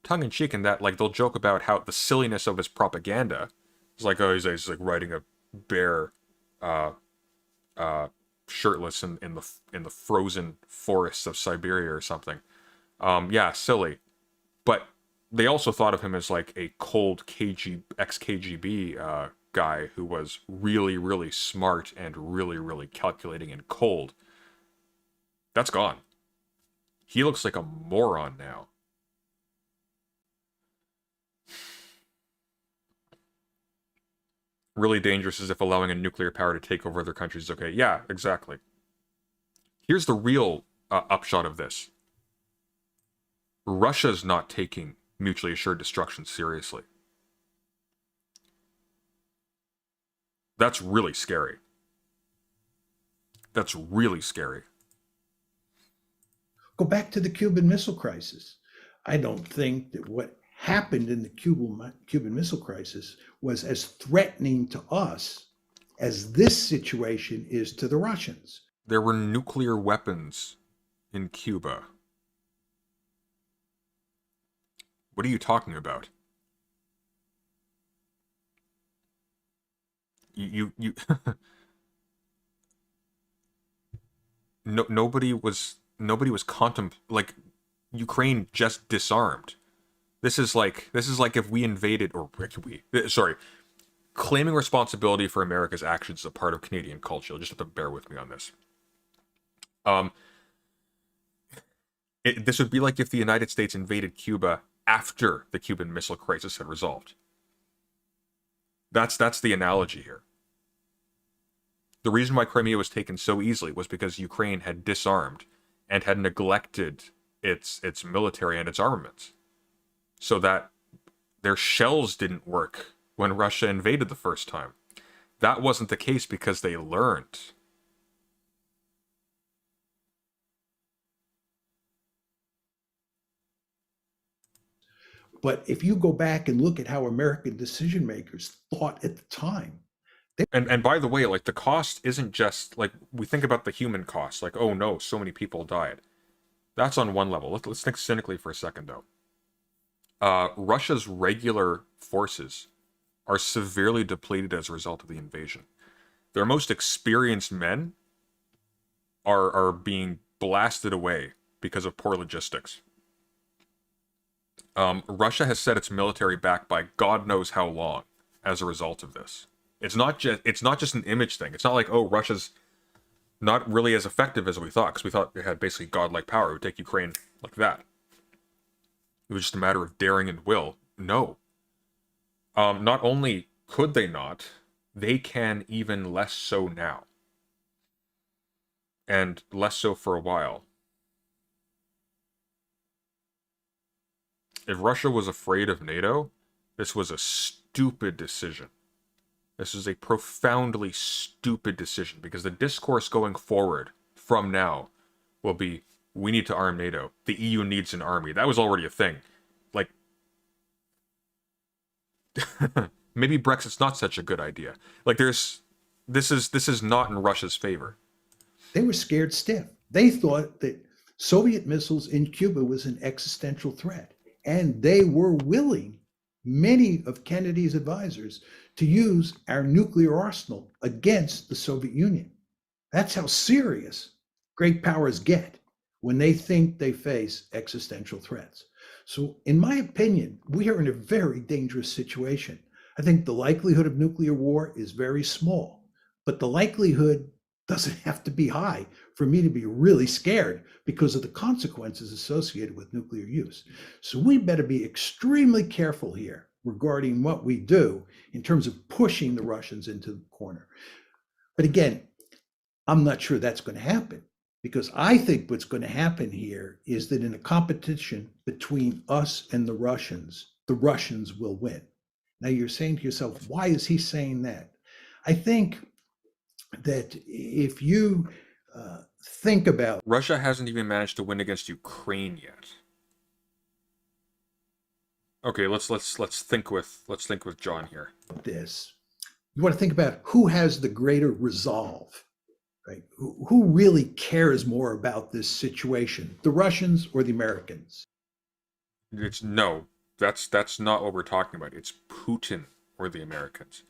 Tongue-in-cheek in that, like, they'll joke about how the silliness of his propaganda. It's like, oh, he's like riding a bear, shirtless in the frozen forests of Siberia or something. Yeah, silly. But they also thought of him as like a cold ex-KGB guy who was really, really smart and really, really calculating and cold. That's gone. He looks like a moron now. Really dangerous as if allowing a nuclear power to take over other countries is okay. Yeah, exactly. Here's the real upshot of this. Russia's not taking mutually assured destruction seriously. That's really scary. That's really scary. Go back to the Cuban Missile Crisis. I don't think that what happened in the Cuban Missile Crisis was as threatening to us as this situation is to the Russians. There were nuclear weapons in Cuba. What are you talking about? You no, nobody was like, Ukraine just disarmed. This is like if we invaded, or claiming responsibility for America's actions is a part of Canadian culture. You'll just have to bear with me on this. This would be like if the United States invaded Cuba after the Cuban Missile Crisis had resolved. That's the analogy here. The reason why Crimea was taken so easily was because Ukraine had disarmed and had neglected its military and its armaments, so that their shells didn't work when Russia invaded the first time. That wasn't the case because they learned. But if you go back and look at how American decision makers thought at the time. And by the way, like, the cost isn't just, like, we think about the human cost, like, oh no, so many people died. That's on one level. Let's think cynically for a second, though. Russia's regular forces are severely depleted as a result of the invasion. Their most experienced men are being blasted away because of poor logistics. Russia has set its military back by God knows how long as a result of this. It's not just an image thing. It's not like, oh, Russia's not really as effective as we thought, because we thought it had basically godlike power. It would take Ukraine like that. It was just a matter of daring and will. No. Not only could they not, they can even less so now. And less so for a while. If Russia was afraid of NATO, this was a stupid decision. This is a profoundly stupid decision, because the discourse going forward from now will be, we need to arm NATO. The EU needs an army. That was already a thing. Like, maybe Brexit's not such a good idea. Like, this is not in Russia's favor. They were scared stiff. They thought that Soviet missiles in Cuba was an existential threat. And they were willing, many of Kennedy's advisors, to use our nuclear arsenal against the Soviet Union. That's how serious great powers get when they think they face existential threats. So in my opinion, we are in a very dangerous situation. I think the likelihood of nuclear war is very small, but the likelihood doesn't have to be high for me to be really scared because of the consequences associated with nuclear use. So we better be extremely careful here regarding what we do in terms of pushing the Russians into the corner. But again, I'm not sure that's going to happen, because I think what's going to happen here is that in a competition between us and the Russians will win. Now you're saying to yourself, why is he saying that? I think that if you think about... Russia hasn't even managed to win against Ukraine yet. Okay, let's think with John here. This, you want to think about who has the greater resolve, right? Who really cares more about this situation, the Russians or the Americans? It's no, that's not what we're talking about. It's Putin or the Americans.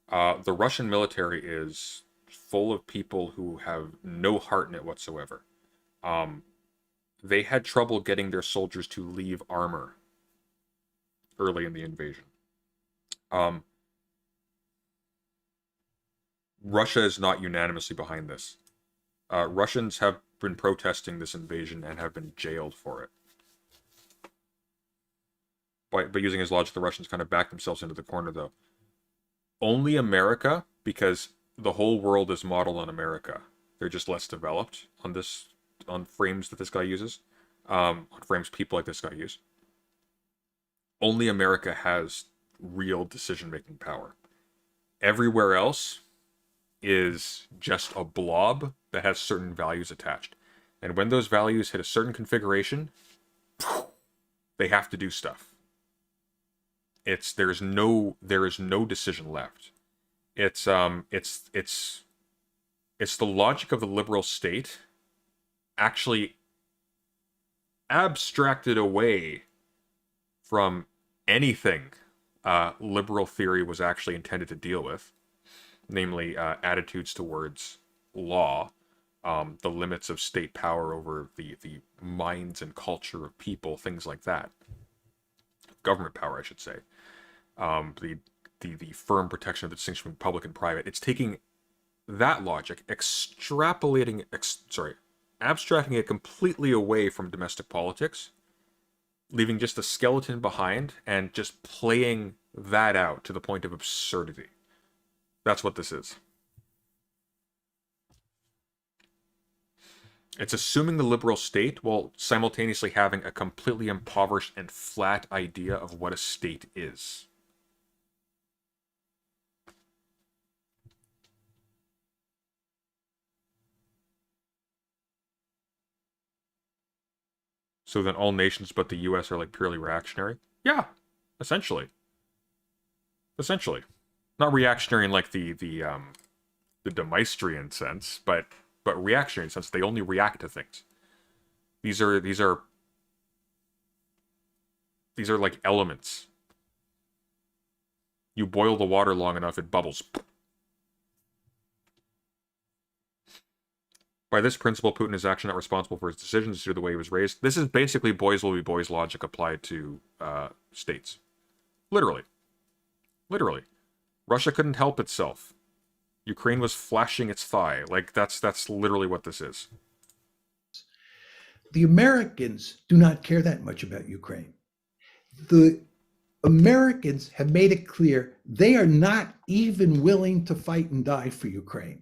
The Russian military is full of people who have no heart in it whatsoever. They had trouble getting their soldiers to leave armor early in the invasion. Russia is not unanimously behind this. Russians have been protesting this invasion and have been jailed for it. By using his logic, the Russians kind of backed themselves into the corner, though. Only America, because the whole world is modeled on America. They're just less developed on frames that this guy uses, on frames people like this guy use. Only America has real decision-making power. Everywhere else is just a blob that has certain values attached. And when those values hit a certain configuration, they have to do stuff. There is no decision left. It's the logic of the liberal state actually abstracted away from anything liberal theory was actually intended to deal with, namely attitudes towards law, the limits of state power over the minds and culture of people, things like that. Government power, I should say. The firm protection of the distinction between public and private. It's taking that logic, abstracting it completely away from domestic politics, leaving just a skeleton behind, and just playing that out to the point of absurdity. That's what this is. It's assuming the liberal state while simultaneously having a completely impoverished and flat idea of what a state is. So then all nations but the US are like purely reactionary? Yeah, essentially. Essentially. Not reactionary in like the Demeistrian sense, but reactionary in the sense they only react to things. These are like elements. You boil the water long enough, it bubbles. By this principle, Putin is actually not responsible for his decisions due to the way he was raised. This is basically boys will be boys logic applied to states. Literally. Literally. Russia couldn't help itself. Ukraine was flashing its thigh. Like, that's literally what this is. The Americans do not care that much about Ukraine. The Americans have made it clear they are not even willing to fight and die for Ukraine.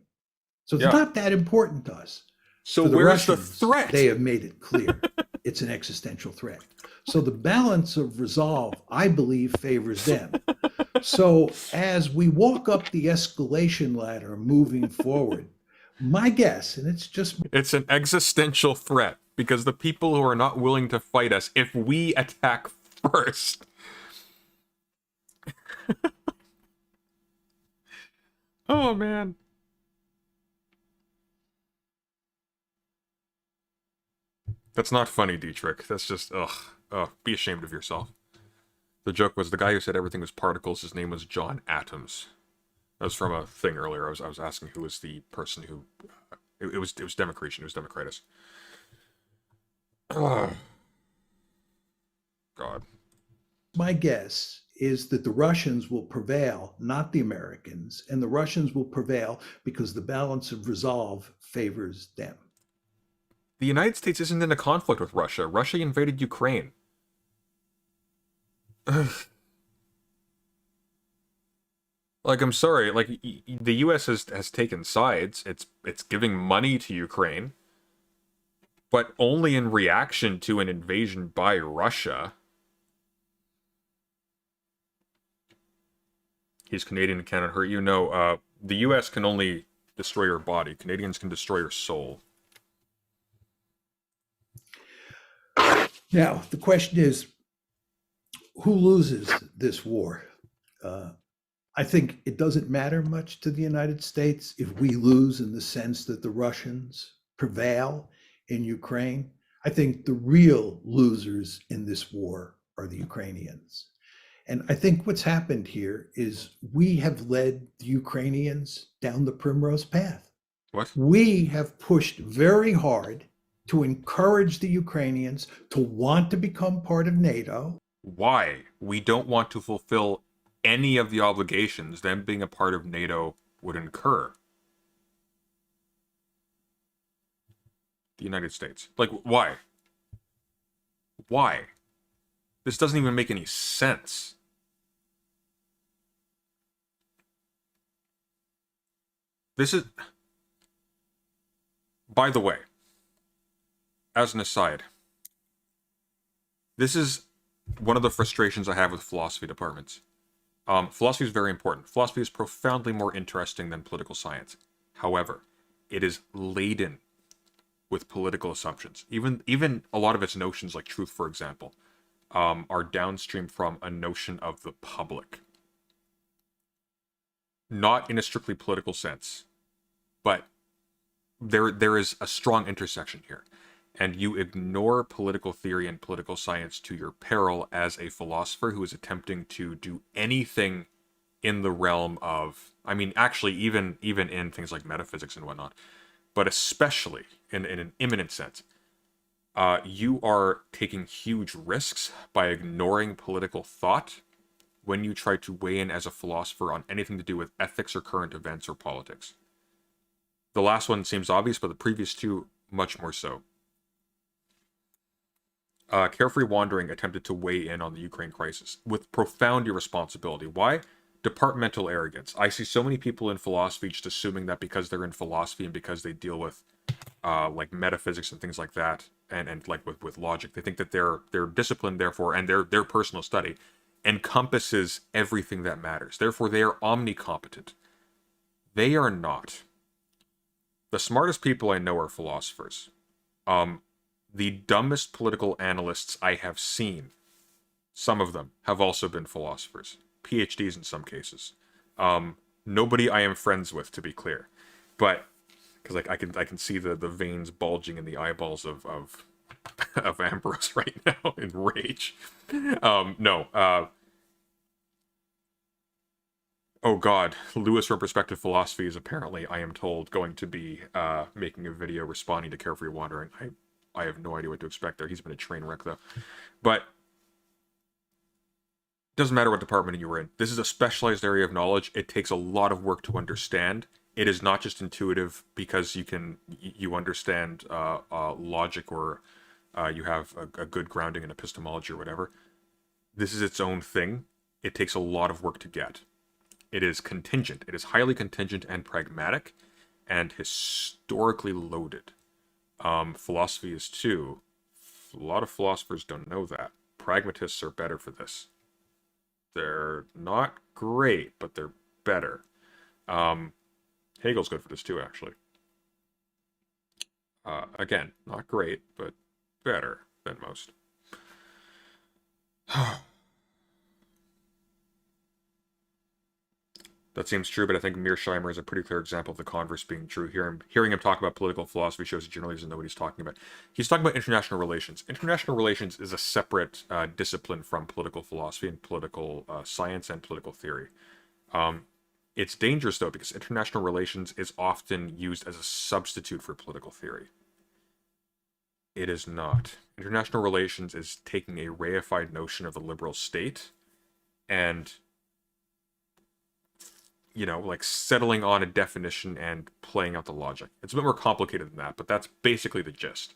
So it's not that important to us. So For where's the Russians, threat? They have made it clear it's an existential threat. So the balance of resolve, I believe, favors them. So as we walk up the escalation ladder moving forward, my guess, and it's just... It's an existential threat, because the people who are not willing to fight us, if we attack first... Oh, man. That's not funny, Dietrich. That's just, ugh. Be ashamed of yourself. The joke was the guy who said everything was particles, his name was John Atoms. That was from a thing earlier. I was asking who was the person who... It was Democratian. It was Democritus. Oh. God. My guess is that the Russians will prevail, not the Americans, and the Russians will prevail because the balance of resolve favors them. The United States isn't in a conflict with Russia. Russia invaded Ukraine. Like, I'm sorry, like, the US has taken sides. It's giving money to Ukraine, but only in reaction to an invasion by Russia. He's Canadian and cannot hurt you. No, the US can only destroy your body. Canadians can destroy your soul. Now, the question is, who loses this war? I think it doesn't matter much to the United States if we lose in the sense that the Russians prevail in Ukraine. I think the real losers in this war are the Ukrainians. And I think what's happened here is we have led the Ukrainians down the primrose path. What? We have pushed very hard to encourage the Ukrainians to want to become part of NATO. Why? We don't want to fulfill any of the obligations them being a part of NATO would incur. The United States. Like, why? Why? This doesn't even make any sense. This is... By the way, as an aside, this is one of the frustrations I have with philosophy departments. Philosophy is very important. Philosophy is profoundly more interesting than political science. However, it is laden with political assumptions. Even a lot of its notions, like truth, for example, are downstream from a notion of the public. Not in a strictly political sense, but there is a strong intersection here. And you ignore political theory and political science to your peril as a philosopher who is attempting to do anything in the realm of, I mean, actually, even in things like metaphysics and whatnot, but especially in an imminent sense, you are taking huge risks by ignoring political thought when you try to weigh in as a philosopher on anything to do with ethics or current events or politics. The last one seems obvious, but the previous two, much more so. Carefree Wandering attempted to weigh in on the Ukraine crisis with profound irresponsibility. Why? Departmental arrogance. I see so many people in philosophy just assuming that because they're in philosophy and because they deal with like metaphysics and things like that, and like with logic, they think that their discipline, therefore, and their personal study encompasses everything that matters. Therefore, they are omnicompetent. They are not. The smartest people I know are philosophers. The dumbest political analysts I have seen, some of them, have also been philosophers. PhDs in some cases. Nobody I am friends with, to be clear. But, because like, I can see the veins bulging in the eyeballs of Ambrose right now in rage. Oh god, Lewis from Perspective Philosophy is apparently, I am told, going to be making a video responding to Carefree Wandering. I have no idea what to expect there. He's been a train wreck, though. But doesn't matter what department you were in. This is a specialized area of knowledge. It takes a lot of work to understand. It is not just intuitive because you understand logic or you have a good grounding in epistemology or whatever. This is its own thing. It takes a lot of work to get. It is contingent. It is highly contingent and pragmatic and historically loaded. Philosophy is too. A lot of philosophers don't know that. Pragmatists are better for this. They're not great, but they're better. Hegel's good for this too, actually. Again, not great, but better than most. That seems true, but I think Mearsheimer is a pretty clear example of the converse being true. Hearing him talk about political philosophy shows he generally doesn't know what he's talking about. He's talking about international relations. International relations is a separate discipline from political philosophy and political science and political theory. It's dangerous, though, because international relations is often used as a substitute for political theory. It is not. International relations is taking a reified notion of the liberal state and, you know, like settling on a definition and playing out the logic. It's a bit more complicated than that, but that's basically the gist.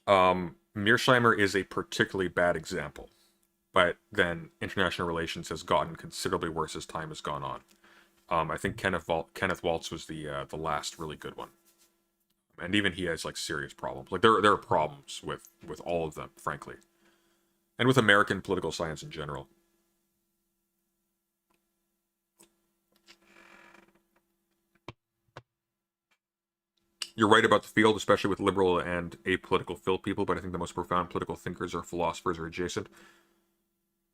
Mearsheimer is a particularly bad example, but then international relations has gotten considerably worse as time has gone on. I think Kenneth Waltz was the last really good one, and even he has like serious problems. Like there are problems with all of them, frankly, and with American political science in general. You're right about the field, especially with liberal and apolitical field people, but I think the most profound political thinkers or philosophers are adjacent.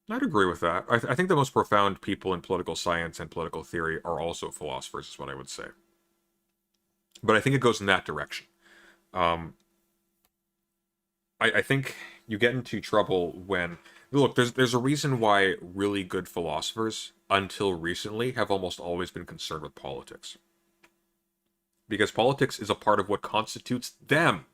I'd agree with that. I think the most profound people in political science and political theory are also philosophers, is what I would say. But I think it goes in that direction. I think you get into trouble when... Look, there's a reason why really good philosophers, until recently, have almost always been concerned with politics. Because politics is a part of what constitutes them.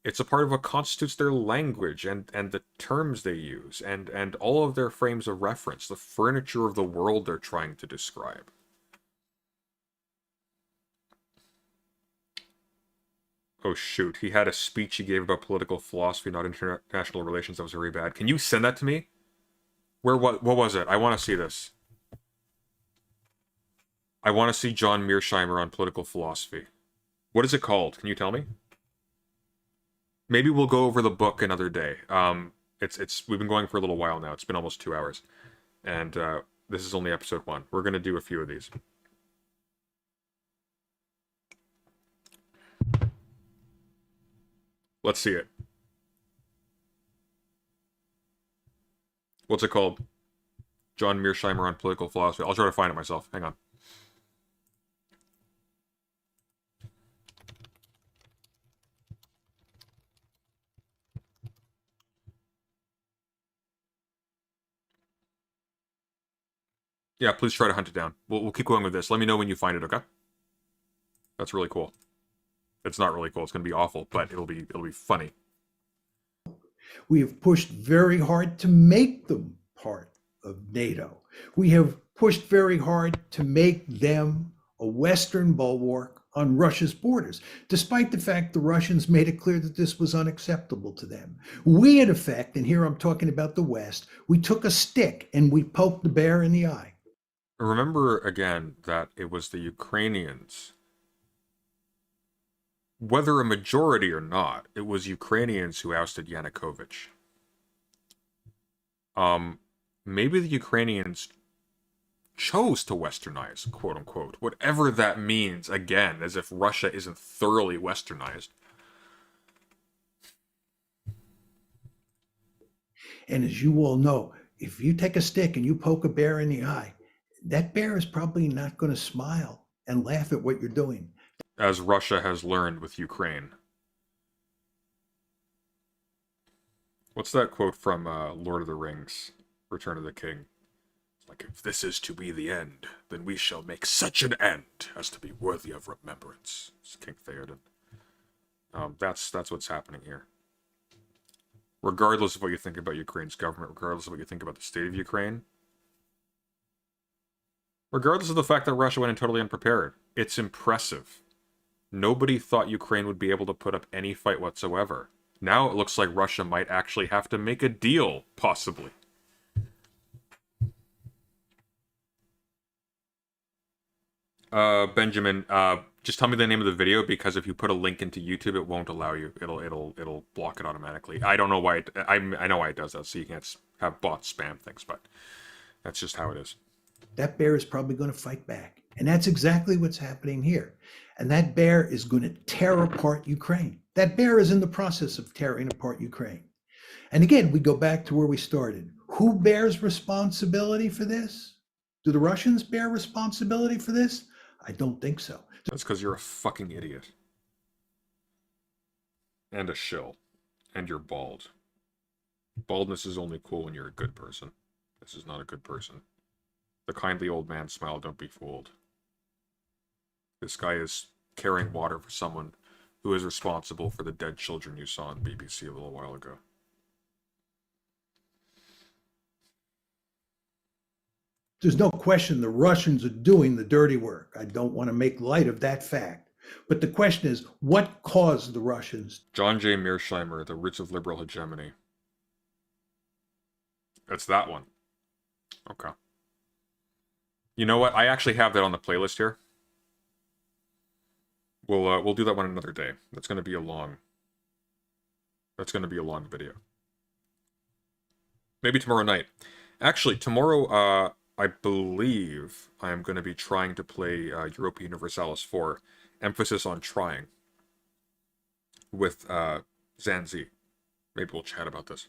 It's a part of what constitutes their language and the terms they use and all of their frames of reference, the furniture of the world they're trying to describe. Oh shoot, he had a speech he gave about political philosophy, not international relations. That was very bad. Can you send that to me? What was it? I want to see this. I want to see John Mearsheimer on political philosophy. What is it called? Can you tell me? Maybe we'll go over the book another day. We've been going for a little while now. It's been almost 2 hours. And this is only episode 1. We're going to do a few of these. Let's see it. What's it called? John Mearsheimer on political philosophy. I'll try to find it myself. Hang on. Yeah, please try to hunt it down. We'll keep going with this. Let me know when you find it, okay? That's really cool. It's not really cool. It's going to be awful, but it'll be funny. We have pushed very hard to make them part of NATO. We have pushed very hard to make them a Western bulwark on Russia's borders, despite the fact the Russians made it clear that this was unacceptable to them. We, in effect, and here I'm talking about the West, we took a stick and we poked the bear in the eye. Remember, again, that it was the Ukrainians. Whether a majority or not, it was Ukrainians who ousted Yanukovych. Maybe the Ukrainians chose to westernize, quote unquote. Whatever that means, again, as if Russia isn't thoroughly westernized. And as you all know, if you take a stick and you poke a bear in the eye, that bear is probably not going to smile and laugh at what you're doing. As Russia has learned with Ukraine. What's that quote from Lord of the Rings, Return of the King? It's like, if this is to be the end, then we shall make such an end as to be worthy of remembrance. It's King Theoden. That's what's happening here. Regardless of what you think about Ukraine's government, regardless of what you think about the state of Ukraine, regardless of the fact that Russia went in totally unprepared, it's impressive. Nobody thought Ukraine would be able to put up any fight whatsoever. Now it looks like Russia might actually have to make a deal, possibly. Benjamin, just tell me the name of the video, because if you put a link into YouTube, it won't allow you. It'll block it automatically. I don't know why. I know why it does that, so you can't have bots spam things, but that's just how it is. That bear is probably going to fight back. And that's exactly what's happening here. And that bear is going to tear apart Ukraine. That bear is in the process of tearing apart Ukraine. And again, we go back to where we started. Who bears responsibility for this? Do the Russians bear responsibility for this? I don't think so. That's because you're a fucking idiot. And a shill. And you're bald. Baldness is only cool when you're a good person. This is not a good person. The kindly old man smile, don't be fooled. This guy is carrying water for someone who is responsible for the dead children you saw on BBC a little while ago. There's no question the Russians are doing the dirty work. I don't want to make light of that fact. But the question is, what caused the Russians? John J. Mearsheimer, The Roots of Liberal Hegemony. It's that one. Okay. You know what? I actually have that on the playlist here. We'll do that one another day. That's going to be a long video. Maybe tomorrow night. Actually, tomorrow, I believe I am going to be trying to play Europa Universalis 4, emphasis on trying with Zanzi. Maybe we'll chat about this.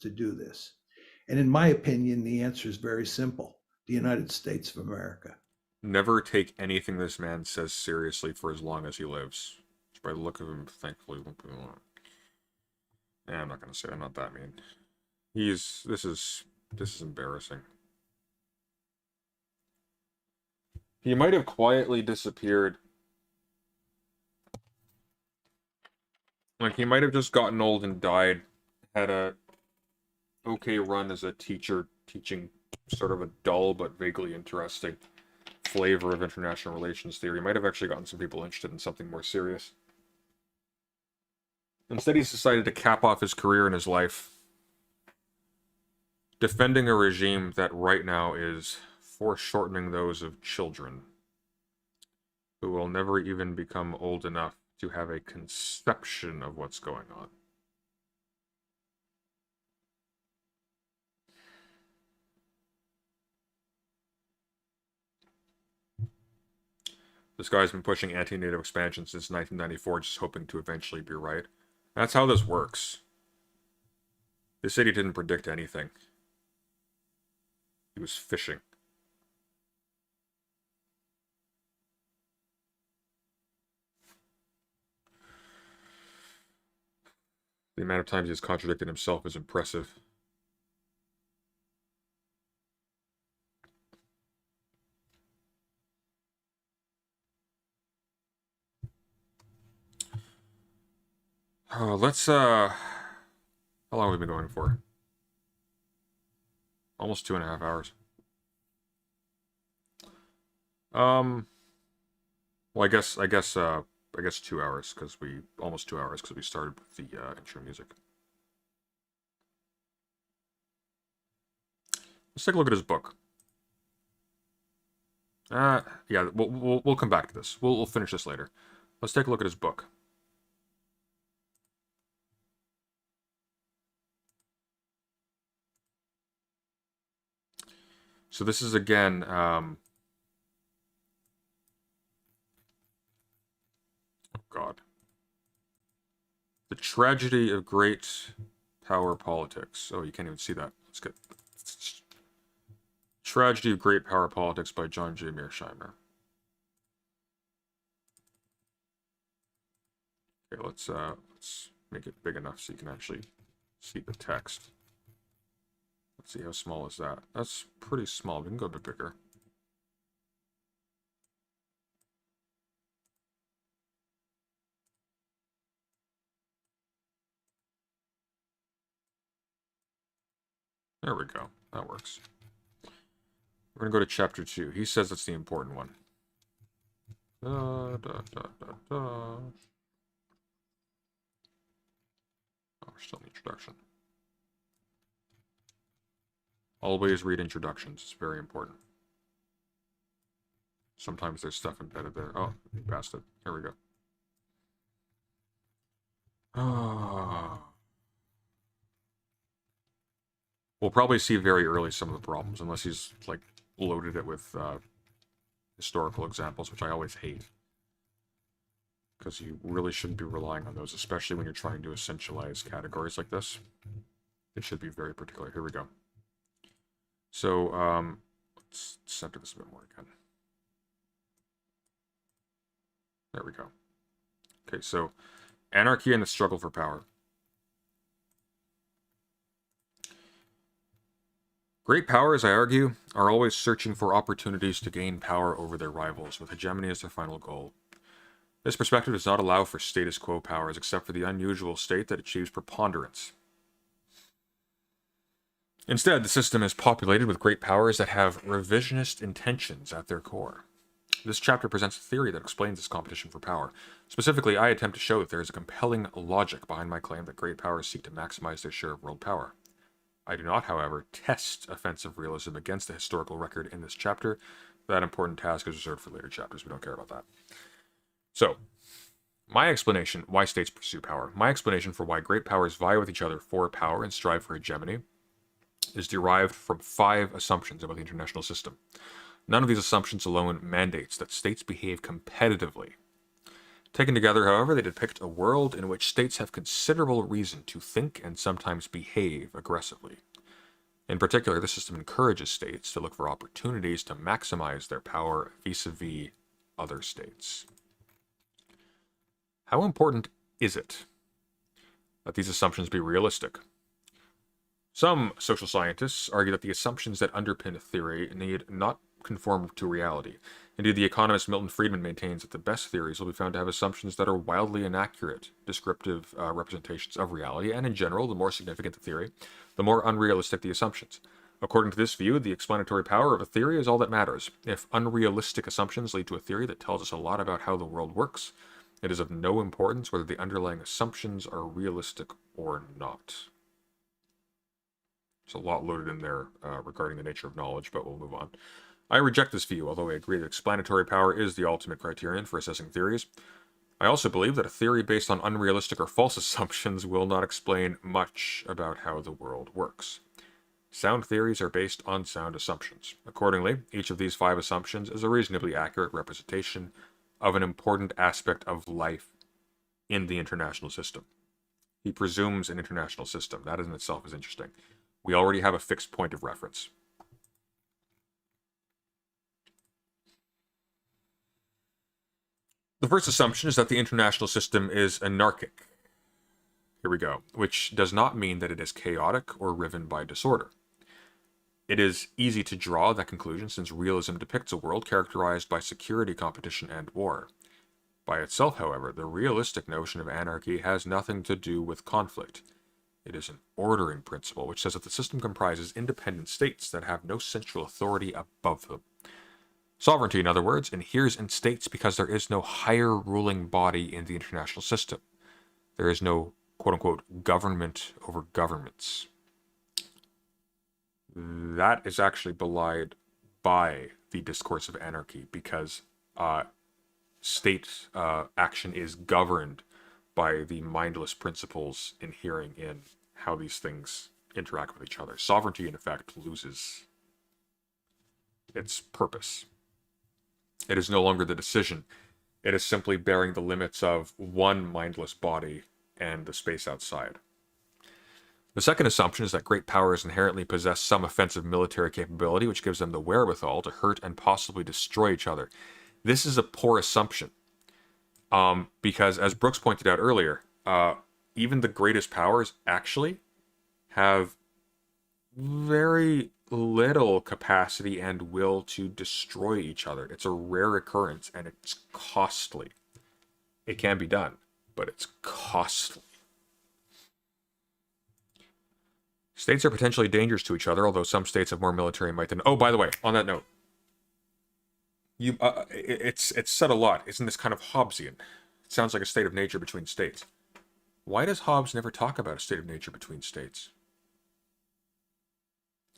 To do this? And in my opinion, the answer is very simple: the United States of America. Never take anything this man says seriously for as long as he lives. By the look of him, thankfully, won't be long. Yeah, I'm not gonna say I'm not that mean. This is embarrassing. He might have quietly disappeared. Like, he might have just gotten old and died. Had a okay run as a teacher, teaching sort of a dull but vaguely interesting flavor of international relations theory. He might have actually gotten some people interested in something more serious. Instead, he's decided to cap off his career and his life defending a regime that right now is foreshortening those of children who will never even become old enough to have a conception of what's going on. This guy's been pushing anti-native expansion since 1994, just hoping to eventually be right. That's how this works. The city didn't predict anything. He was fishing. The amount of times he has contradicted himself is impressive. How long have we been going for? Almost 2.5 hours. Well, I guess 2 hours, because almost 2 hours, because we started with the intro music. Let's take a look at his book. Yeah, we'll come back to this. We'll finish this later. Let's take a look at his book. So this is again, oh God. The Tragedy of Great Power Politics. Oh, you can't even see that. Let's get Tragedy of Great Power Politics by John J. Mearsheimer. Okay, let's make it big enough so you can actually see the text. Let's see, how small is that? That's pretty small. We can go a bit bigger. There we go. That works. We're going to go to chapter 2. He says it's the important one. Oh, we're still in the introduction. Always read introductions. It's very important. Sometimes there's stuff embedded there. Oh, we passed it. Here we go. We'll probably see very early some of the problems, unless he's, like, loaded it with historical examples, which I always hate. Because you really shouldn't be relying on those, especially when you're trying to essentialize categories like this. It should be very particular. Here we go. So, let's center this a bit more again. There we go. Okay, so, Anarchy and the Struggle for Power. Great powers, I argue, are always searching for opportunities to gain power over their rivals, with hegemony as their final goal. This perspective does not allow for status quo powers, except for the unusual state that achieves preponderance. Instead, the system is populated with great powers that have revisionist intentions at their core. This chapter presents a theory that explains this competition for power. Specifically, I attempt to show that there is a compelling logic behind my claim that great powers seek to maximize their share of world power. I do not, however, test offensive realism against the historical record in this chapter. That important task is reserved for later chapters. We don't care about that. So, my explanation why states pursue power, my explanation for why great powers vie with each other for power and strive for hegemony, is derived from 5 assumptions about the international system. None of these assumptions alone mandates that states behave competitively. Taken together, however, they depict a world in which states have considerable reason to think and sometimes behave aggressively. In particular, the system encourages states to look for opportunities to maximize their power vis-a-vis other states. How important is it that these assumptions be realistic? Some social scientists argue that the assumptions that underpin a theory need not conform to reality. Indeed, the economist Milton Friedman maintains that the best theories will be found to have assumptions that are wildly inaccurate, descriptive representations of reality, and in general, the more significant the theory, the more unrealistic the assumptions. According to this view, the explanatory power of a theory is all that matters. If unrealistic assumptions lead to a theory that tells us a lot about how the world works, it is of no importance whether the underlying assumptions are realistic or not. There's a lot loaded in there regarding the nature of knowledge, but we'll move on. I reject this view, although I agree that explanatory power is the ultimate criterion for assessing theories. I also believe that a theory based on unrealistic or false assumptions will not explain much about how the world works. Sound theories are based on sound assumptions. Accordingly, each of these 5 assumptions is a reasonably accurate representation of an important aspect of life in the international system. He presumes an international system. That in itself is interesting. We already have a fixed point of reference. The first assumption is that the international system is anarchic. Here we go. Which does not mean that it is chaotic or riven by disorder. It is easy to draw that conclusion since realism depicts a world characterized by security, competition, and war. By itself, however, the realistic notion of anarchy has nothing to do with conflict. It is an ordering principle which says that the system comprises independent states that have no central authority above them. Sovereignty, in other words, inheres in states because there is no higher ruling body in the international system. There is no, quote-unquote, government over governments. That is actually belied by the discourse of anarchy because state action is governed by the mindless principles inhering in how these things interact with each other. Sovereignty, in effect, loses its purpose. It is no longer the decision. It is simply bearing the limits of one mindless body and the space outside. The second assumption is that great powers inherently possess some offensive military capability which gives them the wherewithal to hurt and possibly destroy each other. This is a poor assumption because, as Brooks pointed out earlier, even the greatest powers actually have very little capacity and will to destroy each other. It's a rare occurrence and it's costly. It can be done, but it's costly. States are potentially dangerous to each other, although some states have more military might than... Oh, by the way, on that note, it's said a lot. Isn't this kind of Hobbesian? It sounds like a state of nature between states. Why does Hobbes never talk about a state of nature between states?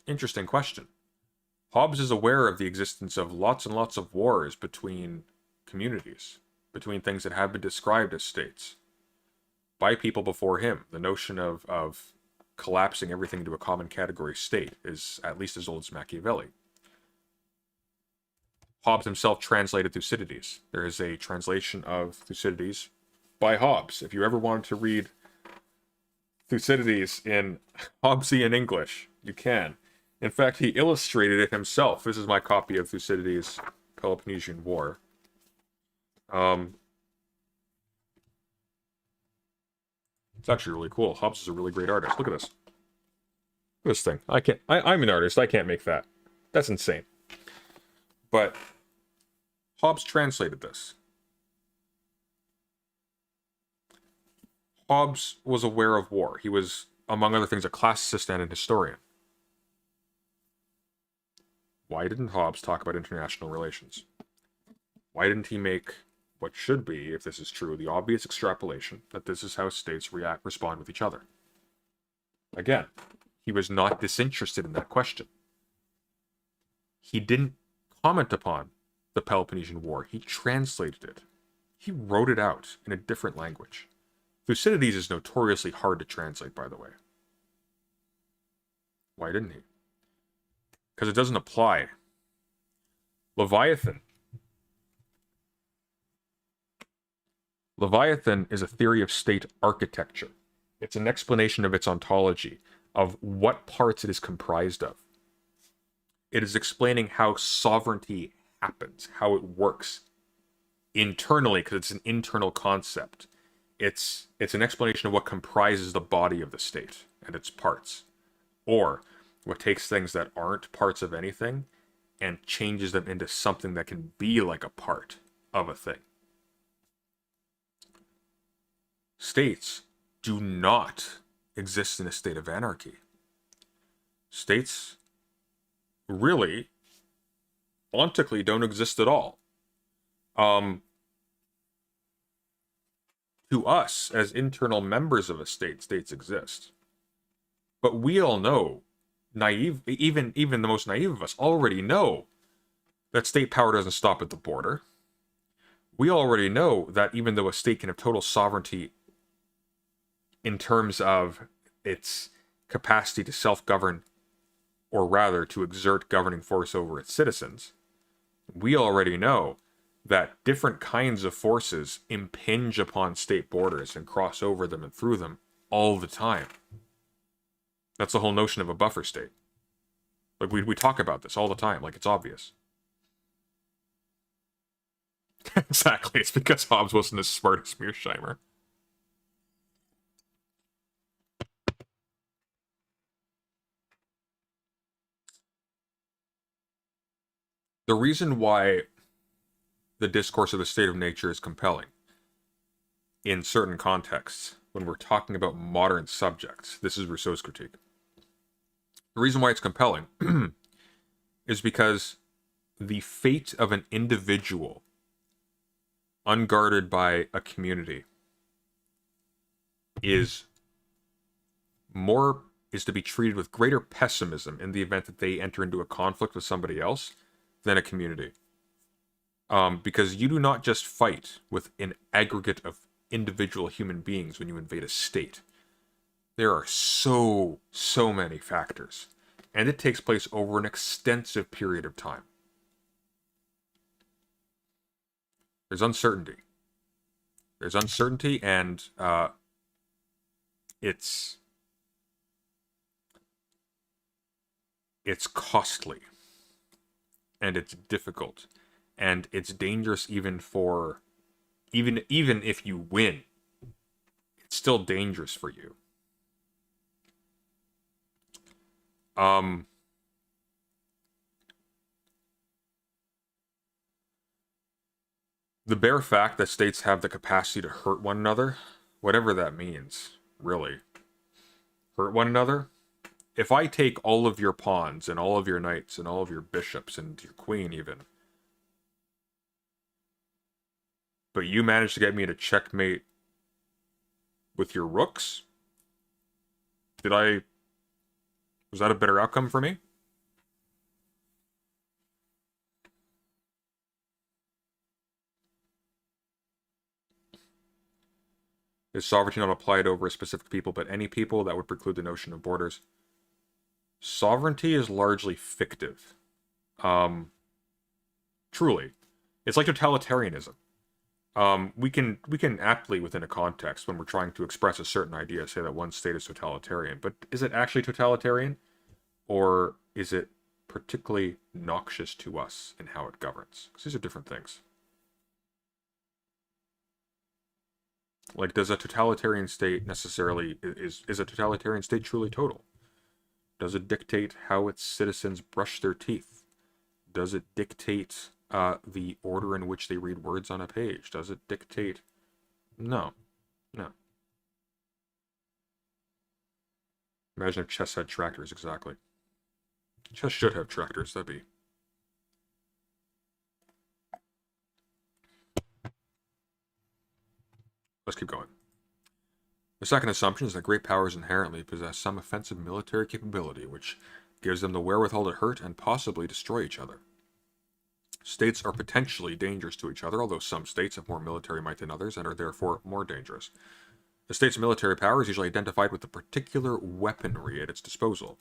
Interesting question. Hobbes is aware of the existence of lots and lots of wars between communities, between things that have been described as states by people before him. The notion of collapsing everything into a common category state is at least as old as Machiavelli. Hobbes himself translated Thucydides. There is a translation of Thucydides by Hobbes. If you ever wanted to read Thucydides in Hobbesian English, you can. In fact, he illustrated it himself. This is my copy of Thucydides' Peloponnesian War. It's actually really cool. Hobbes is a really great artist. Look at this. Look at this thing. I'm an artist. I can't make that. That's insane. But Hobbes translated this. Hobbes was aware of war. He was, among other things, a classicist and an historian. Why didn't Hobbes talk about international relations? Why didn't he make what should be, if this is true, the obvious extrapolation that this is how states respond with each other? Again, he was not disinterested in that question. He didn't comment upon the Peloponnesian War. He translated it. He wrote it out in a different language. Thucydides is notoriously hard to translate, by the way. Why didn't he? Because it doesn't apply. Leviathan. Leviathan is a theory of state architecture. It's an explanation of its ontology, of what parts it is comprised of. It is explaining how sovereignty happens, how it works internally, because it's an internal concept. It's an explanation of what comprises the body of the state and its parts, or what takes things that aren't parts of anything and changes them into something that can be like a part of a thing. States do not exist in a state of anarchy. States really, ontically, don't exist at all. To us, as internal members of a state, states exist. But we all know, even the most naive of us already know that state power doesn't stop at the border. We already know that even though a state can have total sovereignty in terms of its capacity to self-govern, or rather to exert governing force over its citizens, we already know that different kinds of forces impinge upon state borders and cross over them and through them all the time. That's the whole notion of a buffer state. Like, we talk about this all the time, like it's obvious. Exactly, it's because Hobbes wasn't as smart as Mearsheimer. The reason why the discourse of the state of nature is compelling in certain contexts, when we're talking about modern subjects, this is Rousseau's critique. The reason why it's compelling is because the fate of an individual unguarded by a community is to be treated with greater pessimism in the event that they enter into a conflict with somebody else than a community. Because you do not just fight with an aggregate of individual human beings when you invade a state. There are so many factors, and it takes place over an extensive period of time. There's uncertainty. There's uncertainty, and it's costly, and it's difficult, and it's dangerous even if you win. It's still dangerous for you. The bare fact that states have the capacity to hurt one another, whatever that means, really, hurt one another. If I take all of your pawns and all of your knights and all of your bishops and your queen even, but you managed to get me to checkmate with your rooks, was that a better outcome for me? Is sovereignty not applied over a specific people, but any people? That would preclude the notion of borders. Sovereignty is largely fictive. Truly. It's like totalitarianism. We can aptly, within a context, when we're trying to express a certain idea, say that one state is totalitarian. But is it actually totalitarian? Or is it particularly noxious to us in how it governs? Because these are different things. Like, does a totalitarian state necessarily... Is a totalitarian state truly total? Does it dictate how its citizens brush their teeth? Does it dictate the order in which they read words on a page? Does it dictate... No. Imagine if chess had tractors, exactly. Chess should have tractors, that'd be... Let's keep going. The second assumption is that great powers inherently possess some offensive military capability, which gives them the wherewithal to hurt and possibly destroy each other. States are potentially dangerous to each other, although some states have more military might than others and are therefore more dangerous. The state's military power is usually identified with the particular weaponry at its disposal.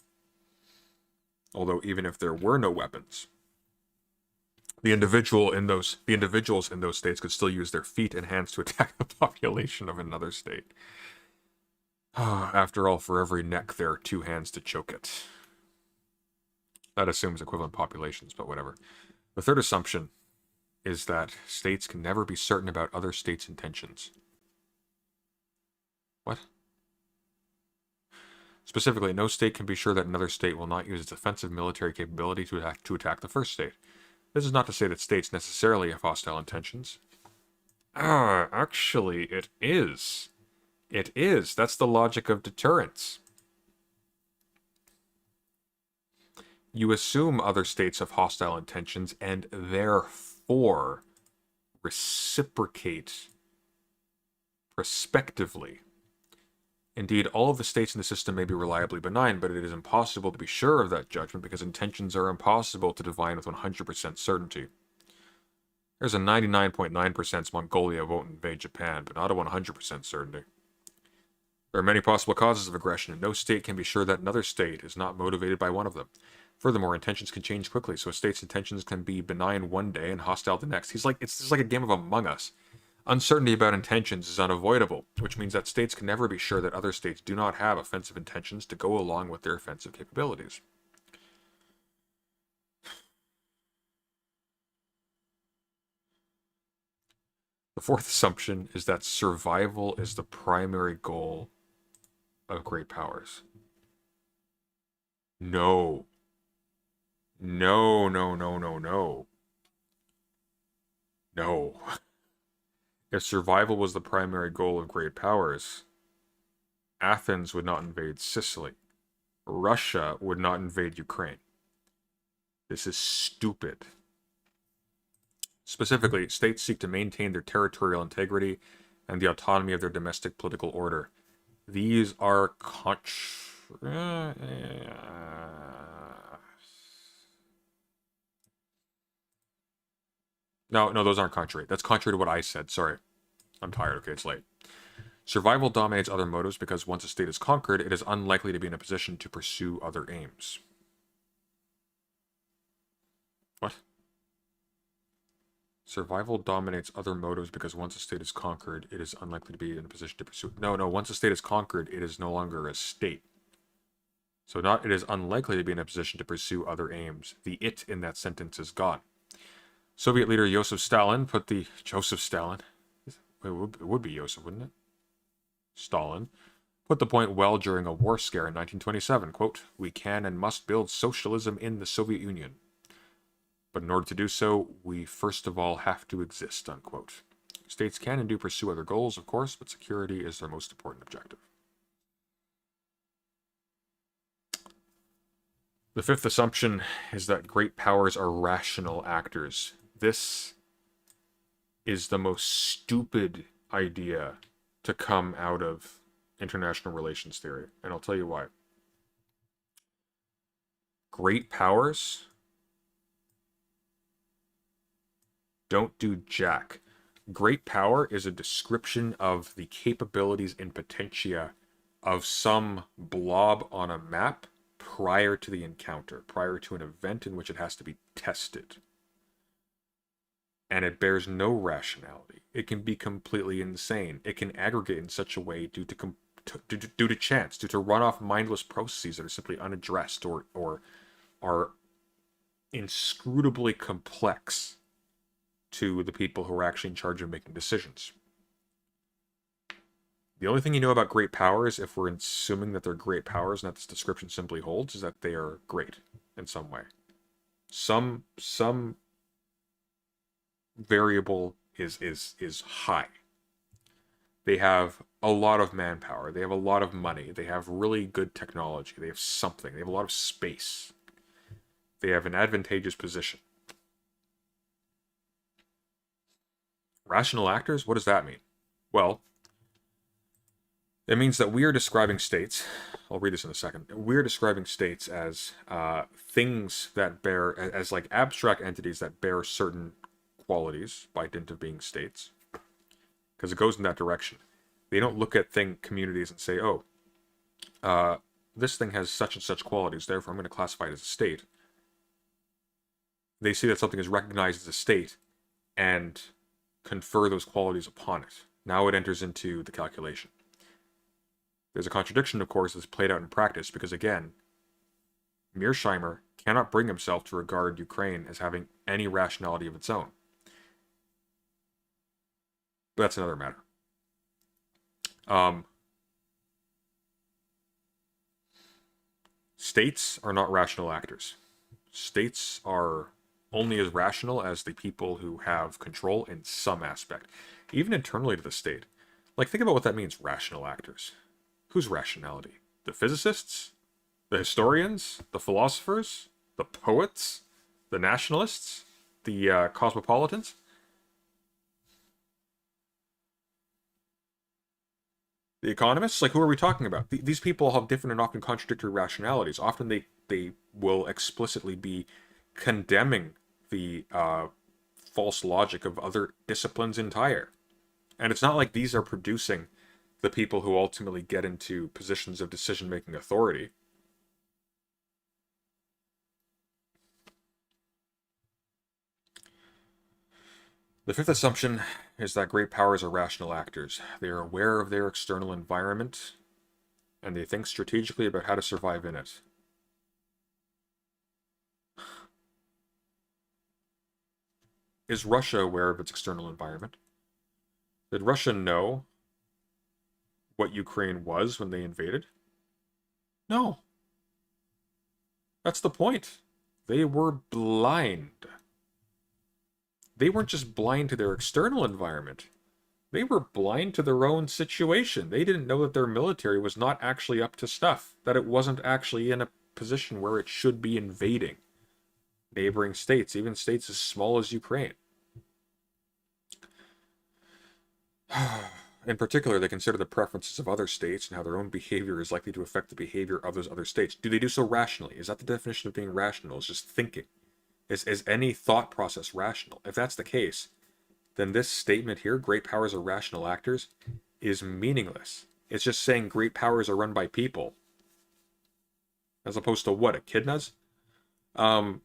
Although even if there were no weapons, the individuals in those states could still use their feet and hands to attack the population of another state. After all, for every neck, there are 2 hands to choke it. That assumes equivalent populations, but whatever. The third assumption is that states can never be certain about other states' intentions. What? Specifically, no state can be sure that another state will not use its offensive military capability to attack the first state. This is not to say that states necessarily have hostile intentions. Actually, it is. It is. That's the logic of deterrence. You assume other states have hostile intentions and therefore reciprocate prospectively. Indeed, all of the states in the system may be reliably benign, but it is impossible to be sure of that judgment because intentions are impossible to divine with 100% certainty. There's a 99.9% Mongolia won't invade Japan, but not a 100% certainty. There are many possible causes of aggression, and no state can be sure that another state is not motivated by one of them. Furthermore, intentions can change quickly, so a state's intentions can be benign one day and hostile the next. It's just like a game of Among Us. Uncertainty about intentions is unavoidable, which means that states can never be sure that other states do not have offensive intentions to go along with their offensive capabilities. The fourth assumption is that survival is the primary goal of great powers. No. No, no, no, no, no. No. If survival was the primary goal of great powers, Athens would not invade Sicily. Russia would not invade Ukraine. This is stupid. Specifically, states seek to maintain their territorial integrity and the autonomy of their domestic political order. These are No, those aren't contrary. That's contrary to what I said. Sorry. I'm tired. Okay, it's late. Survival dominates other motives because once a state is conquered, it is unlikely to be in a position to pursue other aims. What? Survival dominates other motives because once a state is conquered, it is unlikely to be in a position to pursue... No, once a state is conquered, it is no longer a state. So it is unlikely to be in a position to pursue other aims. The it in that sentence is gone. Soviet leader Joseph Stalin put the... It would be Joseph, wouldn't it? Stalin put the point well during a war scare in 1927. Quote, "We can and must build socialism in the Soviet Union. But in order to do so, we first of all have to exist," unquote. States can and do pursue other goals, of course, but security is their most important objective. The fifth assumption is that great powers are rational actors. This is the most stupid idea to come out of international relations theory, and I'll tell you why. Great powers don't do jack. Great power is a description of the capabilities and potentia of some blob on a map prior to the encounter, prior to an event in which it has to be tested. And it bears no rationality. It can be completely insane. It can aggregate in such a way due to chance, due to run-off mindless processes that are simply unaddressed or are inscrutably complex to the people who are actually in charge of making decisions. The only thing you know about great powers, if we're assuming that they're great powers and that this description simply holds, is that they are great in some way. Some variable is high. They have a lot of manpower. They have a lot of money. They have really good technology. They have something. They have a lot of space. They have an advantageous position. Rational actors? What does that mean? Well, it means that we are describing states. I'll read this in a second. We're describing states as things that bear, as like abstract entities that bear certain qualities by dint of being states, because it goes in that direction. They don't look at communities and say, oh, this thing has such and such qualities, therefore I'm going to classify it as a state. They see that something is recognized as a state and confer those qualities upon it. Now it enters into the calculation. There's a contradiction, of course, that's played out in practice, because again, Mearsheimer cannot bring himself to regard Ukraine as having any rationality of its own. But that's another matter. States are not rational actors. States are only as rational as the people who have control in some aspect, even internally to the state. Like, think about what that means, rational actors. Whose rationality? The physicists? The historians? The philosophers? The poets? The nationalists? The cosmopolitans? The economists? Like, who are we talking about? These people have different and often contradictory rationalities. Often they will explicitly be condemning the false logic of other disciplines entire. And it's not like these are producing the people who ultimately get into positions of decision-making authority. The fifth assumption is that great powers are rational actors. They are aware of their external environment, and they think strategically about how to survive in it. Is Russia aware of its external environment? Did Russia know what Ukraine was when they invaded? No. That's the point. They were blind. They weren't just blind to their external environment. They were blind to their own situation. They didn't know that their military was not actually up to stuff, that it wasn't actually in a position where it should be invading neighboring states, even states as small as Ukraine. In particular, they consider the preferences of other states and how their own behavior is likely to affect the behavior of those other states. Do they do so rationally? Is that the definition of being rational? Is just thinking? Is any thought process rational? If that's the case, then this statement here, great powers are rational actors, is meaningless. It's just saying great powers are run by people. As opposed to what? Echidnas? And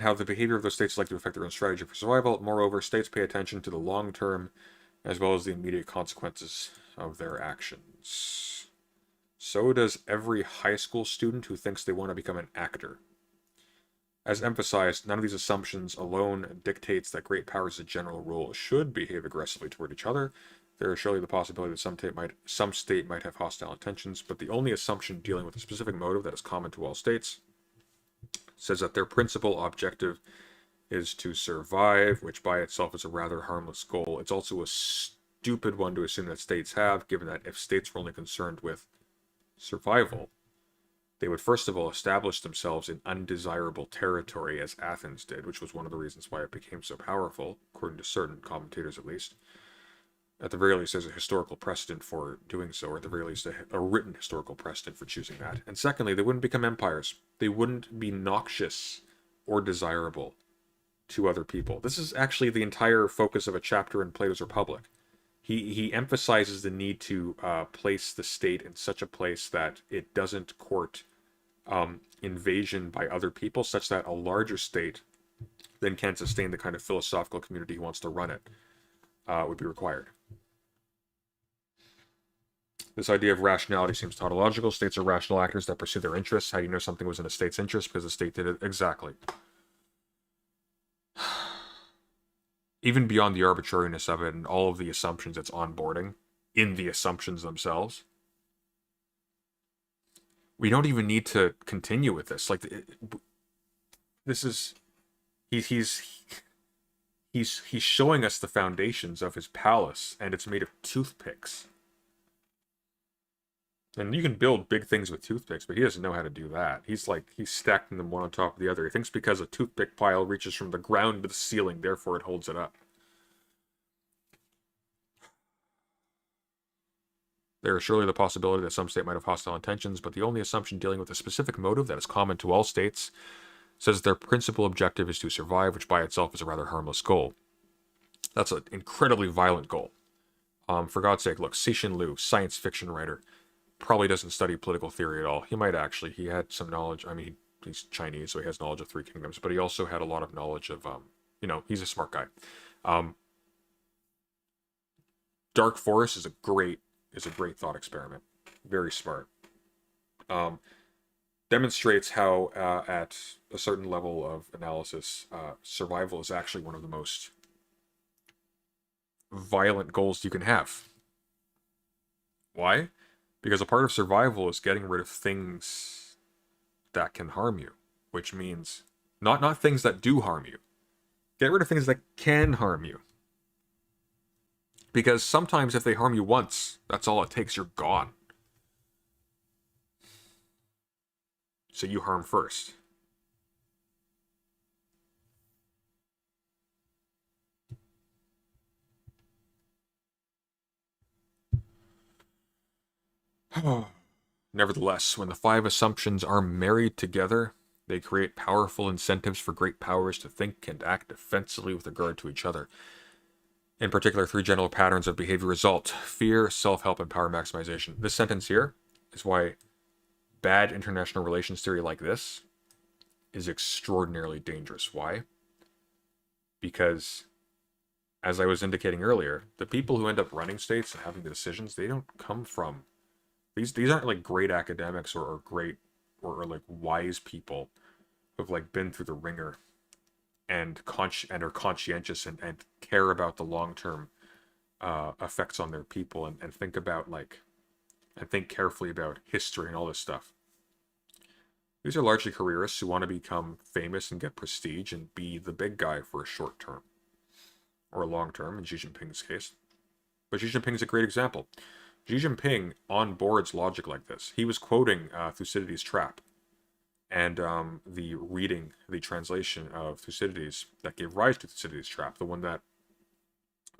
how the behavior of those states is likely to affect their own strategy for survival. Moreover, states pay attention to the long term as well as the immediate consequences of their actions. So does every high school student who thinks they want to become an actor. As emphasized, none of these assumptions alone dictates that great powers as a general rule should behave aggressively toward each other. There is surely the possibility that some state might have hostile intentions, but the only assumption dealing with a specific motive that is common to all states says that their principal objective is to survive, which by itself is a rather harmless goal. It's also a stupid one to assume that states have, given that if states were only concerned with survival, they would first of all establish themselves in undesirable territory, as Athens did, which was one of the reasons why it became so powerful, according to certain commentators at least. At the very least, there's a historical precedent for doing so, or at the very least, a written historical precedent for choosing that. And secondly, they wouldn't become empires. They wouldn't be noxious or desirable to other people. This is actually the entire focus of a chapter in Plato's Republic. He emphasizes the need to place the state in such a place that it doesn't court invasion by other people, such that a larger state then can sustain the kind of philosophical community he wants to run it would be required. This idea of rationality seems tautological. States are rational actors that pursue their interests. How do you know something was in a state's interest? Because the state did it. Exactly. Even beyond the arbitrariness of it and all of the assumptions it's onboarding in the assumptions themselves, we don't even need to continue with this. Like, this is, he's showing us the foundations of his palace, and it's made of toothpicks. And you can build big things with toothpicks, but he doesn't know how to do that. He's stacking them one on top of the other. He thinks because a toothpick pile reaches from the ground to the ceiling, therefore it holds it up. There is surely the possibility that some state might have hostile intentions, but the only assumption dealing with a specific motive that is common to all states says their principal objective is to survive, which by itself is a rather harmless goal. That's an incredibly violent goal. For God's sake, look, Cixin Liu, science fiction writer, probably doesn't study political theory at all. He might actually. He had some knowledge. I mean, he's Chinese, so he has knowledge of three kingdoms, but he also had a lot of knowledge of, he's a smart guy. Dark Forest is a great thought experiment. Very smart. Demonstrates how, at a certain level of analysis, survival is actually one of the most violent goals you can have. Why? Because a part of survival is getting rid of things that can harm you, which means not things that do harm you. Get rid of things that can harm you. Because sometimes if they harm you once, that's all it takes, you're gone. So you harm first. Nevertheless, when the five assumptions are married together, they create powerful incentives for great powers to think and act defensively with regard to each other. In particular, three general patterns of behavior result: fear, self-help, and power maximization. This sentence here is why bad international relations theory like this is extraordinarily dangerous. Why? Because, as I was indicating earlier, the people who end up running states and having the decisions, they don't come from... These aren't like great academics or great or like wise people who've like been through the ringer and are conscientious and care about the long-term effects on their people and think about and think carefully about history and all this stuff. These are largely careerists who want to become famous and get prestige and be the big guy for a short term or a long term in Xi Jinping's case. But Xi Jinping is a great example. Xi Jinping onboards logic like this. He was quoting Thucydides' Trap and the translation of Thucydides that gave rise to Thucydides' Trap, the one that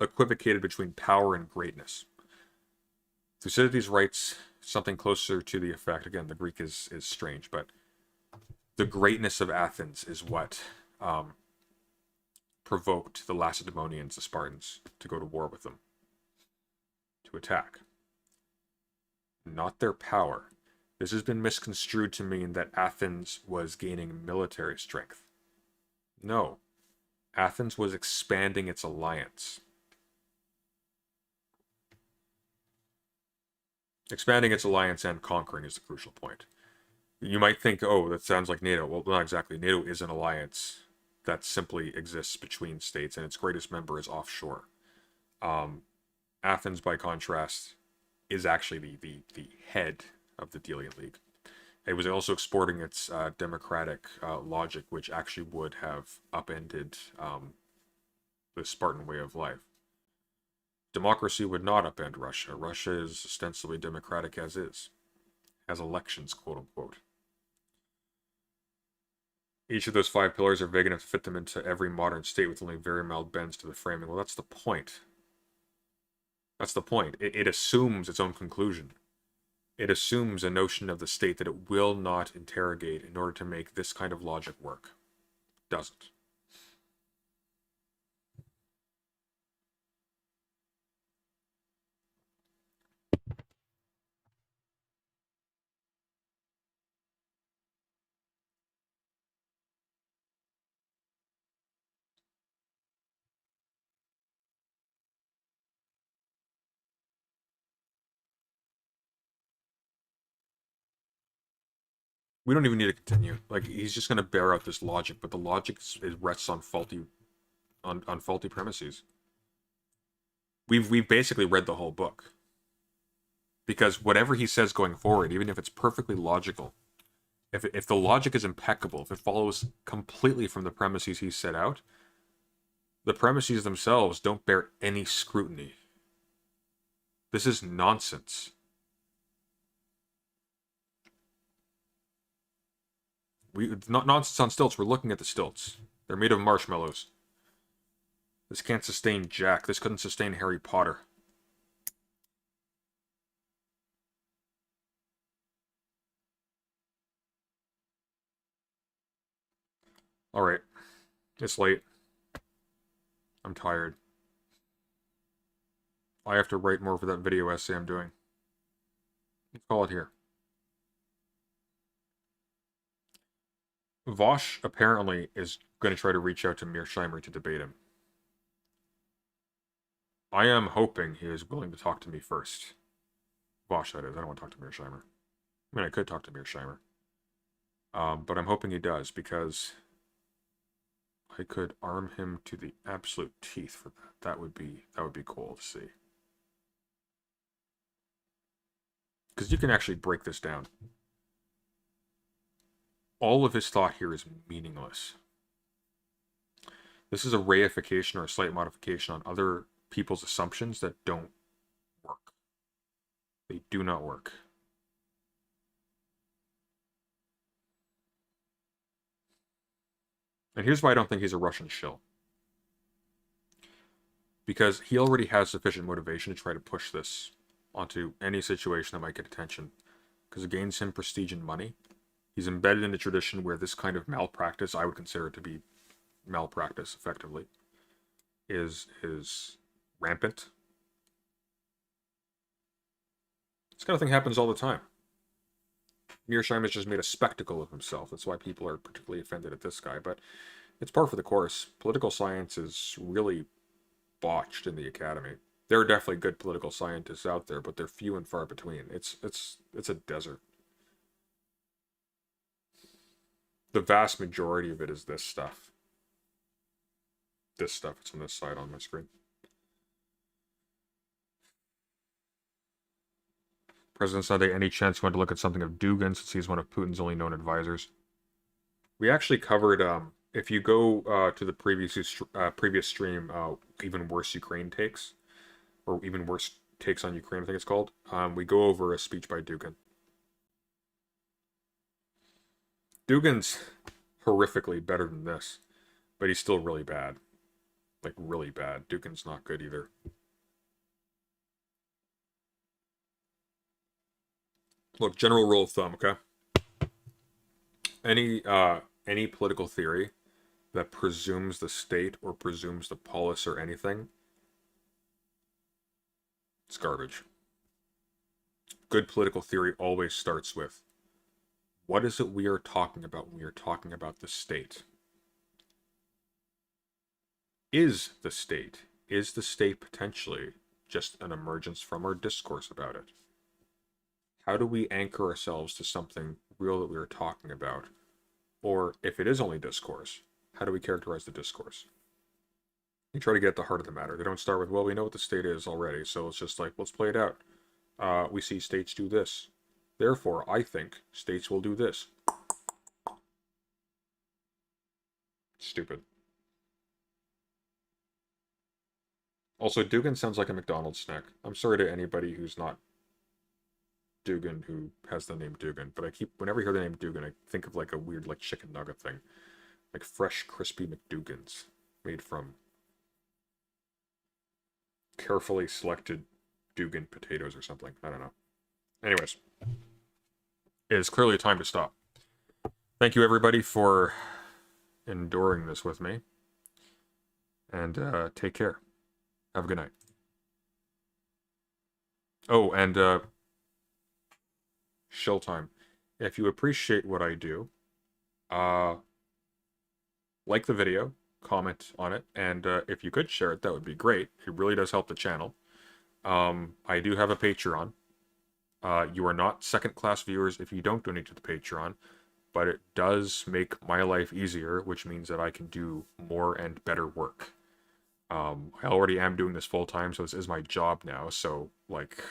equivocated between power and greatness. Thucydides writes something closer to the effect, again, the Greek is strange, but the greatness of Athens is what provoked the Lacedaemonians, the Spartans, to go to war with them, to attack. Not their power. This has been misconstrued to mean that Athens was gaining military strength. No. Athens was expanding its alliance. Expanding its alliance and conquering is the crucial point. You might think, oh, that sounds like NATO. Well, not exactly. NATO is an alliance that simply exists between states, and its greatest member is offshore. Athens, by contrast, is actually the head of the Delian League. It was also exporting its democratic logic, which actually would have upended the Spartan way of life. Democracy would not upend Russia. Russia is ostensibly democratic as is. Has elections, quote unquote. Each of those five pillars are vague enough to fit them into every modern state with only very mild bends to the framing. Well, that's the point. That's the point. It assumes its own conclusion. It assumes a notion of the state that it will not interrogate in order to make this kind of logic work. Doesn't. We don't even need to continue. Like, he's just going to bear out this logic, but the logic rests on faulty premises. We've basically read the whole book. Because whatever he says going forward, even if it's perfectly logical, if the logic is impeccable, if it follows completely from the premises he set out, the premises themselves don't bear any scrutiny. This is nonsense. Not nonsense on stilts. We're looking at the stilts. They're made of marshmallows. This can't sustain Jack. This couldn't sustain Harry Potter. Alright. It's late. I'm tired. I have to write more for that video essay I'm doing. Let's call it here. Vosh apparently is going to try to reach out to Mearsheimer to debate him. I am hoping he is willing to talk to me first. Vosh, that is. I don't want to talk to Mearsheimer. I mean, I could talk to Mearsheimer. But I'm hoping he does, because I could arm him to the absolute teeth for that. That would be cool to see. Because you can actually break this down. All of his thought here is meaningless. This is a reification or a slight modification on other people's assumptions that don't work. They do not work. And here's why I don't think he's a Russian shill. Because he already has sufficient motivation to try to push this onto any situation that might get attention. Because it gains him prestige and money. He's embedded in a tradition where this kind of malpractice, I would consider it to be malpractice, effectively, is rampant. This kind of thing happens all the time. Mearsheimer has just made a spectacle of himself. That's why people are particularly offended at this guy. But it's par for the course. Political science is really botched in the academy. There are definitely good political scientists out there, but they're few and far between. It's a desert. The vast majority of it is this stuff. This stuff. It's on this side on my screen. President Sunday, any chance you want to look at something of Dugin, since he's one of Putin's only known advisors? We actually covered, if you go to the previous stream, even worse Ukraine takes, or even worse takes on Ukraine, I think it's called, we go over a speech by Dugin. Dugin's horrifically better than this, but he's still really bad. Like, really bad. Dugin's not good either. Look, general rule of thumb, okay? Any political theory that presumes the state or presumes the polis or anything, it's garbage. Good political theory always starts with, what is it we are talking about when we are talking about the state? Is the state potentially just an emergence from our discourse about it? How do we anchor ourselves to something real that we are talking about? Or if it is only discourse, how do we characterize the discourse? You try to get at the heart of the matter. They don't start with, well, we know what the state is already, so it's just like, let's play it out. We see states do this. Therefore, I think states will do this. Stupid. Also, Dugin sounds like a McDonald's snack. I'm sorry to anybody who's not Dugin who has the name Dugin, but whenever I hear the name Dugin, I think of like a weird like chicken nugget thing. Like fresh, crispy McDougans made from carefully selected Dugin potatoes or something. I don't know. Anyways, it is clearly time to stop. Thank you everybody for enduring this with me. And take care. Have a good night. Oh, and shill time. If you appreciate what I do, like the video, comment on it, and if you could share it, that would be great. It really does help the channel. I do have a Patreon. You are not second-class viewers if you don't donate to the Patreon, but it does make my life easier, which means that I can do more and better work. I already am doing this full-time, so this is my job now, so, like,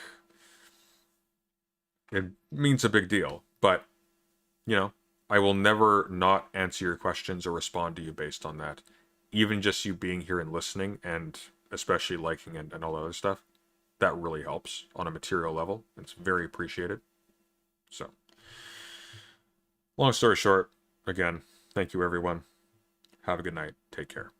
it means a big deal. But, you know, I will never not answer your questions or respond to you based on that. Even just you being here and listening, and especially liking and all that other stuff, that really helps on a material level. It's very appreciated. So, long story short, again, thank you everyone. Have a good night. Take care.